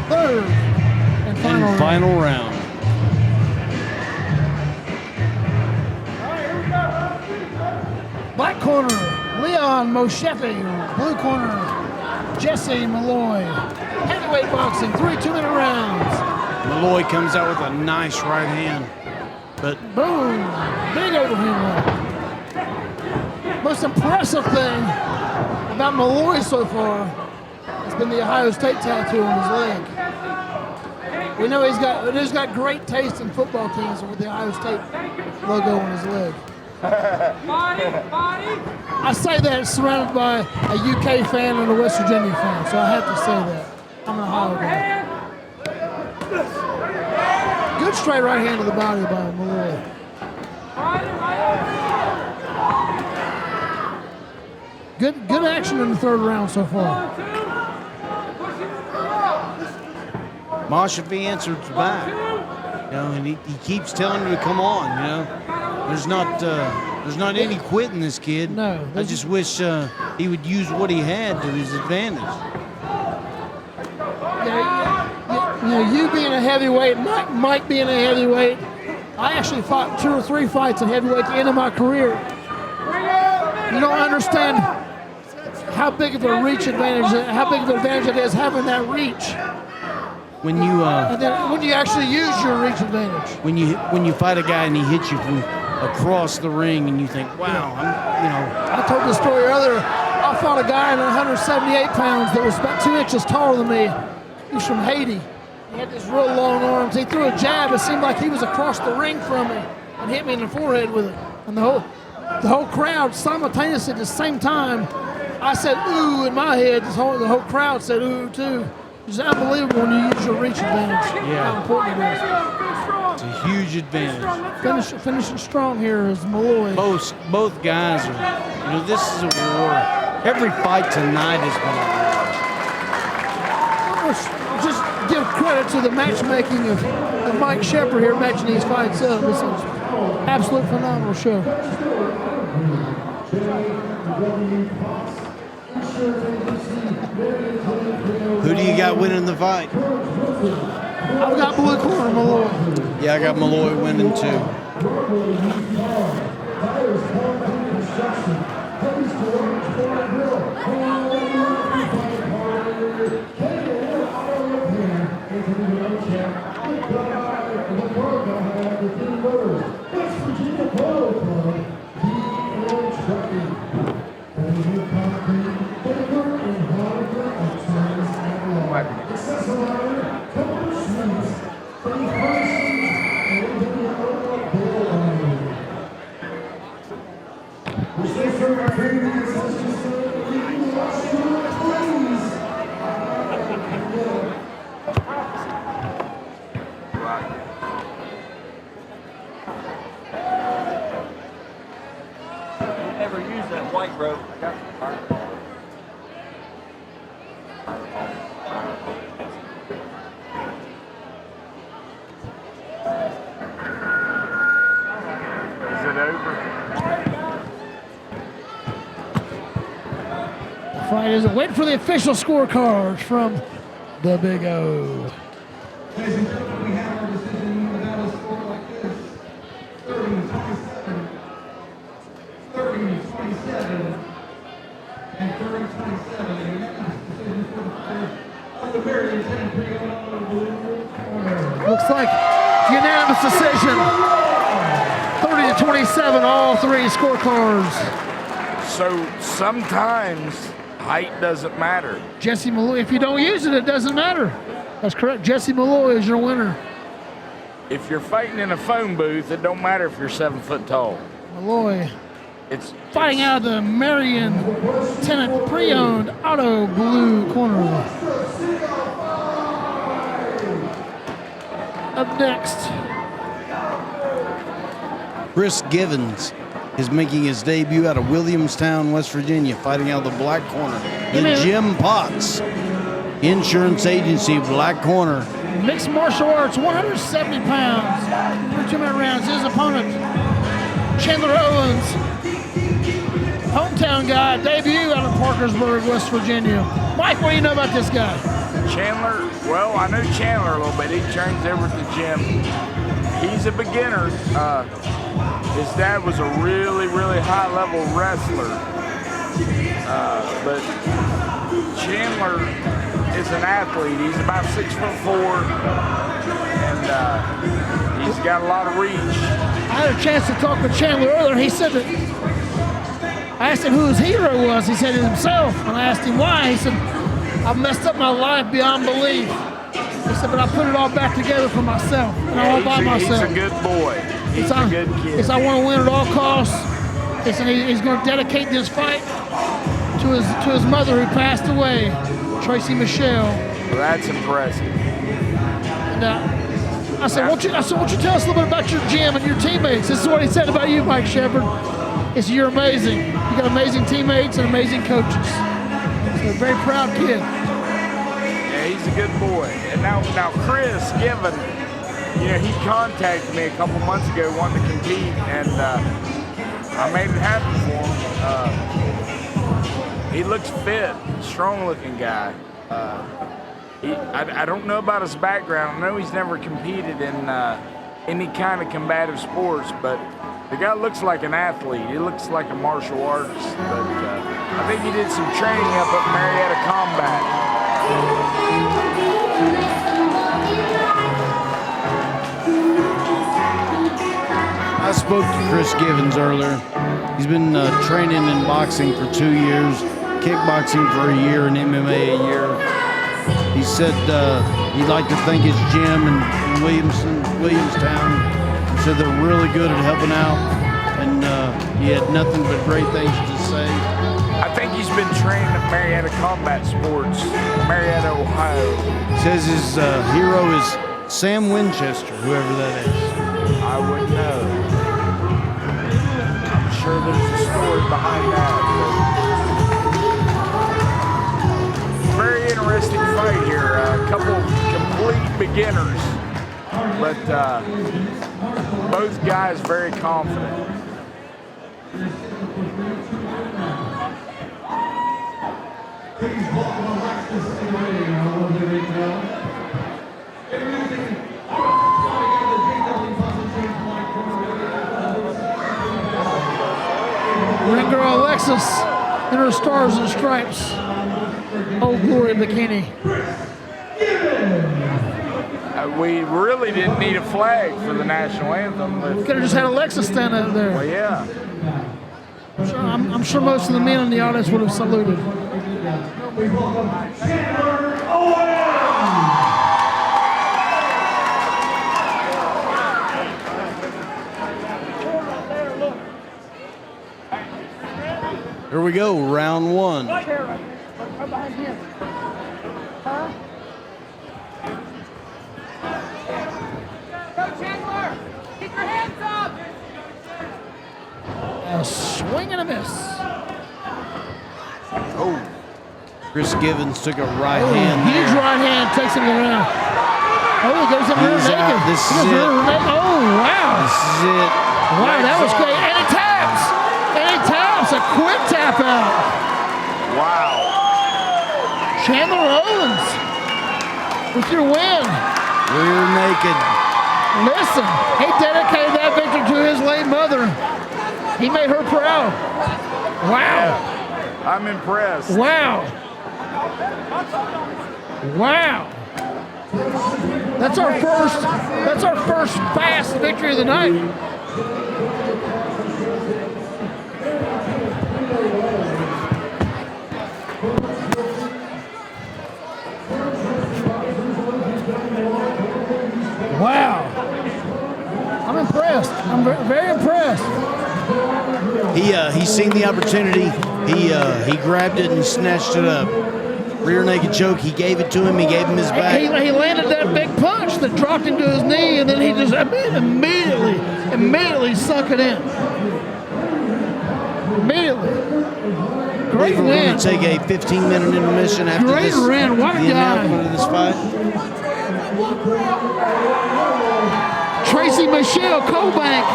Third and final round. Black corner, Leon Moshefi. Blue corner, Jesse Malloy. Heavyweight boxing, 3 2-minute rounds. Malloy comes out with a nice right hand. But boom, big overhand right. Most impressive thing about Malloy so far has been the Ohio State tattoo on his leg. We know he's got great taste in football teams with the Ohio State logo on his leg. I say that surrounded by a UK fan and a West Virginia fan, so I have to say that. I'm an Ohio guy. Good straight right hand to the body by Malloy. Good action in the third round so far. Moshefi answers back, and he keeps telling him to come on. There's not any quitting this kid. No, I just wish he would use what he had to his advantage. You being a heavyweight, Mike being a heavyweight, I actually fought 2 or 3 fights at heavyweight at the end of my career. You don't understand how big of a reach advantage, how big of an advantage it is having that reach. When you and then when you actually use your reach advantage. When you fight a guy and he hits you from across the ring and you think, wow, I told the story earlier. I fought a guy at 178 pounds that was about 2 inches taller than me. He was from Haiti. He had this real long arms. He threw a jab. It seemed like he was across the ring from me and hit me in the forehead with it. And the whole crowd simultaneously at the same time, I said ooh in my head. The whole crowd said ooh too. It's unbelievable when you use your reach advantage. Yeah. How important it is. It's a huge advantage. Finishing strong here is Malloy. Both guys are, this is a war. Every fight tonight has been a war. Just give credit to the matchmaking of Mike Shepard here matching these fights up. This is an absolute phenomenal show. Who do you got winning the fight? I've got blue corner Malloy. Yeah, I got Malloy winning too. Never use that white rope. Is it over? The fight is wait for the official scorecards from the Big O. Ladies and gentlemen, we have our decision without a score like this. 30-27, 30-27, and 30-27. A unanimous decision for the fighter of the Marion 10 pre-on blue corner. Looks like unanimous decision. 30-27, all three scorecards. So sometimes height doesn't matter. Jesse Malloy, if you don't use it, it doesn't matter. That's correct. Jesse Malloy is your winner. If you're fighting in a phone booth, it don't matter if you're 7 foot tall. Malloy It's fighting out of the Marion Tenant pre-owned auto blue corner. Up next, Chris Givens is making his debut out of Williamstown, West Virginia, fighting out of the black corner. The Jim Potts Insurance Agency black corner. mixed martial arts, 170 pounds. For 2-minute rounds, his opponent, Chandler Owens, hometown guy, debut out of Parkersburg, West Virginia. Mike, what do you know about this guy? Chandler, well, I know Chandler a little bit. He trains over at the gym. He's a beginner. His dad was a really, really high-level wrestler. But Chandler is an athlete. He's about 6'4", and he's got a lot of reach. I had a chance to talk with Chandler earlier. He said that, I asked him who his hero was. He said himself. And I asked him why. He said, I've messed up my life beyond belief. He said, but I put it all back together for myself, and all by myself. He's a good boy. He's a good kid. He said, I want to win at all costs. He said he's going to dedicate this fight to his mother who passed away, Tracy Michelle. Well, that's impressive. And I said, won't you tell us a little bit about your gym and your teammates? This is what he said about you, Mike Shepard. He said, you're amazing. You got amazing teammates and amazing coaches. So a very proud kid. Yeah, he's a good boy. And now Chris Given, he contacted me a couple months ago, wanting to compete, and I made it happen for him. He looks fit, strong-looking guy. I don't know about his background. I know he's never competed in any kind of combative sports, but the guy looks like an athlete. He looks like a martial artist. But I think he did some training up at Marietta Combat. I spoke to Chris Givens earlier. He's been training in boxing for 2 years, kickboxing for a year, and MMA a year. He said he'd like to thank his gym in Williamstown. He said they're really good at helping out, and he had nothing but great things to say. I think he's been training at Marietta Combat Sports, Marietta, Ohio. Says his hero is Sam Winchester, whoever that is. I wouldn't know. I'm sure there's a story behind that. Very interesting fight here. A couple complete beginners, but both guys very confident. Ring girl Alexis in her Stars and Stripes Old Glory bikini. We really didn't need a flag for the national anthem. We could have just had Alexis stand up there. Well, yeah. I'm sure most of the men in the audience would have saluted. Here we go, round one. Right behind him. Huh? Go, Chandler! Keep your hands up! A swing and a miss. Oh. Chris Givens took a right hand Huge there. right hand takes him to the ground. Oh, he goes up rear He's naked. out. This is it. Oh, wow. This is it. Wow, that was great. And he taps. And he taps. A quick tap out. Wow. Chandler Owens with your win. Rear naked. Listen, he dedicated that victory to his late mother. He made her proud. Wow. Yeah, I'm impressed. Wow. Wow. That's our first fast victory of the night. Wow. I'm impressed. I'm very impressed. He's seen the opportunity. He grabbed it and snatched it up. Rear naked choke. He gave it to him. He gave him his back. He landed that big punch that dropped him to his knee, and then he just immediately sunk it in. Immediately. Great We're win. going to take a 15-minute intermission after Great this. win. What a the guy. announcement of this fight. Tracy Michelle Cobank,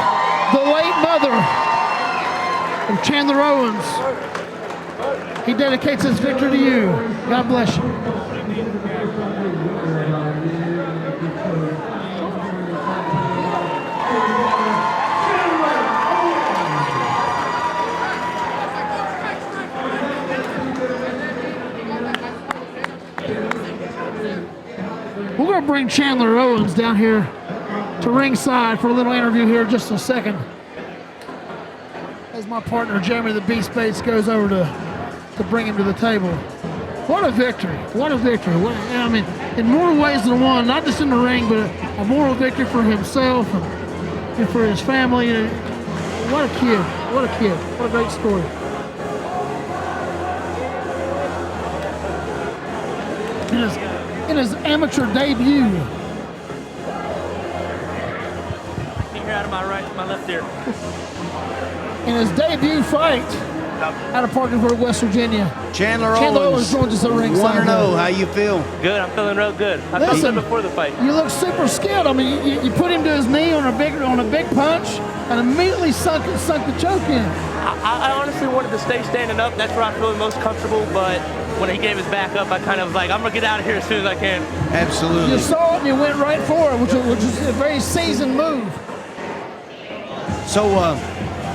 the late mother of Chandler Owens. He dedicates his victory to you. God bless you. We're going to bring Chandler Owens down here to ringside for a little interview here in just a second. As my partner Jeremy the Beast Bates goes over to bring him to the table. What a victory. What a victory. I mean, in more ways than one, not just in the ring, but a moral victory for himself and for his family. What a kid. What a kid. What a great story. In his amateur debut. Finger out of my right to my left ear. In his debut fight out of Parkersburg, West Virginia. Chandler Owens joins us at ringside. 1-0. How you feel? Good. I'm feeling real good. I felt good before the fight. You look super skilled. I mean, you put him to his knee on a big punch and immediately sunk the choke in. I honestly wanted to stay standing up. That's where I feel most comfortable. But when he gave his back up, I kind of was like, I'm gonna get out of here as soon as I can. Absolutely. You saw it and you went right for it, which is a very seasoned move. So,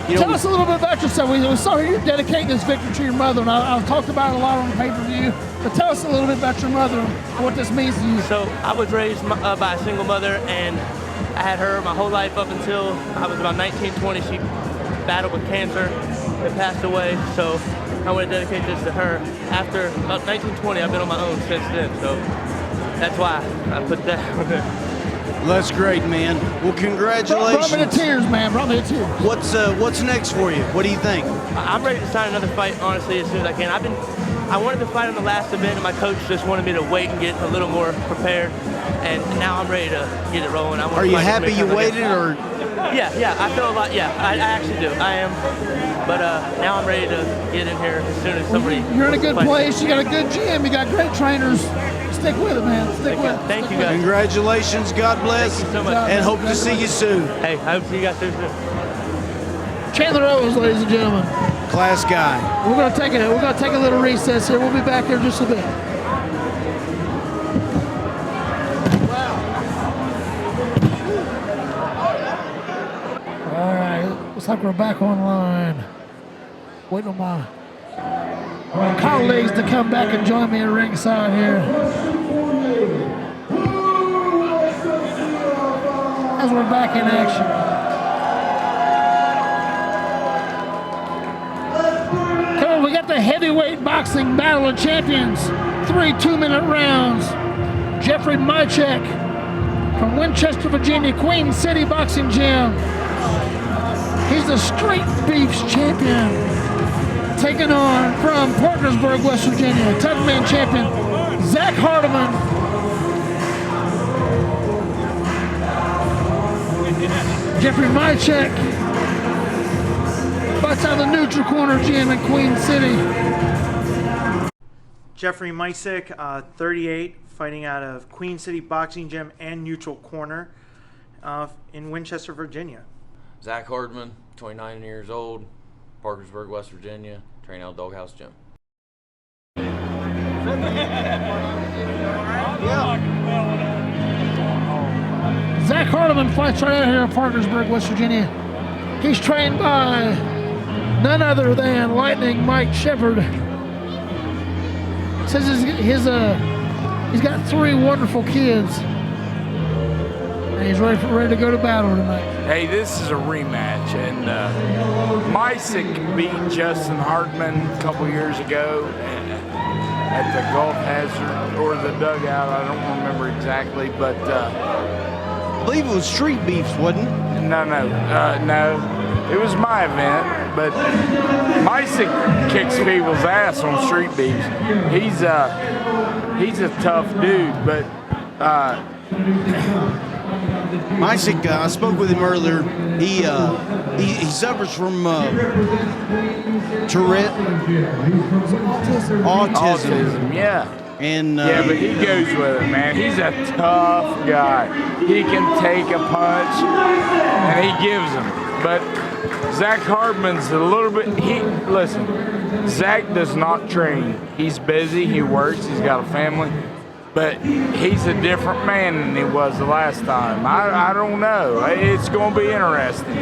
tell us a little bit about yourself. We saw you dedicating this victory to your mother, and I've talked about it a lot on the pay-per-view. But tell us a little bit about your mother and what this means to you. So I was raised by a single mother, and I had her my whole life up until I was about 19, 20. She battled with cancer and passed away. So I want to dedicate this to her. After about 1920, I've been on my own since then, so that's why I put that on there. Well, that's great, man. Well, congratulations. Brought me to tears, man. Brought me to tears. What's next for you? What do you think? I'm ready to sign another fight, honestly, as soon as I can. I wanted to fight on the last event, and my coach just wanted me to wait and get a little more prepared. And now I'm ready to get it rolling. Are you happy you waited, or? Yeah, I feel a lot. Yeah, I actually do. I am. But now I'm ready to get in here as soon as somebody. You're in a good place. You got a good gym. You got great trainers. Stick with it, man. Stick with it. Thank you, guys. Congratulations. God bless. Thank you so much. And hope to see you soon. Hey, I hope to see you guys soon. Chandler Owens, ladies and gentlemen. Class guy. We're gonna take a little recess here. We'll be back here in just a bit. All right, looks like we're back online. Waiting on my colleagues to come back and join me at ringside here. As we're back in action. We got the heavyweight boxing battle of champions. 3 2-minute rounds. Jeffrey Mychek from Winchester, Virginia, Queen City Boxing Gym. He's the Street Beefs champion. Taking on from Parkersburg, West Virginia, Tugman champion, Zach Hardiman. Jeffrey Mychek fights out of the Neutral Corner Gym in Queen City. Jeffrey Mychek, 38, fighting out of Queen City Boxing Gym and Neutral Corner in Winchester, Virginia. Zach Hardman, 29 years old, Parkersburg, West Virginia, train out of Doghouse Gym. Zach Hardiman fights right out here in Parkersburg, West Virginia. He's trained by none other than Lightning Mike Shepard. Says he's got 3 wonderful kids. And he's ready to go to battle tonight. Hey, this is a rematch, and Mychek beat Justin Hartman a couple years ago at the Gulf Hazard or the Dugout. I don't remember exactly, but I believe it was Street Beefs, wasn't it? No. It was my event, but Mychek kicks people's ass on Street Beefs. He's a tough dude, but Mychek, I spoke with him earlier. He suffers from Tourette, autism. Yeah. And yeah, but he goes with it, man. He's a tough guy. He can take a punch, and he gives them. But Zach Hardman's a little bit. Listen. Zach does not train. He's busy. He works. He's got a family. But he's a different man than he was the last time. I don't know. It's going to be interesting.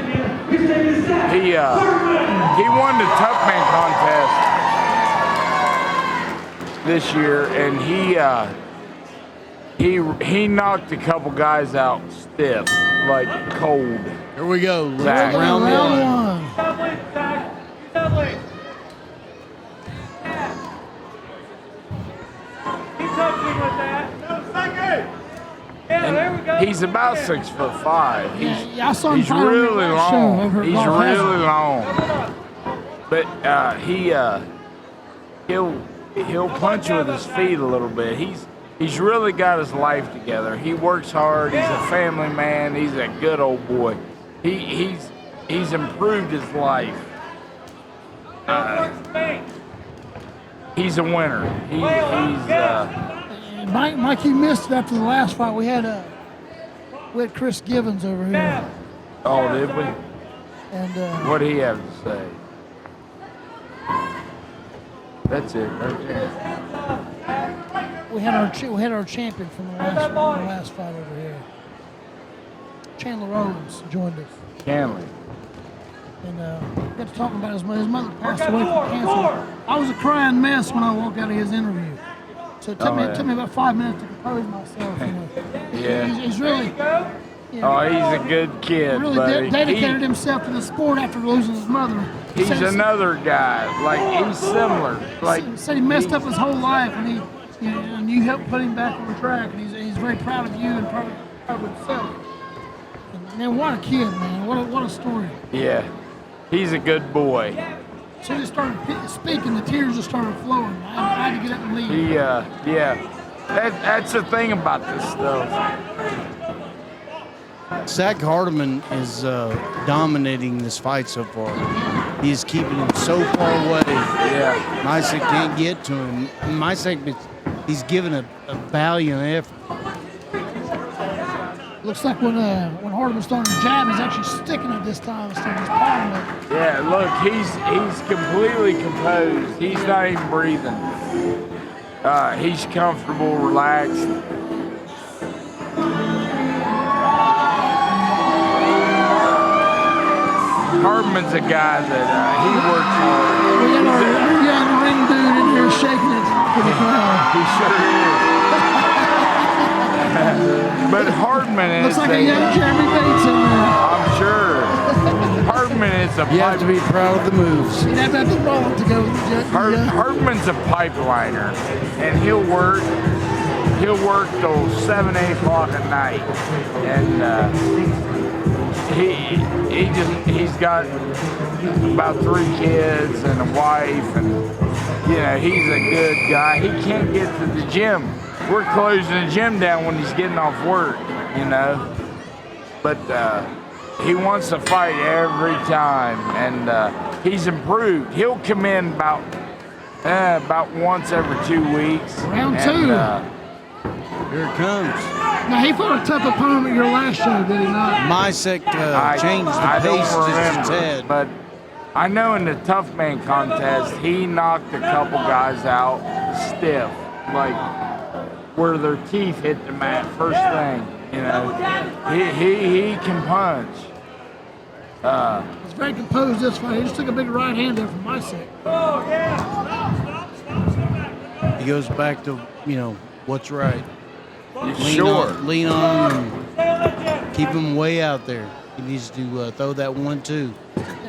He won the Tough Man contest this year, and he knocked a couple guys out stiff, like cold. Here we go. Zach. Round one. And he's about 6'5". I saw him he's really long. He's really long. But he'll punch with his feet a little bit. He's really got his life together. He works hard. He's a family man. He's a good old boy. He's improved his life. He's a winner. Mike, you missed it after the last fight. We had Chris Givens over here. Oh, did we? And what did he have to say? That's it, right there. We had our champion from the last fight over here. Chandler Owens joined us. Chandler. And got to talking about his mother passed away from cancer. I was a crying mess when I walked out of his interview. So it took me about 5 minutes to compose myself. Yeah. Oh, he's a good kid, really buddy. dedicated himself to the sport after losing his mother. He's another guy. Like, he's similar. Like, said he messed up his whole life, and you helped put him back on the track, and he's very proud of you and proud of himself. And man, what a kid, man! What a story. Yeah, he's a good boy. So he just started speaking, the tears just started flowing. I had to get up and leave. Yeah. That's the thing about this stuff. Zach Hardiman is dominating this fight so far. He is keeping him so far away. Yeah. Mysek can't get to him. Mysek, he's giving a valiant effort. Looks like when Hardiman's throwing the jab, he's actually sticking it this time instead of just palming it. Yeah, look, he's completely composed. He's not even breathing. He's comfortable, relaxed. Hardiman's a guy that he works hard. We got our young ring dude in here shaking it for the crowd. He sure is. But Hardman is. Looks like a young Jeremy Bates in there. I'm sure. Hardman is a. You have to be proud of the moves. You'd have to have the ball to go. Hardman's a pipeliner, and he'll work till 7, 8 o'clock at night, and he's got about 3 kids and a wife, and he's a good guy. He can't get to the gym. We're closing the gym down when he's getting off work, but he wants to fight every time, and he's improved. He'll come in about once every 2 weeks. Round 2. Here it comes. Now, he fought a tough opponent at your last show, did he not? Mysek changed the pace just a tad. But I know in the tough man contest, he knocked a couple guys out stiff, like where their teeth hit the mat first thing. He can punch. He's very composed this fight. He just took a big right hand there from Mysek. He goes back to, what's right. Lean on and keep him way out there. He needs to throw that 1-2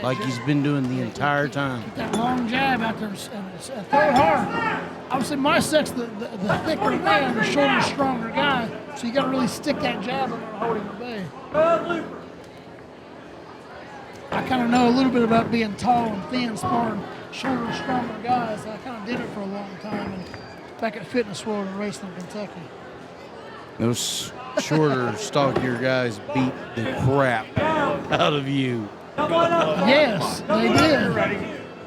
like he's been doing the entire time. Get that long jab out there and throw it hard. Obviously, Mysek's the thicker man, the shorter, stronger guy, so you got to really stick that jab in there and hold him at bay. I kind of know a little bit about being tall and thin, sparring shorter, stronger guys. I kind of did it for a long time and back at Fitness World in Raceland, Kentucky. Those shorter, stockier guys beat the crap out of you. Yes, they did.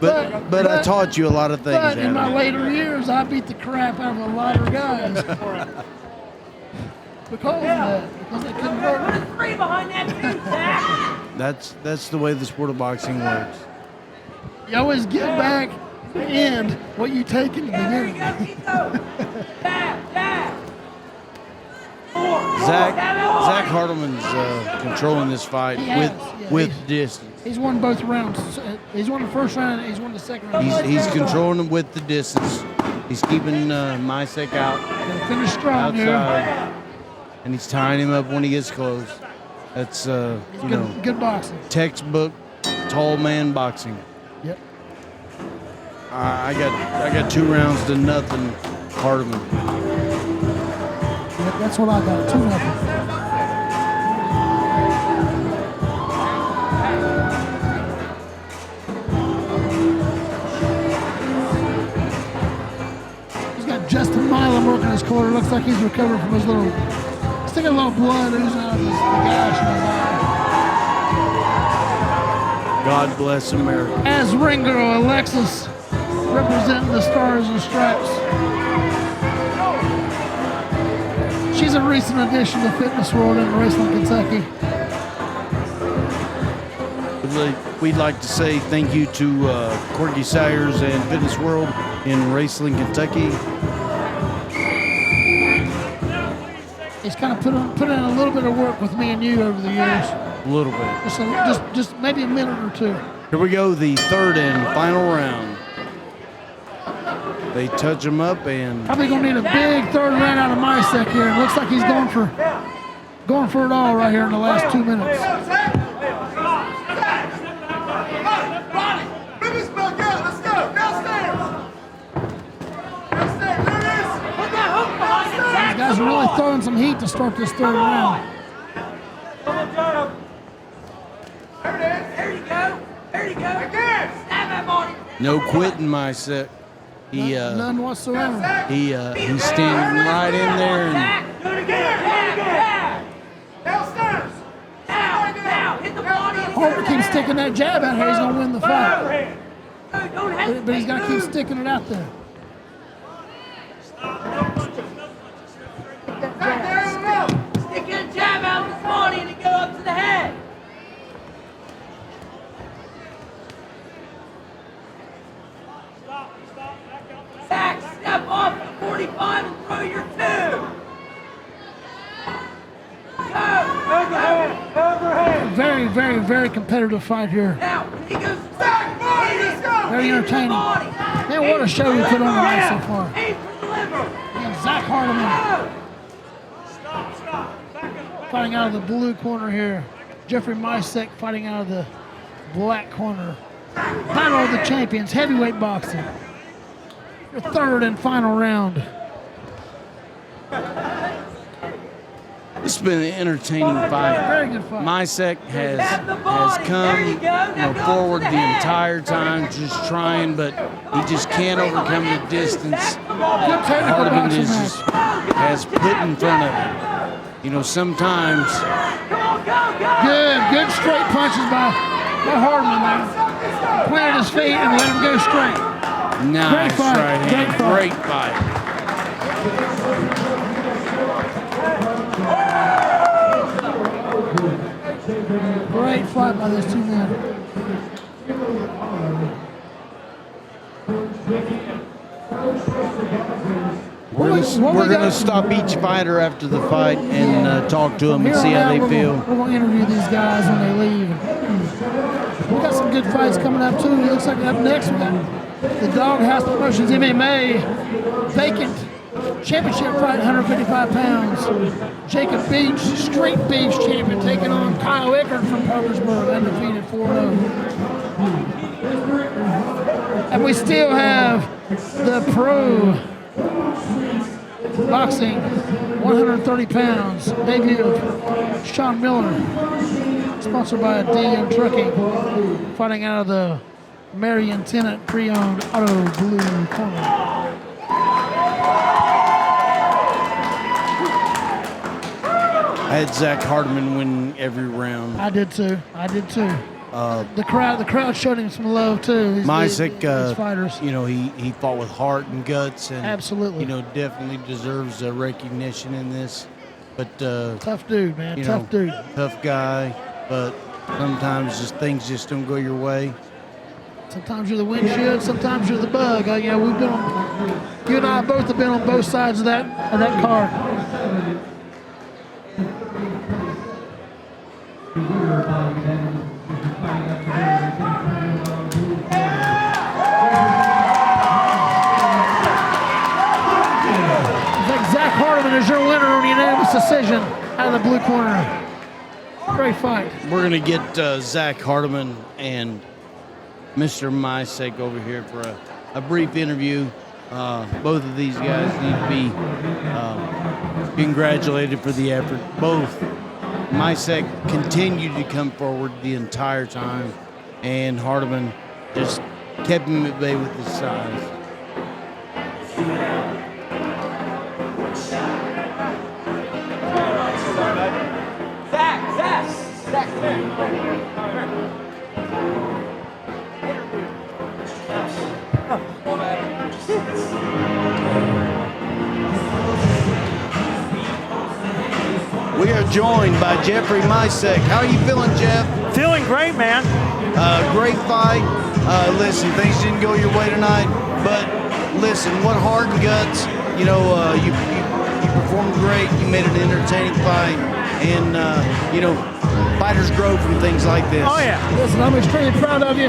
But I taught you a lot of things. But in my later years, I beat the crap out of a lot of guys. Because of that. Because they couldn't hurt me. That's the way the sport of boxing works. You always give back at the end what you take in the beginning. Zach Hardiman's controlling this fight with distance. He's won both rounds. He's won the first round and he's won the second round. He's controlling him with the distance. He's keeping Mysek out. Gotta finish strong outside, here. and he's tying him up when he gets close. That's good boxing. Textbook tall man boxing. Yep. I got 2 rounds to nothing, Hardiman. Yep, that's what I got. 2-0. Justin Milam working his corner. Looks like he's recovering from his little. He's taking a little blood oozing out of his gash in his eye. God bless America. As ring girl Alexis representing the Stars and Stripes. She's a recent addition to Fitness World in Raceland, Kentucky. We'd like to say thank you to Corky Sayers and Fitness World in Raceland, Kentucky. He's kind of put in a little bit of work with me and you over the years. A little bit. Just maybe a minute or 2. Here we go, the third and final round. They touch him up and probably gonna need a big third round out of Mysek here. It looks like he's going going for it all right here in the last 2 minutes. These guys are really throwing some heat to start this third round. There you go. There you go. Again. Stab that body. No quitting, my set. None whatsoever. He's standing right in there. And Do it again. Downstairs. Now. Hit the body. Harper keeps sticking that jab out here. He's going to win the fight. Don't hesitate. But he's got to keep sticking it out there. Stick a jab out of his body and it go up to the head. Zach, step off at 45 and throw your 2. Very, very, very competitive fight here. Now, he goes back, Very entertaining. Man, what a show we put on tonight so far. And Zach Hardiman fighting out of the blue corner here. Jeffrey Misek fighting out of the black corner. Battle of the champions, heavyweight boxing. Your third and final round. it's been an entertaining fight. Very good fight. Misek has come forward the entire time, just trying, but he just can't overcome the distance. Hardiman has put in front of him. Sometimes. Good straight punches by Hardiman there. Planted his feet and let him go straight. Nice right hand. Great fight. Great fight by those two men. We're going to stop each fighter after the fight and talk to them and see how they feel. We're going to interview these guys when they leave. We got some good fights coming up too. It looks like up next we got the Doghouse Promotions MMA vacant championship fight, 155 pounds. Jacob Beach, Street Beach champion, taking on Kyle Eckert from Parkersburg, undefeated 4-0. And we still have the pro boxing, 130 pounds, debut of Sean Miller, sponsored by DM Trucking, fighting out of the Marion Tennant pre-owned auto blue corner. I had Zach Hardiman win every round. I did too. The crowd showed him some love too. Misek, these fighters. he fought with heart and guts, and absolutely, definitely deserves recognition in this. But tough dude, man. Tough dude. Tough guy. But sometimes things just don't go your way. Sometimes you're the windshield, sometimes you're the bug. You and I both have been on both sides of that card. Zach Hardiman is your winner on unanimous decision out of the blue corner. Great fight. We're going to get Zach Hardiman and Mr. Misek over here for a brief interview. Both of these guys need to be congratulated for the effort. Both. Misek continued to come forward the entire time, and Hardiman just kept him at bay with his size. Zach, We are joined by Jeffrey Misek. How are you feeling, Jeff? Feeling great, man. Great fight. Listen, things didn't go your way tonight, but listen, what heart and guts. You performed great. You made it an entertaining fight, and fighters grow from things like this. Oh yeah. Listen, I'm extremely proud of you.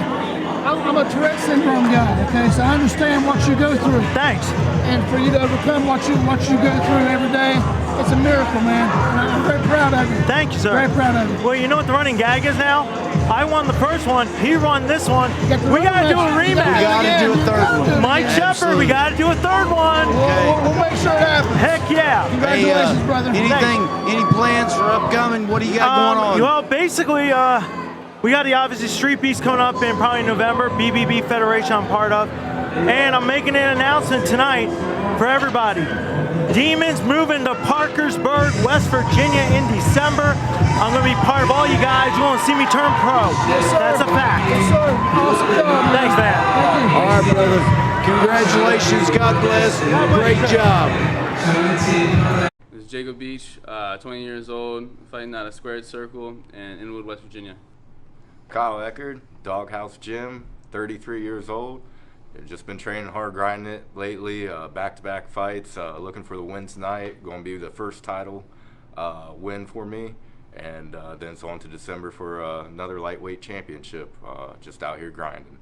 I'm a Tourette syndrome guy, okay? So I understand what you go through. Thanks. And for you to overcome what you go through every day, it's a miracle, man. And I'm very proud of you. Thank you, sir. Very proud of you. Well, you know what the running gag is now? I won the first one. He won this one. We got to do a rematch. We got to do a third one. Mike Shepard, we got to do a third one. We'll make sure it happens. Heck yeah. Congratulations, brother. Any plans for upcoming? What do you got going on? Well, basically, we got the obviously Street Beast coming up in probably November. BBB Federation I'm part of. And I'm making an announcement tonight for everybody. Demons moving to Parkersburg, West Virginia in December. I'm going to be part of all you guys. You want to see me turn pro. Yes, sir. That's a fact. Yes, sir. Awesome job, man. Thanks, man. All right, brother. Congratulations. God bless. Great job. This is Jacob Beach, 20 years old, fighting out of Squared Circle in Inwood, West Virginia. Kyle Eckerd, Doghouse Gym, 33 years old. I've just been training hard, grinding it lately, back-to-back fights, looking for the win tonight. Going to be the first title win for me. And then it's on to December for another lightweight championship, just out here grinding.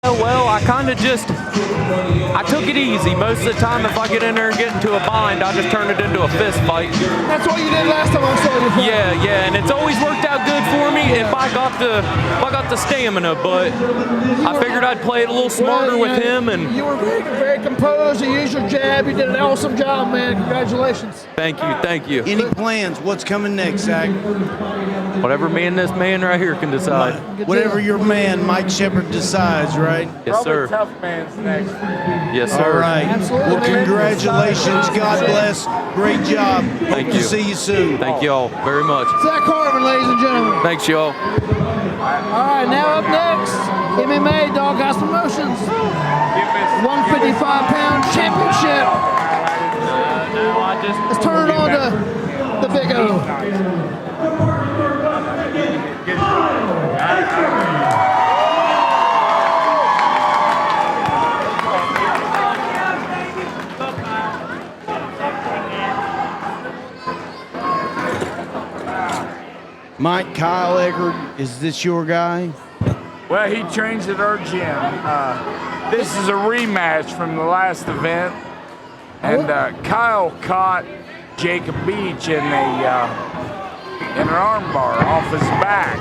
Well, I kind of I took it easy. Most of the time, if I get in there and get into a bind, I just turn it into a fist fight. That's what you did last time I saw you fight. Yeah, and it's always worked out good for me if I got the stamina. But I figured I'd play it a little smarter with him. And you were very, very composed. You used your jab. You did an awesome job, man. Congratulations. Thank you. Any plans? What's coming next, Zach? Whatever me and this man right here can decide. Whatever your man, Mike Shepard, decides, right? Yes, sir. Tough man's next. Yes, sir. All right. Absolutely. Well, congratulations. God bless. Great job. Thank Hope you. to see you soon. Thank you all very much. Zach Harmon, ladies and gentlemen. Thanks, y'all. All right, now up next, MMA Doghouse Promotions, 155-pound championship. Let's turn it on to the Big O. Mike, Kyle Eckerd, is this your guy? Well, he trains at our gym. This is a rematch from the last event, and Kyle caught Jacob Beach in an armbar off his back.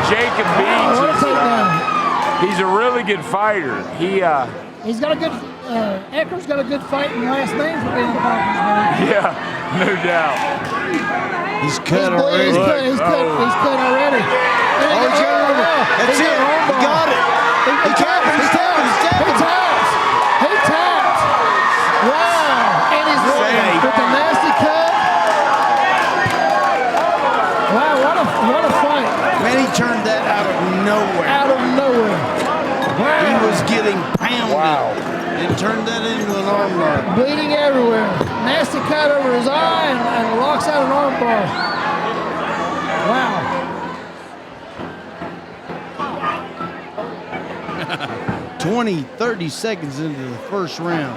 Jacob Beach he's a really good fighter. He's got a good. Eckerd's got a good fighting last name for being in Parkersburg. Yeah, no doubt. He's cut already. He's cut already. Oh, he's got it. That's it. He got it. He tapped. He tapped. Wow. And he's with a nasty cut. Wow, what a fight. Man, he turned that out of nowhere. Wow. He was getting pounded and turned that into an armbar. Bleeding everywhere. Nasty cut over his eye and locks out an armbar. Wow. 30 seconds into the first round.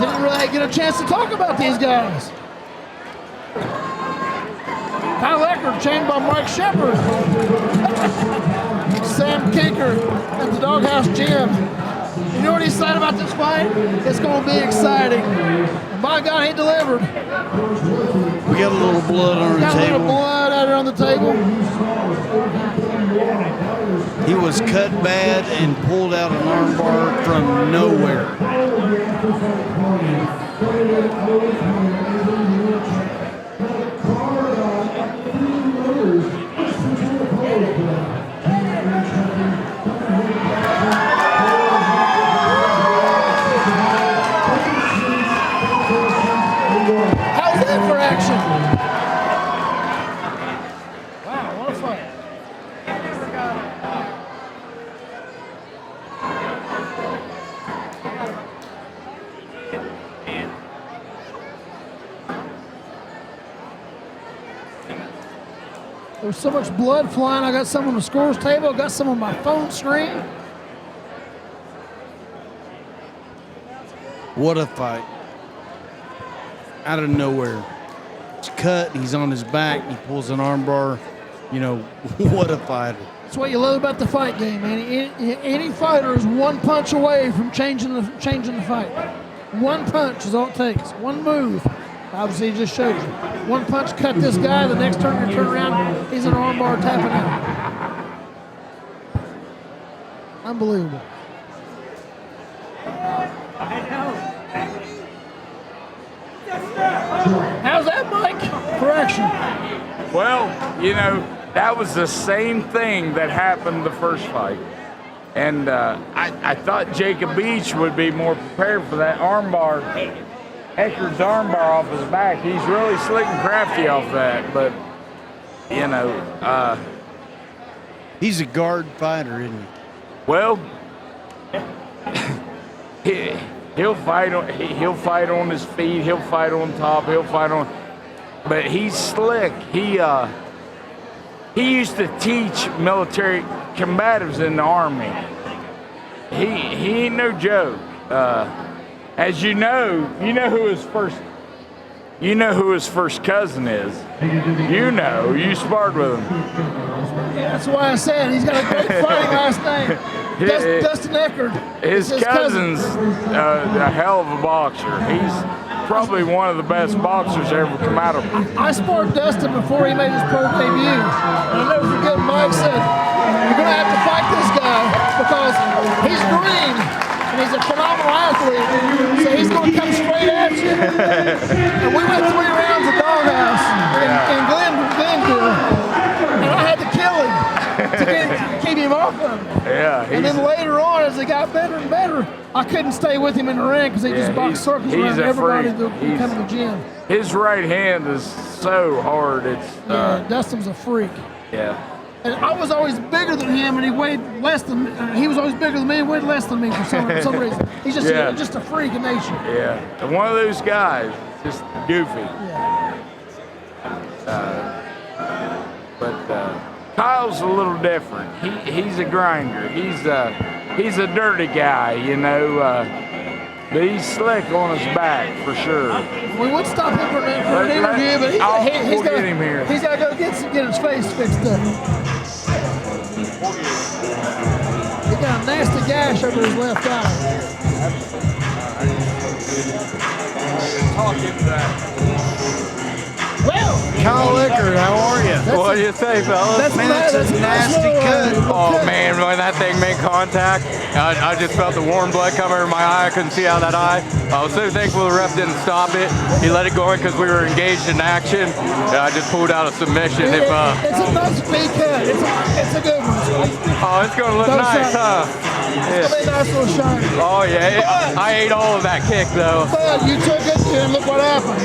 Didn't really get a chance to talk about these guys. Kyle Eckerd chained by Mike Shepard. Sam Kinker at the Doghouse Gym. You know what he said about this fight? It's going to be exciting. And by God, he delivered. We got a little blood on the Got a little table. blood out there on the table. He was cut bad and pulled out an armbar from nowhere. How's that for action? Wow, what a fight. There's so much blood flying. I got some on the scores table. I got some on my phone screen. What a fight. Out of nowhere. He's cut. He's on his back. He pulls an armbar. You know, what a fighter. That's what you love about the fight game, man. Any fighter is one punch away from changing the fight. One punch is all it takes. One move. Obviously, he just showed you. One punch cut this guy. The next turn, you turn around, he's an armbar tapping out. Unbelievable. How's that, Mike? Correction. Well, you know, that was the same thing that happened the first fight. And I thought Jacob Beach would be more prepared for that armbar. Eckerd's armbar off his back. He's really slick and crafty off that. But, you know. He's a guard fighter, isn't he? Well, he'll fight on his feet. He'll fight on top. He'll fight on. But he's slick. He used to teach military combatives in the Army. He ain't no joke. As you know who his first cousin is. You sparred with him. Yeah, that's why I said he's got a great fighting last name. Dustin Eckerd. His cousin's a hell of a boxer. He's probably one of the best boxers to ever come out of. I sparred Dustin before he made his pro debut. And I'll never forget Mike said, you're going to have to fight this guy because he's green and he's a phenomenal athlete. So he's going to come straight at you. And we went 3 rounds of Doghouse in Glenville. And I had to kill him to keep him off of him. Yeah. And then later on, as it got better and better, I couldn't stay with him in the ring because he just boxed circles around everybody that come to the gym. His right hand is so hard. It's Dustin's a freak. Yeah. And I was always bigger than him, and he weighed less than. He was always bigger than me, and weighed less than me for some reason. He's just a freak of nature. Yeah. And one of those guys, just goofy. Yeah. But Kyle's a little different. He's a grinder. He's a dirty guy, you know. But he's slick on his back for sure. We would stop him for an interview, but he's got get him here. He's got to go get his face fixed up. He got a nasty gash over his left eye. Well, Kyle Eckerd, how are you? What do you say, fellas? Man, that's a nasty cut. Oh, man, when that thing made contact, I just felt the warm blood come over my eye. I couldn't see out that eye. I was so thankful the ref didn't stop it. He let it go in because we were engaged in action. And I just pulled out a submission. It's a nice big cut. It's a good one. Oh, it's going to look nice, huh? It's going to be a nice little shot. Oh, yeah. I ate all of that kick, though. But you took it, and look what happened.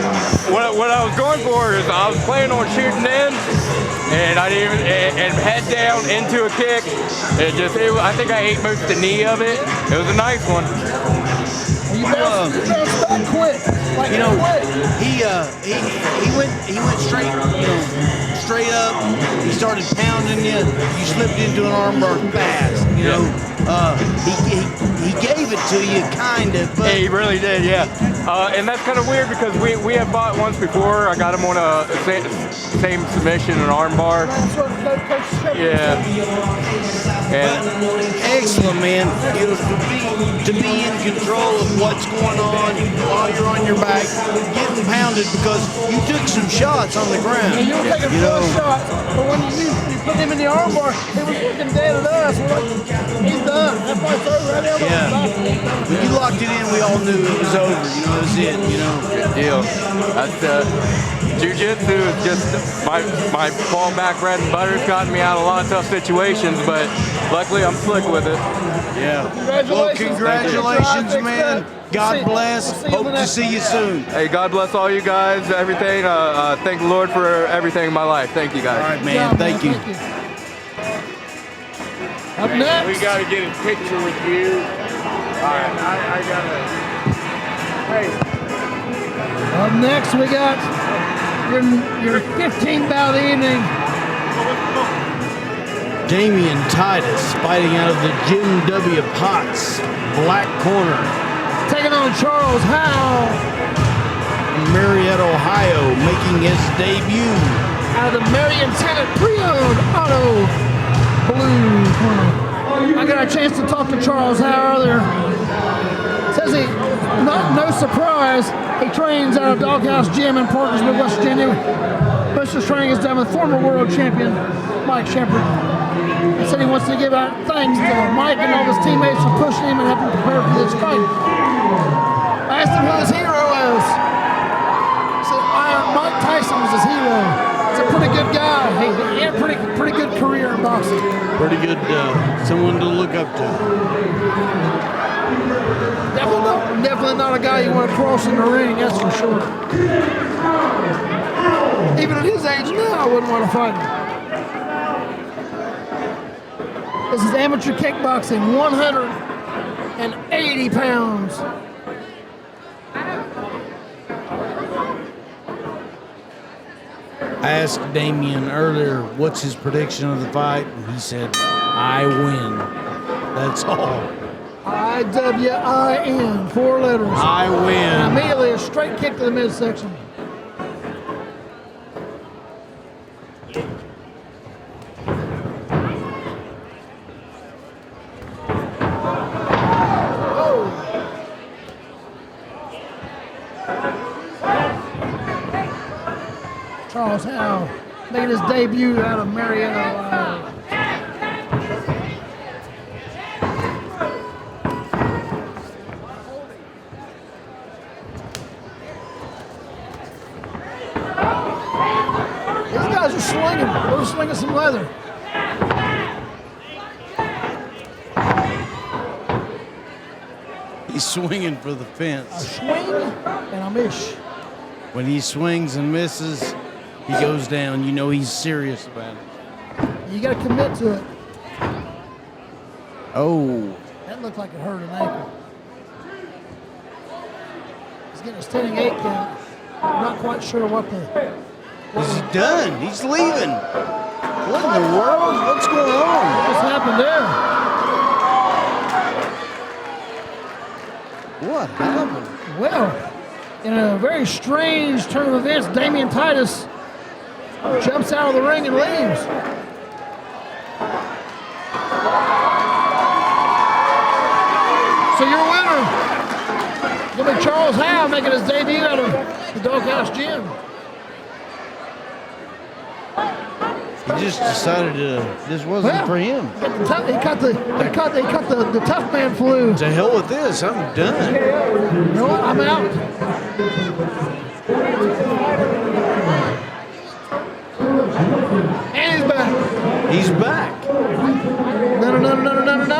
What I was going for is I was planning on shooting in, and I didn't and head down into a kick. I think I ate most of the knee of it. It was a nice one. You bounced back quick. Like he went straight up. He started pounding you. You slipped into an armbar fast. He gave it to you, kind of. But he really did, yeah. And that's kind of weird because we had fought once before. I got him on a same submission, an armbar. Yeah. Excellent, man. To be in control of what's going on while you're on your back, getting pounded because you took some shots on the ground. And you were taking 4 shots, but when you put him in the armbar, he was looking dead at us. We're like, he's done. That fight's over. When you locked it in, we all knew it was over. It was it. Good deal. That's jiu-jitsu is just my fallback bread and butter's gotten me out of a lot of tough situations, but luckily I'm slick with it. Yeah. Well, congratulations, man. God bless. Hope to see you soon. Hey, God bless all you guys, everything. Thank the Lord for everything in my life. Thank you, guys. All right, man. Thank you. Up next. We got to get a picture with you. All right, I got to. Hey. Up next, we got your 15th bout of the evening. Damian Titus fighting out of the Jim W. Potts black corner. Taking on Charles Howell. From Marietta, Ohio, making his debut. out of the Marion Senate pre-owned auto blue corner. I got a chance to talk to Charles Howe earlier. Says he, no surprise, he trains out of Doghouse Gym in Parkersburg, West Virginia. Most of his training is done with former world champion Mike Shepard. He said he wants to give out thanks to Mike and all his teammates for pushing him and helping him prepare for this fight. I asked him who his hero was. He said Mike Tyson was his hero. He's a pretty good guy. He had a pretty good career in boxing. Pretty good, someone to look up to. Definitely not a guy you want to cross in the ring, that's for sure. Even at his age now, I wouldn't want to fight him. This is amateur kickboxing, 180 pounds. I asked Damian earlier, what's his prediction of the fight? And he said, I win. That's all. I-W-I-N, 4 letters. I win. And immediately a straight kick to the midsection. Charles Howe making his debut out of Marietta, Ohio. These guys are swinging. They're swinging some leather. He's swinging for the fence. A swing and a miss. When he swings and misses, he goes down. You know he's serious about it. You got to commit to it. Oh. That looked like it hurt an ankle. He's getting a standing 8 count. I'm not quite sure what the... He's done. He's leaving. What in the world? What's going on? What's happened there? What happened? Well, in a very strange turn of events, Damian Titus jumps out of the ring and leaves. So your winner will be Charles Howe making his debut out of the Doghouse Gym. He just decided this wasn't for him. He cut the tough man flu. To hell with this, I'm done. You know what? I'm out. And he's back. He's back. No.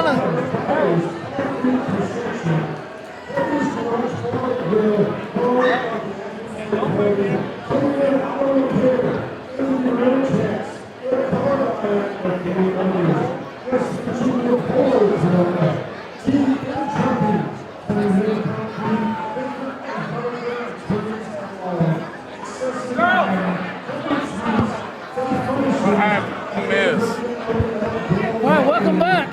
All right, welcome back.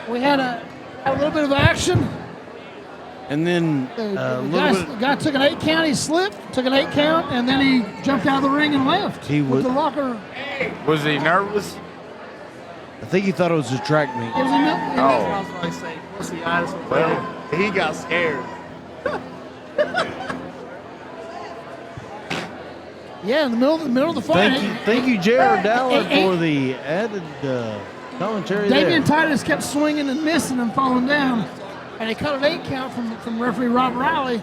We had a little bit of action. And then The guy took an 8 count, he slipped, took an 8 count, and then he jumped out of the ring and left. He with the locker. Was he nervous? I think he thought it was a track meet. It was Well, he got scared. Yeah, in the middle of the fight. Thank you, Jared Dallard, for the added commentary Damian there. Titus kept swinging and missing and falling down. And he cut an 8 count from referee Rob Riley.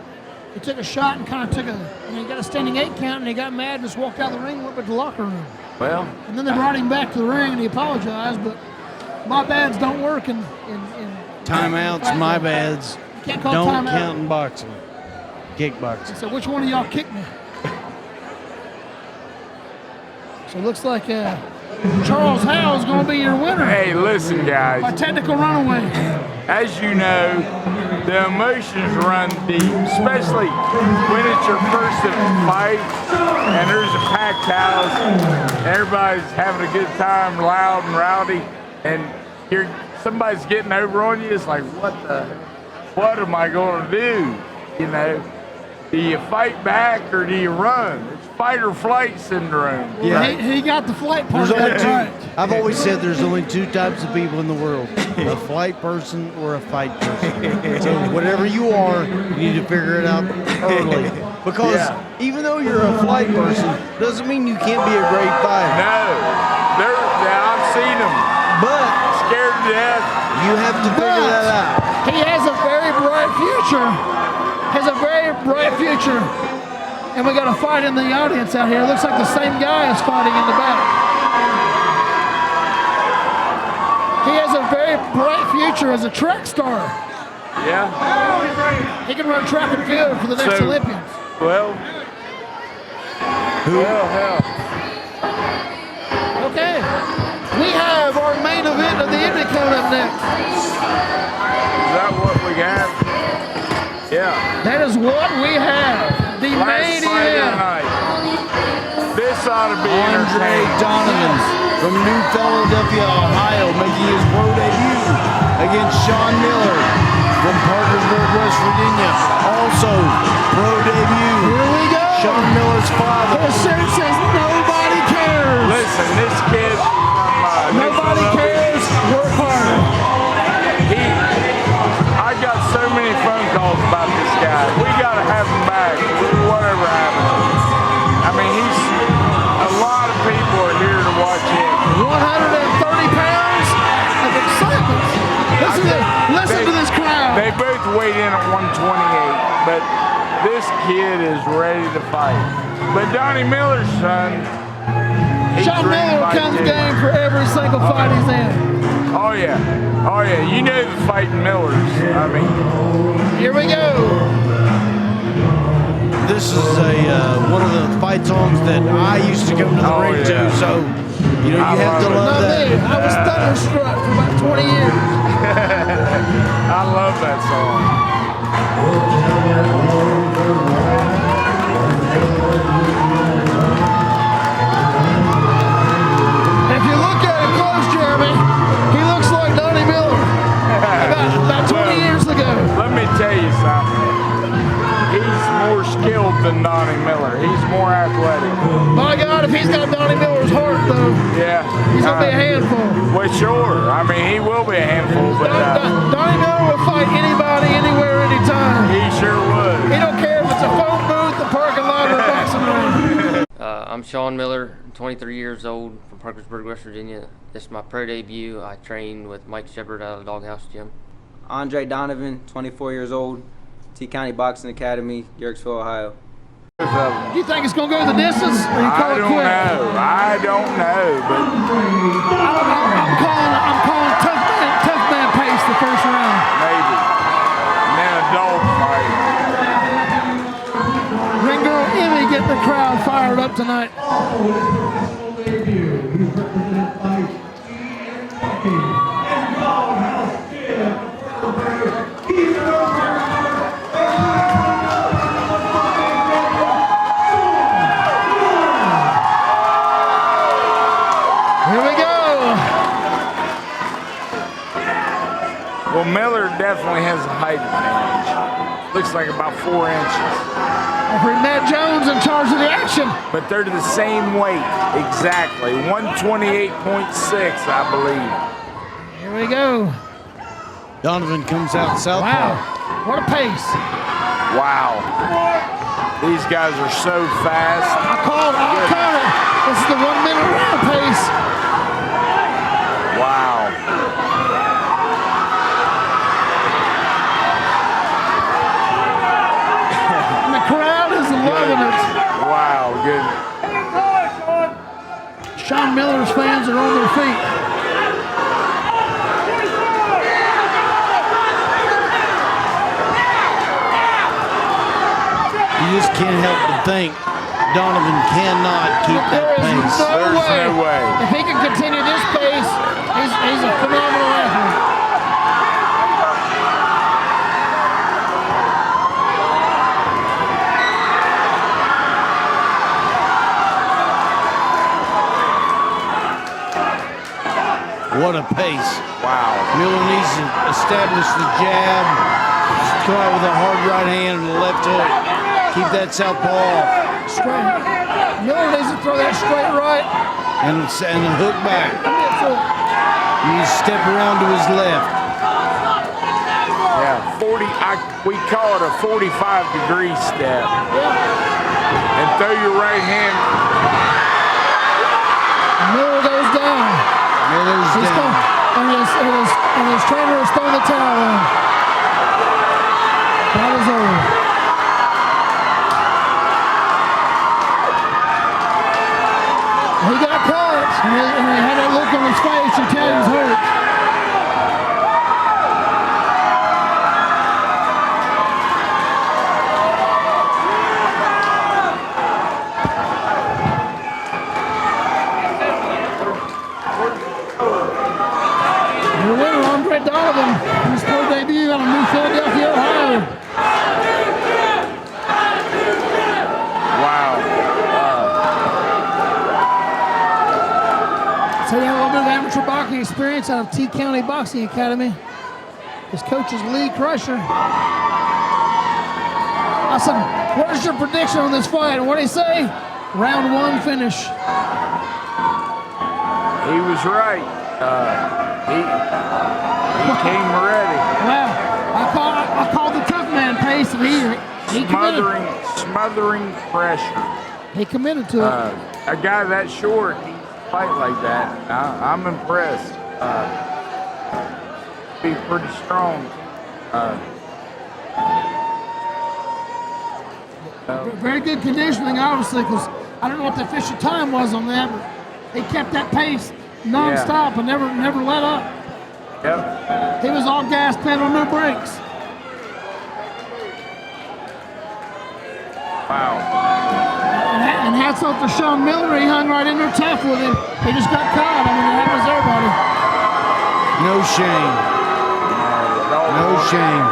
He took a shot and kind of and he got a standing 8 count, and he got mad and just walked out of the ring and went to the locker room. Well. And then they brought him back to the ring and he apologized, but my bads don't work in Timeouts, my bads. You can't call don't timeout. count in boxing. Kickboxing. So which one of y'all kicked me? So it looks like Charles Howe is going to be your winner. Hey, listen, guys. By technical runaway. As you know, the emotions run deep, especially when it's your first fight and there's a packed house and everybody's having a good time, loud and rowdy, and somebody's getting over on you. It's like, what am I going to do? You know, do you fight back or do you run? It's fight or flight syndrome. Yeah. He got the flight part There's of only that two. right. I've always said there's only two types of people in the world: a flight person or a fight person. So whatever you are, you need to figure it out early. Because even though you're a flight person, doesn't mean you can't be a great fighter. No, I've seen them. But scared to death. You have to figure that out. He has a very bright future. And we got a fight in the audience out here. It looks like the same guy is fighting in the back. He has a very bright future as a track star. Yeah. He can run track and field for the next Olympians. Well. Hell. Okay. We have our main event of the evening coming up next. Is that what we got? Yeah. That is what we have. The main event. This ought to be Andre Donovan from New Philadelphia, Ohio, making his pro debut against Sean Miller from Parkersburg, West Virginia. Also, pro debut. Here we go. Sean Miller's father. His shirt says nobody cares. Listen, this kid from nobody cares. Work hard. I got so many phone calls about this guy. We got to have him back, whatever happens. I mean, a lot of people are here to watch him. 130 pounds of excitement. Listen to this crowd. They both weighed in at 128, but this kid is ready to fight. But Donnie Miller's son, Sean Miller comes game for every single fight he's in. Oh yeah. You know the fighting Millers. I mean, here we go. This is one of the fight songs that I used to come to the ring to. So you have to love that. I was thunderstruck for about 20 years. I love that song. If you look at it close, Jeremy, he looks like Donnie Miller about 20 years ago. Let me tell you something. He's more skilled than Donnie Miller. He's more athletic. My God, if he's got Donnie Miller's heart, though, he's going to be a handful. Well, sure. I mean, he will be a handful. But Donnie Miller will fight anybody, anywhere, anytime. He sure would. He don't care if it's a phone booth, a parking lot, or a boxing ring. I'm Sean Miller. I'm 23 years old from Parkersburg, West Virginia. This is my pro debut. I trained with Mike Shepard out of the Doghouse Gym. Andre Donovan, 24 years old, T County Boxing Academy, Yerkesville, Ohio. Do you think it's going to go the distance, or you call it quit? I don't know, but I'm calling tough man pace the first round. Maybe. And then a dog fight. Ring girl Emmy getting the crowd fired up tonight. Here we go. Well, Miller definitely has a height advantage. Looks like about 4 inches. Matt Jones in charge of the action. But they're the same weight, exactly. 128.6, I believe. Here we go. Donovan comes out south. Wow, what a pace. Wow. These guys are so fast. I called it. This is the 1 minute round pace. Wow. And the crowd is loving it. Wow, good. Sean Miller's fans are on their feet. You just can't help but think Donovan cannot keep that pace. There's no way. If he can continue this pace, he's a phenomenal athlete. What a pace. Wow. Miller needs to establish the jab. Come out with a hard right hand and a left hook. Keep that southpaw. Straight. Miller needs to throw that straight right. And the hook back. You step around to his left. Yeah, 40. We call it a 45-degree step. And throw your right hand. Miller goes down. Miller's down. And his trainer is throwing the towel in. That is over. He got caught, and he had that look on his face. You tell he was hurt. Your winner, Andre Donovan, his pro debut out of New Philadelphia, Ohio. Wow. So he had a little bit of amateur boxing experience out of T County Boxing Academy. His coach is Lee Crusher. I said, what is your prediction on this fight? And what did he say? Round 1 finish. He was right. He came ready. Wow. I called the tough man pace, and he smothering pressure. He committed to it. A guy that short, he fight like that. I'm impressed. Be pretty strong. Very good conditioning, obviously, because I don't know what the official time was on that, but he kept that pace non-stop and never let up. Yep. He was all gas pedal, no brakes. Wow. And hats off to Sean Miller. He hung right in there tough with him. He just got caught. I mean, that was everybody. No shame. No shame.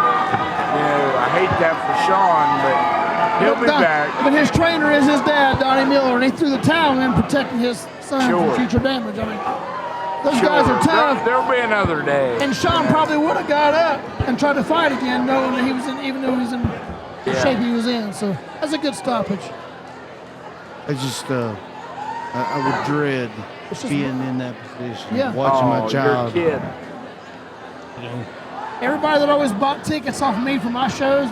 Yeah, I hate that for Sean, but he'll be back. But his trainer is his dad, Donnie Miller, and he threw the towel in protecting his son from future damage. I mean, those guys are tough. There'll be another day. And Sean probably would have got up and tried to fight again, knowing that he was in, even though he was in the shape he was in. So that's a good stoppage. I just, I would dread being in that position, watching my child. Your kid. You know. Everybody that always bought tickets off of me for my shows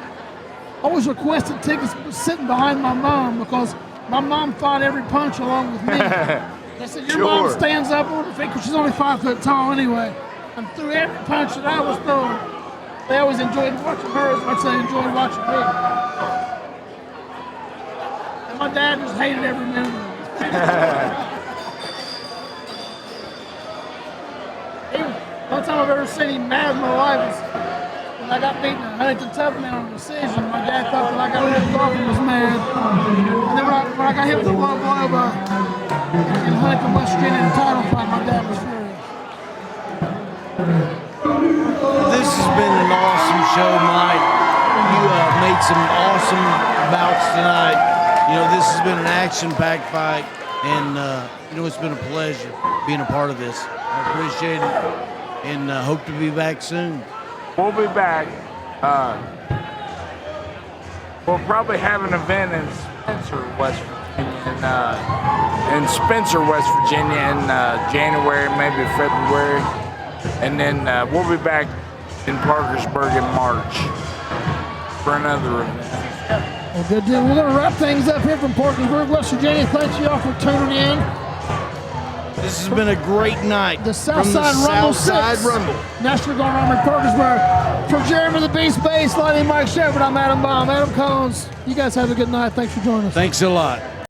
always requested tickets sitting behind my mom because my mom fought every punch along with me. They said, your mom stands up because she's only 5 foot tall anyway. And through every punch that I was throwing, they always enjoyed watching her as much as they enjoyed watching me. And my dad just hated every minute of it. The only time I've ever seen him mad in my life was when I got beaten at Huntington Tough-Man on a decision. My dad thought that I got ripped off and was mad. And then when I got hit with a low blow in Huntington, West Virginia, in the title fight, my dad was furious. This has been an awesome show, Mike. You made some awesome bouts tonight. You know, this has been an action-packed fight, and you know, it's been a pleasure being a part of this. I appreciate it, and hope to be back soon. We'll be back. We'll probably have an event in Spencer, West Virginia, in January, maybe February, and then we'll be back in Parkersburg in March for another event. Well, good deal. We're going to wrap things up here from Parkersburg, West Virginia. Thank you all for tuning in. This has been a great night. The Southside Rumble 6. National Guard Army Parkersburg. For Jeremy the Beast Bass, Lightning Mike Shepard, I'm Adam Baum, Adam Collins. You guys have a good night. Thanks for joining us. Thanks a lot.